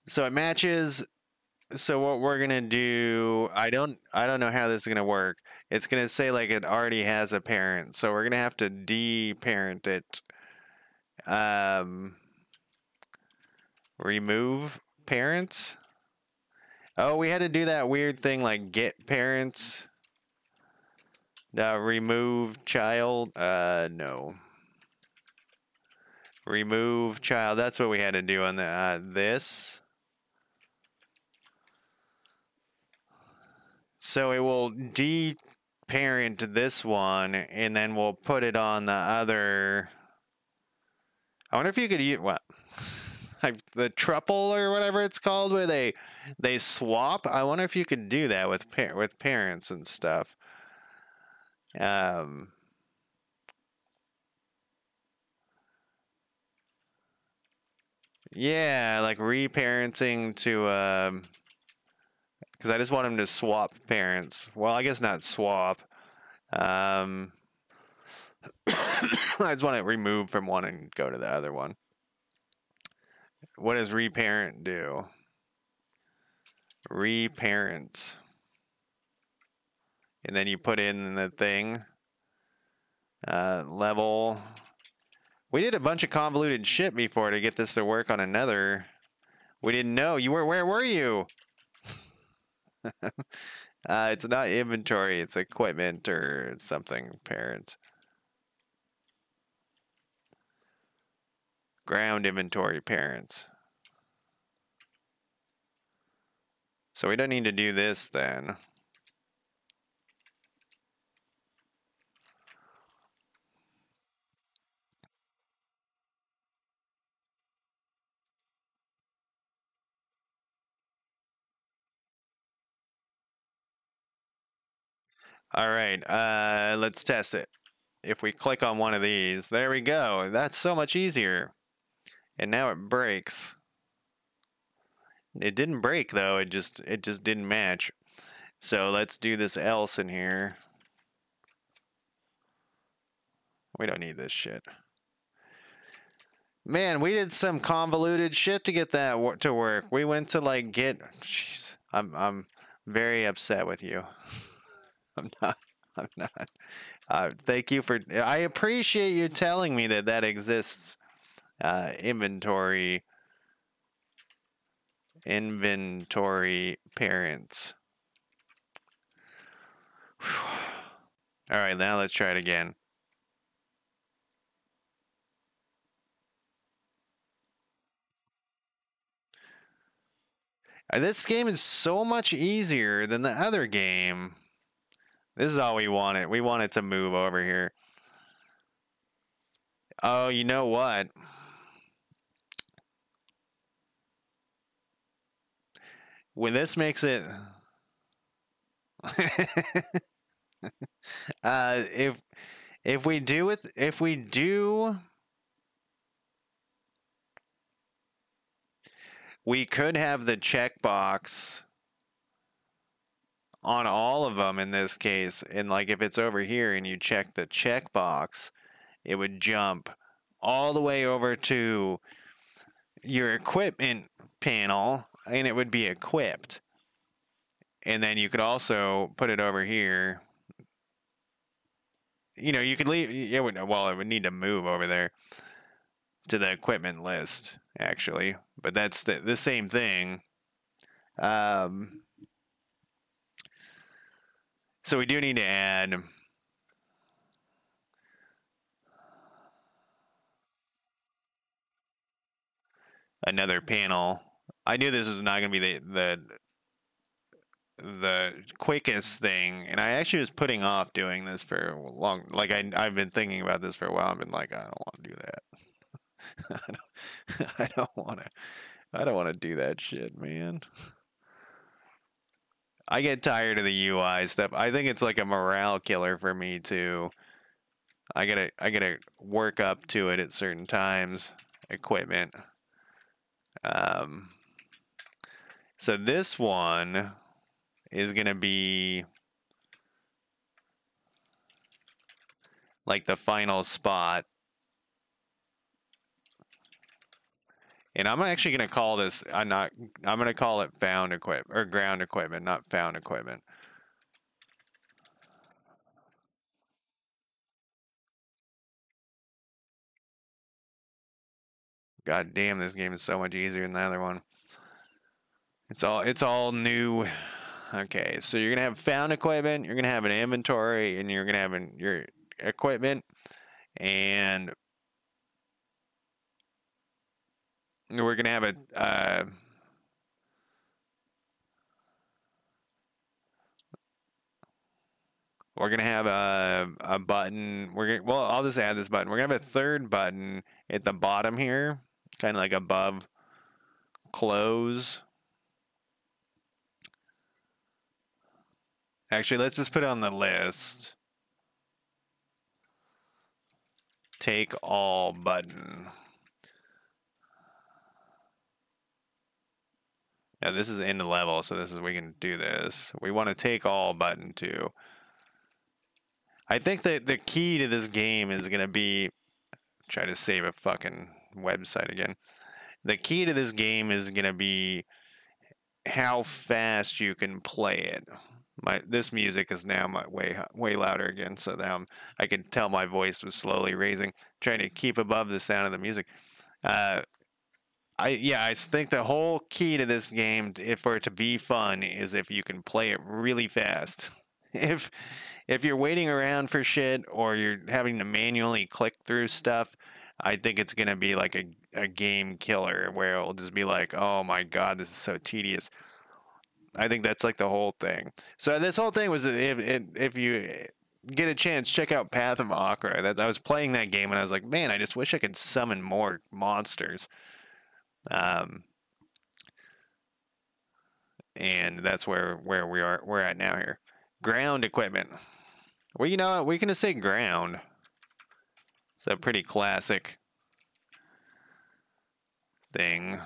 So it matches. So what we're gonna do, I don't know how this is gonna work. It's gonna say like it already has a parent, so we're gonna have to de-parent it. Remove parents. Oh, we had to do that weird thing like get parents. Remove child. No. Remove child. That's what we had to do on the this. So it will de-parent this one, and then we'll put it on the other. I wonder if you could use what? Like the truple or whatever it's called, where they swap. I wonder if you could do that with parents and stuff. Yeah, like reparenting to because I just want them to swap parents. Well, I guess not swap. I just want to remove from one and go to the other one. What does reparent do? Reparent. And then you put in the thing. Level. We did a bunch of convoluted shit before to get this to work on another. We didn't know. Where were you? It's not inventory, it's equipment or something, parent. Ground inventory, parents. So we don't need to do this then. All right, let's test it. If we click on one of these, there we go. That's so much easier. And now it breaks. It didn't break though, it just didn't match. So let's do this else in here. We don't need this shit. Man, we did some convoluted shit to get that to work. We went to like get. Jeez, I'm very upset with you. I'm not. I'm not. Thank you for. I appreciate you telling me that exists. Inventory parents. All right, now let's try it again. This game is so much easier than the other game. This is all we wanted. We wanted to move over here. Oh, you know what? When this makes it... if we do... We could have the checkbox on all of them in this case, and like if it's over here and you check the checkbox, it would jump all the way over to your equipment panel and it would be equipped. And then you could also put it over here. You know, you could leave it would, well, it would need to move over there to the equipment list actually, but that's the same thing. So we do need to add another panel. I knew this was not going to be the quickest thing, and I actually was putting off doing this for a long. Like I've been thinking about this for a while. I've been like, I don't want to do that. I don't want to. I don't want to do that shit, man. I get tired of the UI stuff. I think it's like a morale killer for me too. I gotta work up to it at certain times. Equipment. So this one is gonna be like the final spot. And I'm actually gonna call this, I'm gonna call it found equipment, or ground equipment, not found equipment. God damn, this game is so much easier than the other one. It's all new. Okay, so you're gonna have found equipment, you're gonna have an inventory, and you're gonna have your equipment, and we're gonna have a button. Well, I'll just add this button. We're gonna have a third button at the bottom here, kind of like above close. Actually, let's just put it on the list. Take all button. Now this is end level, so we can do this. We want to take all button too. I think that the key to this game is gonna be try to save a fucking website again. The key to this game is gonna be how fast you can play it. This music is now way louder again, so now I can tell my voice was slowly raising, trying to keep above the sound of the music. I think the whole key to this game, for it to be fun, is if you can play it really fast. If you're waiting around for shit or you're having to manually click through stuff, I think it's gonna be like a game killer where it'll just be like, oh my god, this is so tedious. I think that's like the whole thing. So this whole thing was if you get a chance, check out Path of Akra. I was playing that game and I was like, man, I just wish I could summon more monsters. And that's where we're at now here. Ground equipment. Well, you know what? We can just say ground. It's a pretty classic thing.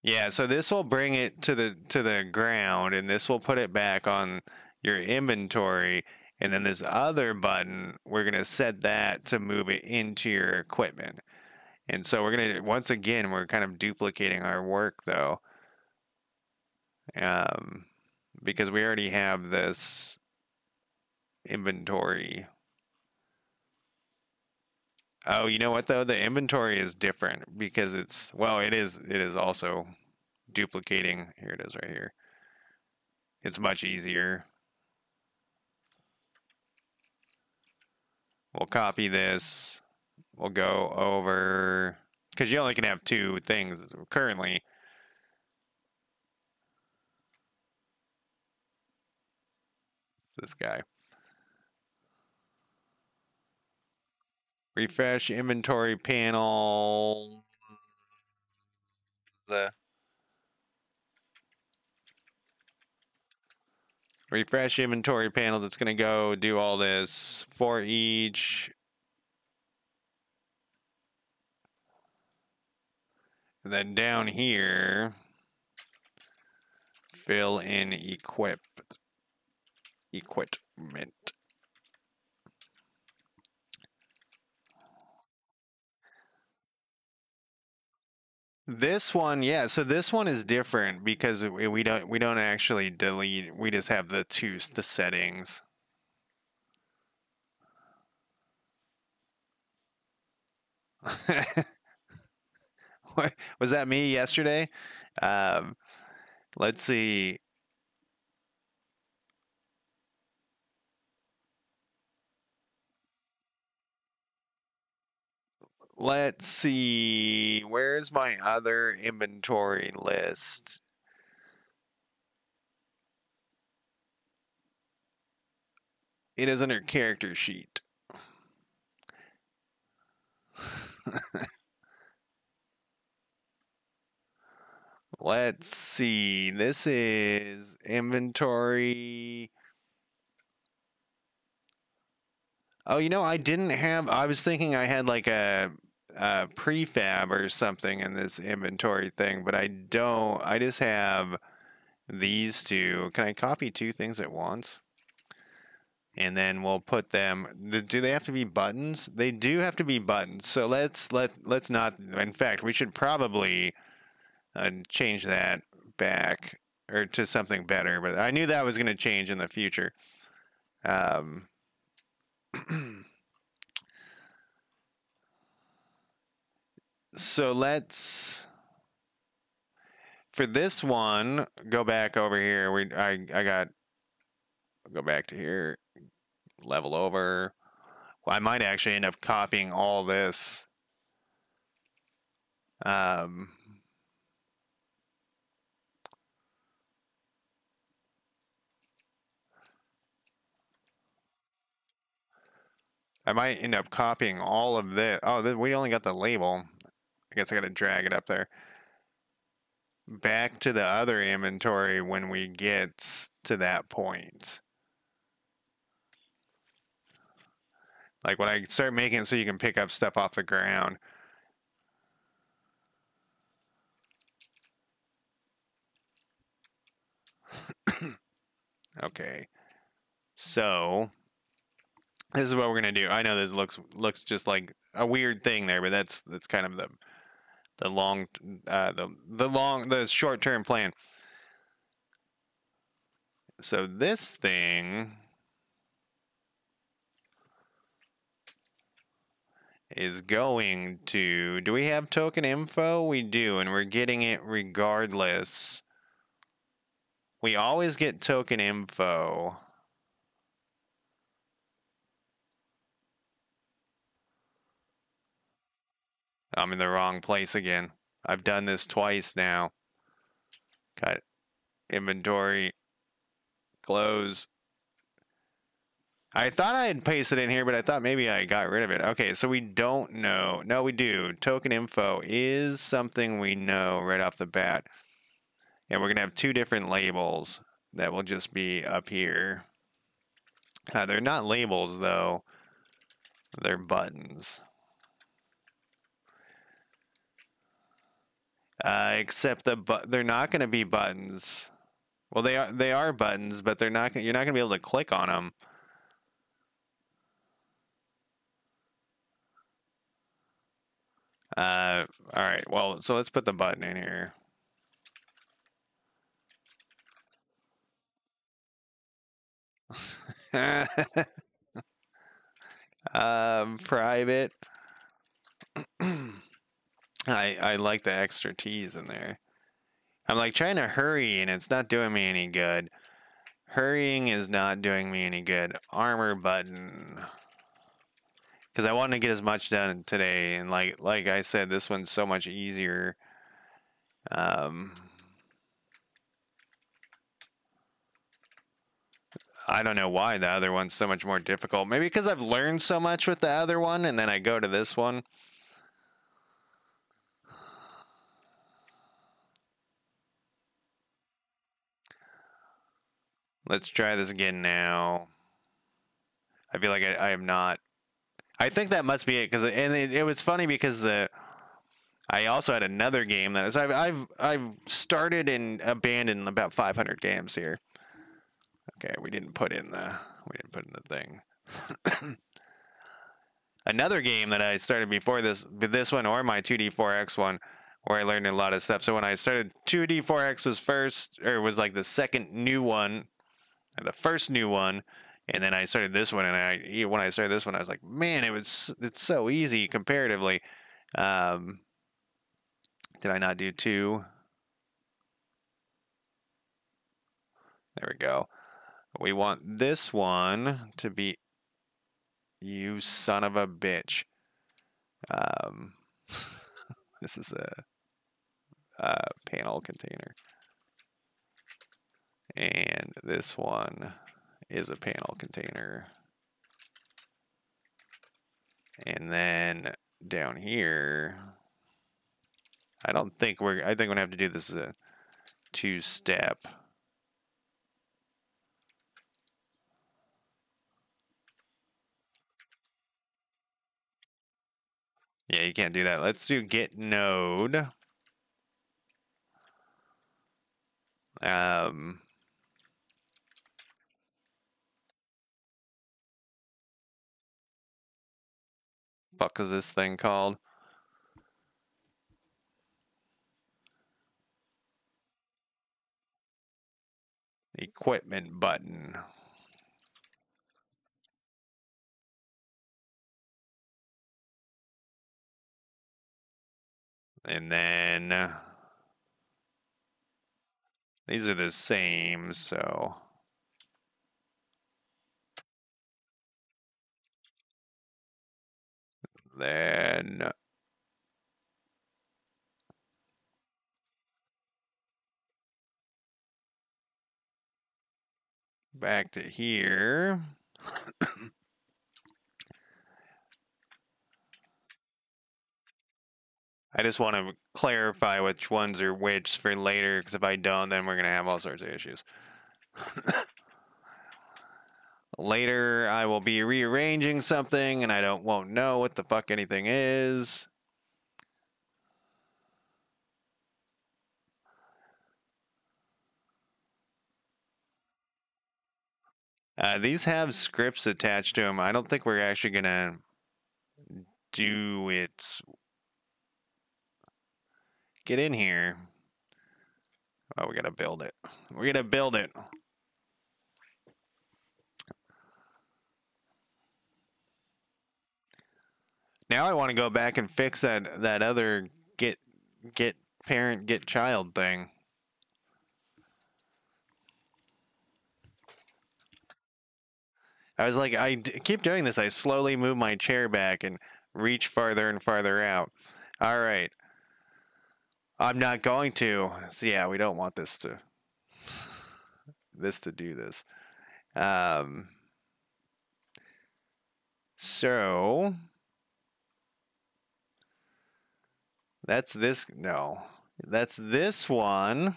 Yeah, so this will bring it to the ground, and this will put it back on your inventory, and then this other button, we're gonna set that to move it into your equipment. And so we're gonna, once again, we're kind of duplicating our work though, because we already have this inventory. Oh, you know what though? The inventory is different because it's, well, it is also duplicating. Here it is right here. It's much easier. We'll copy this. We'll go over, because you only can have 2 things currently. It's this guy. Refresh inventory panel. The refresh inventory panels. It's going to go do all this for each. And then down here, fill in equipment. This one, yeah. So this one is different because we don't actually delete. We just have the settings. Was that me yesterday? Let's see. Let's see. Where's my other inventory list? It is under character sheet. Let's see. This is inventory. Oh, you know, I didn't have. I was thinking I had like a prefab or something in this inventory thing, but I don't. I just have these 2. Can I copy 2 things at once? And then we'll put them. Do they have to be buttons? They do have to be buttons. So let's not. In fact, we should probably change that back or to something better. But I knew that was going to change in the future. So let's, for this one, go back over here. I got go back to here, level over. Well, I might actually end up copying all this. I might end up copying all of this. Oh, we only got the label. I guess I got to drag it up there. Back to the other inventory when we get to that point. Like when I start making it so you can pick up stuff off the ground. Okay. So this is what we're gonna do. I know this looks just like a weird thing there, but that's kind of the short term plan. So this thing is going to, do we have token info? We do, and we're getting it regardless. We always get token info. I'm in the wrong place again. I've done this twice now. Got inventory, close. I thought I had pasted it in here, but I thought maybe I got rid of it. Okay, so we don't know. No, we do. Token info is something we know right off the bat. And we're going to have two different labels that will just be up here. They're not labels, though. They're buttons. Except they're not going to be buttons. Well, they are buttons, but you're not going to be able to click on them. All right, well, so let's put the button in here. Private. I like the extra T's in there. I'm like trying to hurry and it's not doing me any good. Hurrying is not doing me any good. Armor button. Because I want to get as much done today, and like I said, this one's so much easier. I don't know why the other one's so much more difficult. Maybe because I've learned so much with the other one, and then I go to this one. Let's try this again now. I feel like I am not. I think that must be it, because it was funny because I also had another game that is I've started and abandoned about 500 games here. Okay, we didn't put in the thing. Another game that I started before this one or my 2D4X one, where I learned a lot of stuff. So when I started 2D4X was like the second new one, the first new one, and then I started this one, and when I started this one, I was like, man, it's so easy comparatively. Did I not do 2? There we go. We want this one to be, you son of a bitch. This is a panel container. And this one is a panel container. And then down here, I think we're gonna have to do this as a 2-step. Yeah, you can't do that. Let's do get node. Fuck is this thing called? Equipment button. And then these are the same, so Then back to here. I just want to clarify which ones are which for later, because if I don't, then we're going to have all sorts of issues. Later, I will be rearranging something, and I won't know what the fuck anything is. These have scripts attached to them. I don't think we're actually going to do it. Get in here. Oh, we got to build it. We're going to build it. Now I want to go back and fix that other get parent, get child thing. I was like, keep doing this. I slowly move my chair back and reach farther and farther out. All right. I'm not going to. So yeah, we don't want this to do this. So that's this. No, that's this one.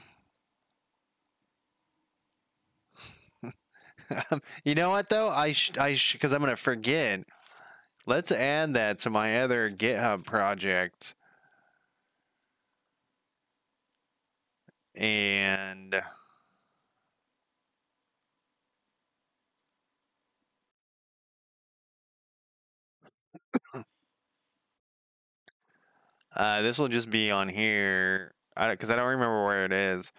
You know what though? Because I'm gonna forget. Let's add that to my other GitHub project. And this will just be on here, because I don't remember where it is.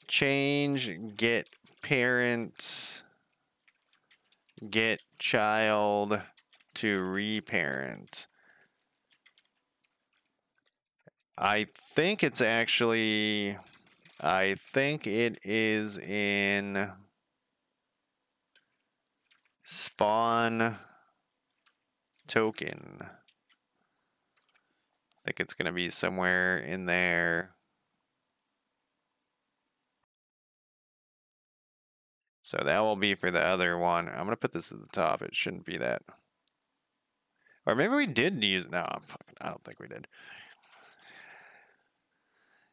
Change get parent, get child to reparent. I think it's actually, I think it is in spawn token. I think it's going to be somewhere in there. So that will be for the other one. I'm going to put this at the top. It shouldn't be that. Or maybe we did use, no, I don't think we did.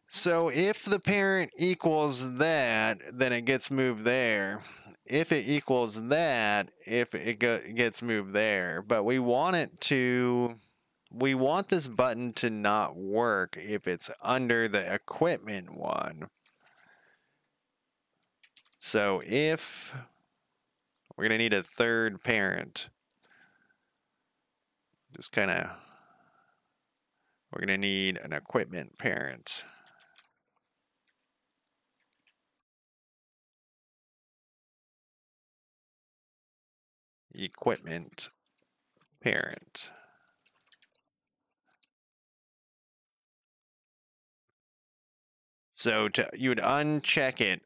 So if the parent equals that, then it gets moved there. If it equals that, if it gets moved there. But we want it to, we want this button to not work if it's under the equipment one. So if we're going to need a third parent, just kind of, we're going to need an equipment parent. Equipment parent. So you would uncheck it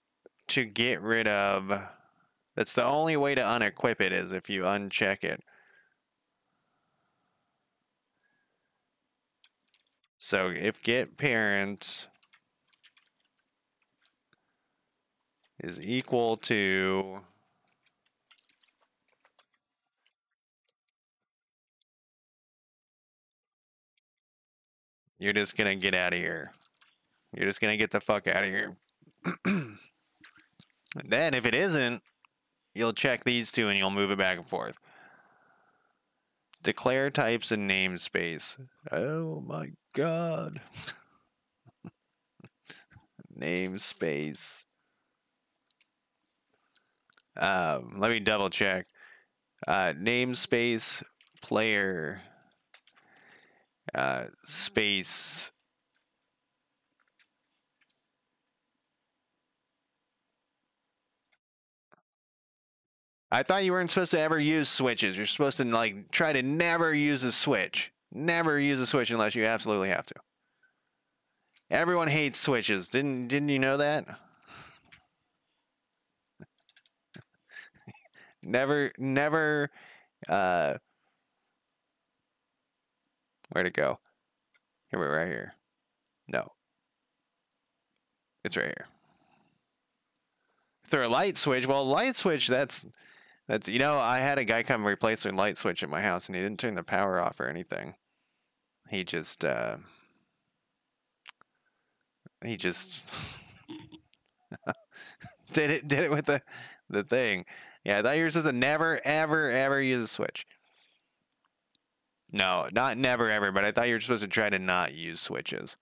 to get rid of, that's the only way to unequip it, is if you uncheck it. So if get parent is equal to you're just gonna get out of here. You're just gonna get the fuck out of here. Then if it isn't, you'll check these two and you'll move it back and forth. Declare types and namespace. Oh my god. Namespace. Let me double check. Namespace player space. I thought you weren't supposed to ever use switches. You're supposed to like try to never use a switch. Never use a switch unless you absolutely have to. Everyone hates switches. Didn't you know that? Never Where'd it go? Here, we're right here. No. It's right here. If they're a light switch, well, light switch, that's, you know, I had a guy come replace their light switch at my house, and he didn't turn the power off or anything. He just did it with the thing. Yeah, I thought you were supposed to never, ever, ever use a switch. No, not never, ever, but I thought you were supposed to try to not use switches.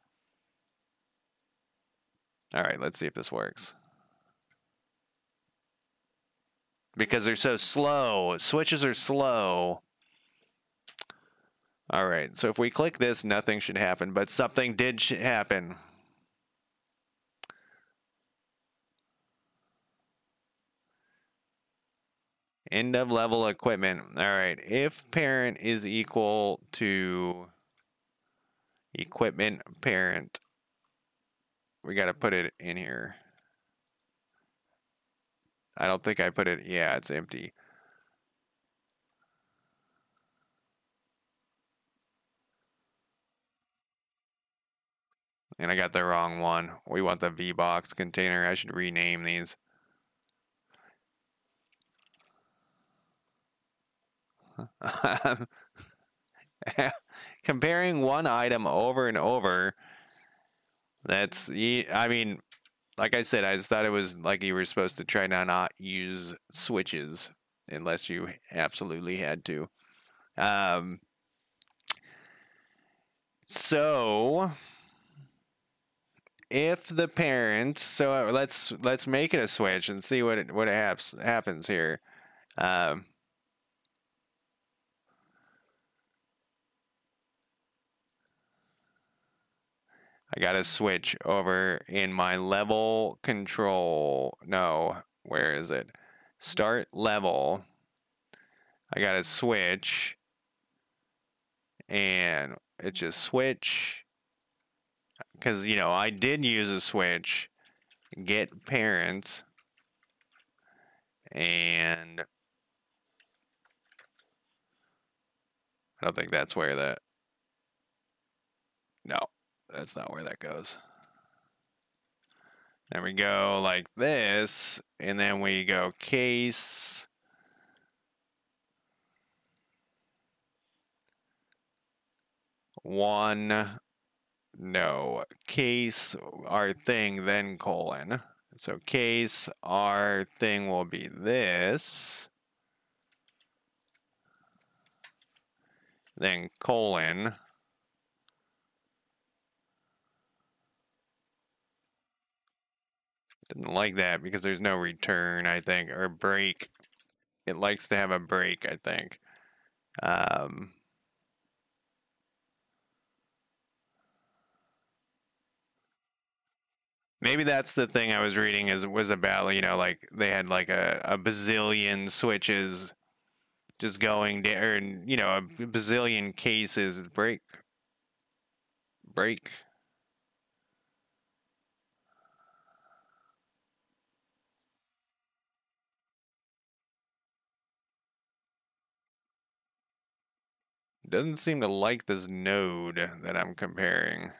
All right, let's see if this works. Because they're so slow. Switches are slow. All right, so if we click this, nothing should happen, but something did happen. End of level equipment. All right, if parent is equal to equipment parent, we got to put it in here. I don't think I put it. Yeah, it's empty. And I got the wrong one. We want the VBox container. I should rename these. Comparing one item over and over, that's, I mean, like I said, I just thought it was like you were supposed to try to not use switches unless you absolutely had to. So if the parent, so let's make it a switch and see what happens here. I got to switch over in my level control. No, where is it? Start level. I got to switch. And it's just switch. Because, you know, I did use a switch. Get parents. And I don't think that's where that. No, that's not where that goes. Then we go like this, and then we go case. One, no, case, our thing, then colon. So case, our thing will be this. Then colon. Didn't like that because there's no return, I think, or break. It likes to have a break, I think. Maybe that's the thing I was reading was about, you know, like they had like a bazillion switches just going down, or, you know, a bazillion cases. Break. Doesn't seem to like this node that I'm comparing.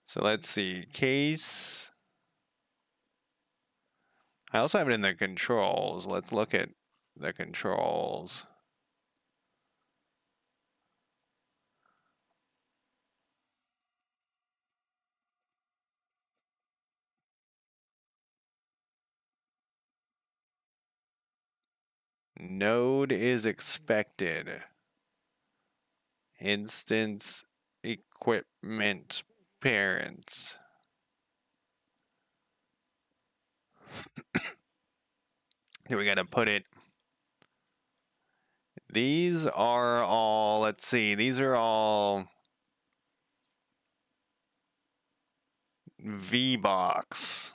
So let's see, case. I also have it in the controls. Let's look at the controls. Node is expected. Instance equipment parents. Here we got to put it. These are all, let's see, these are all VBox.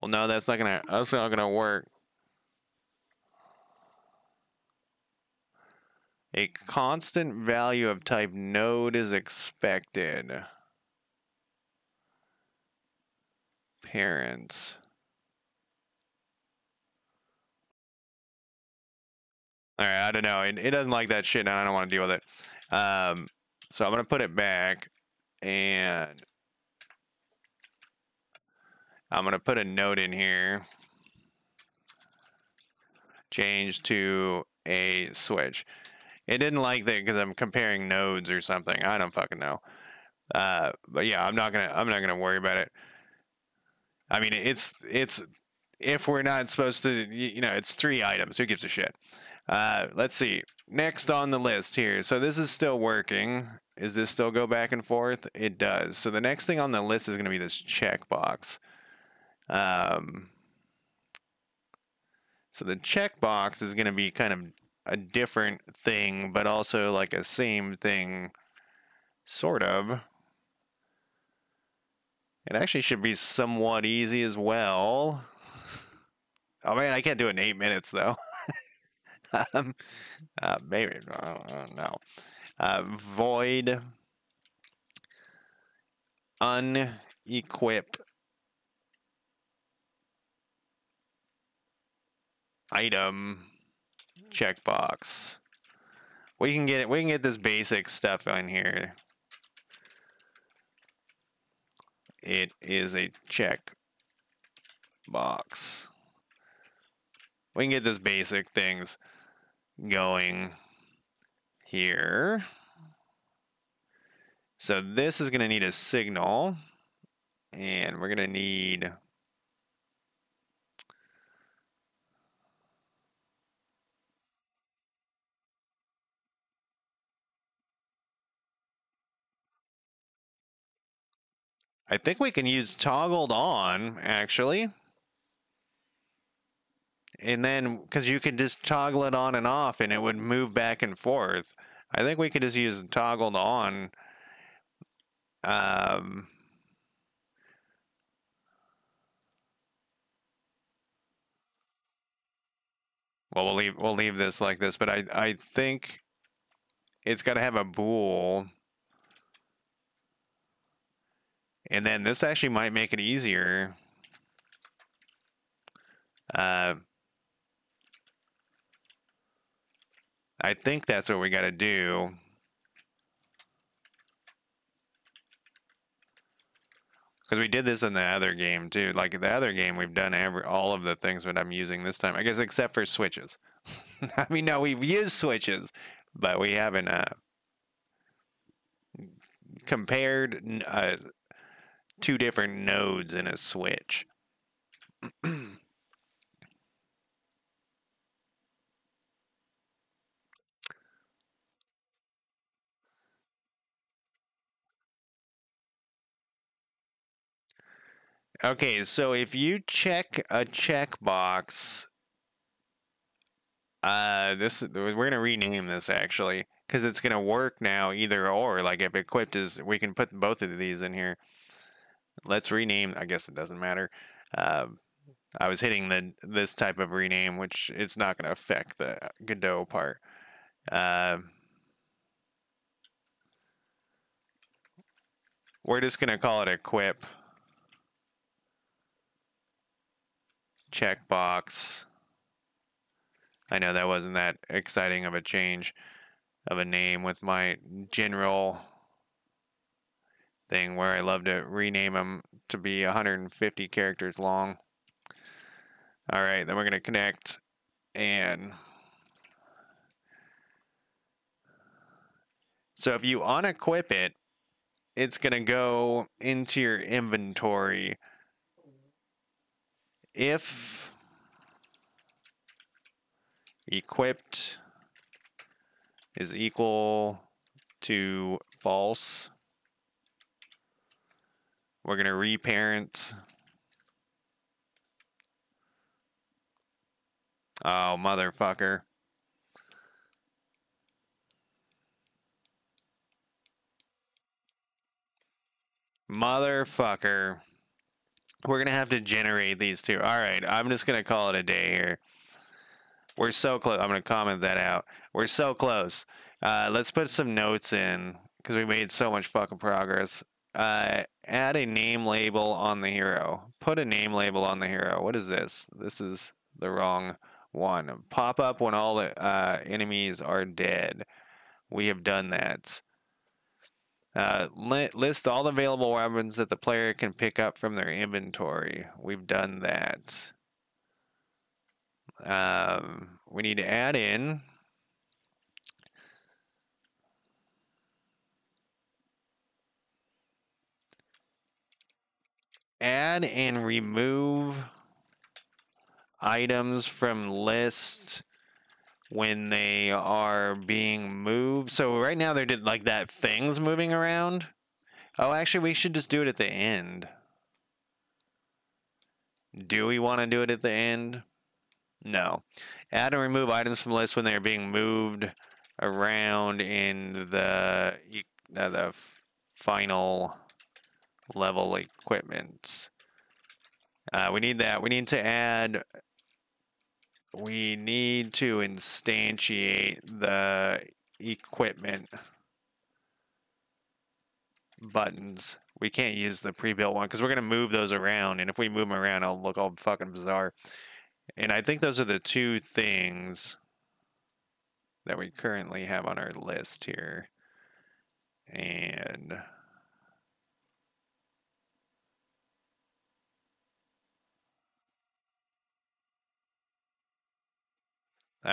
Well, no, that's not gonna work. A constant value of type node is expected. Parents. All right, I don't know. It doesn't like that shit, and I don't want to deal with it. So I'm gonna put it back, and I'm gonna put a note in here. Change to a switch. It didn't like that because I'm comparing nodes or something. I don't fucking know. But yeah, I'm not gonna worry about it. I mean, it's if we're not supposed to, you know, it's 3 items. Who gives a shit? Let's see. Next on the list here. So this is still working. Is this still go back and forth? It does. So the next thing on the list is going to be this checkbox. So the checkbox is going to be kind of a different thing, but also like a same thing, sort of. It actually should be somewhat easy as well. Oh man, I can't do it in 8 minutes though. Maybe, I don't know. Void unequip item checkbox. We can get it. We can get this basic stuff on here. It is a check box. We can get this basic things going here. So this is going to need a signal, and we're going to need I think we can use toggled on actually. And then, because you could just toggle it on and off and it would move back and forth. I think we could just use toggled on. Well, we'll leave this like this, but I think it's got to have a bool. And then this actually might make it easier. I think that's what we got to do. Because we did this in the other game too. Like the other game, we've done all of the things that I'm using this time. I guess except for switches. I mean, no, we've used switches, but we haven't compared 2 different nodes in a switch. Okay, so if you check a checkbox, we're gonna rename this actually because it's gonna work now either or. Like if equipped is, we can put both of these in here. Let's rename. I guess it doesn't matter. I was hitting this type of rename, which it's not gonna affect the Godot part. We're just gonna call it equip checkbox. I know that wasn't that exciting of a change of a name with my general thing where I love to rename them to be 150 characters long. All right, then we're going to connect, and so if you unequip it, it's going to go into your inventory. If equipped is equal to false, we're going to reparent. Oh, motherfucker. Motherfucker. We're going to have to generate these 2. All right, I'm just going to call it a day here. We're so close. I'm going to comment that out. We're so close. Let's put some notes in because we made so much fucking progress. Add a name label on the hero. Put a name label on the hero. What is this? This is the wrong 1. Pop up when all enemies are dead. We have done that. List all the available weapons that the player can pick up from their inventory. We've done that. We need to add in add and remove items from lists when they are being moved. So right now they're like that thing's moving around. Oh, actually, we should just do it at the end. Do we want to do it at the end? No. Add and remove items from lists when they are being moved around in the final level equipment. We need that. We need to add. We need to instantiate the equipment buttons. We can't use the pre-built one because we're going to move those around, and if we move them around, it'll look all fucking bizarre. And I think those are the two things that we currently have on our list here. And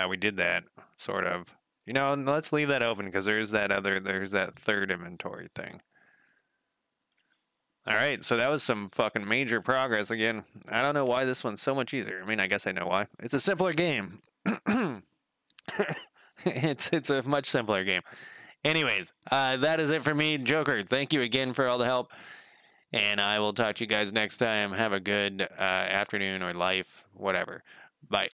we did that, sort of. You know, let's leave that open because there's that third inventory thing. All right, so that was some fucking major progress again. I don't know why this one's so much easier. I mean, I guess I know why. It's a simpler game. It's a much simpler game. Anyways, that is it for me, Joker. Thank you again for all the help, and I will talk to you guys next time. Have a good afternoon or life, whatever. Bye.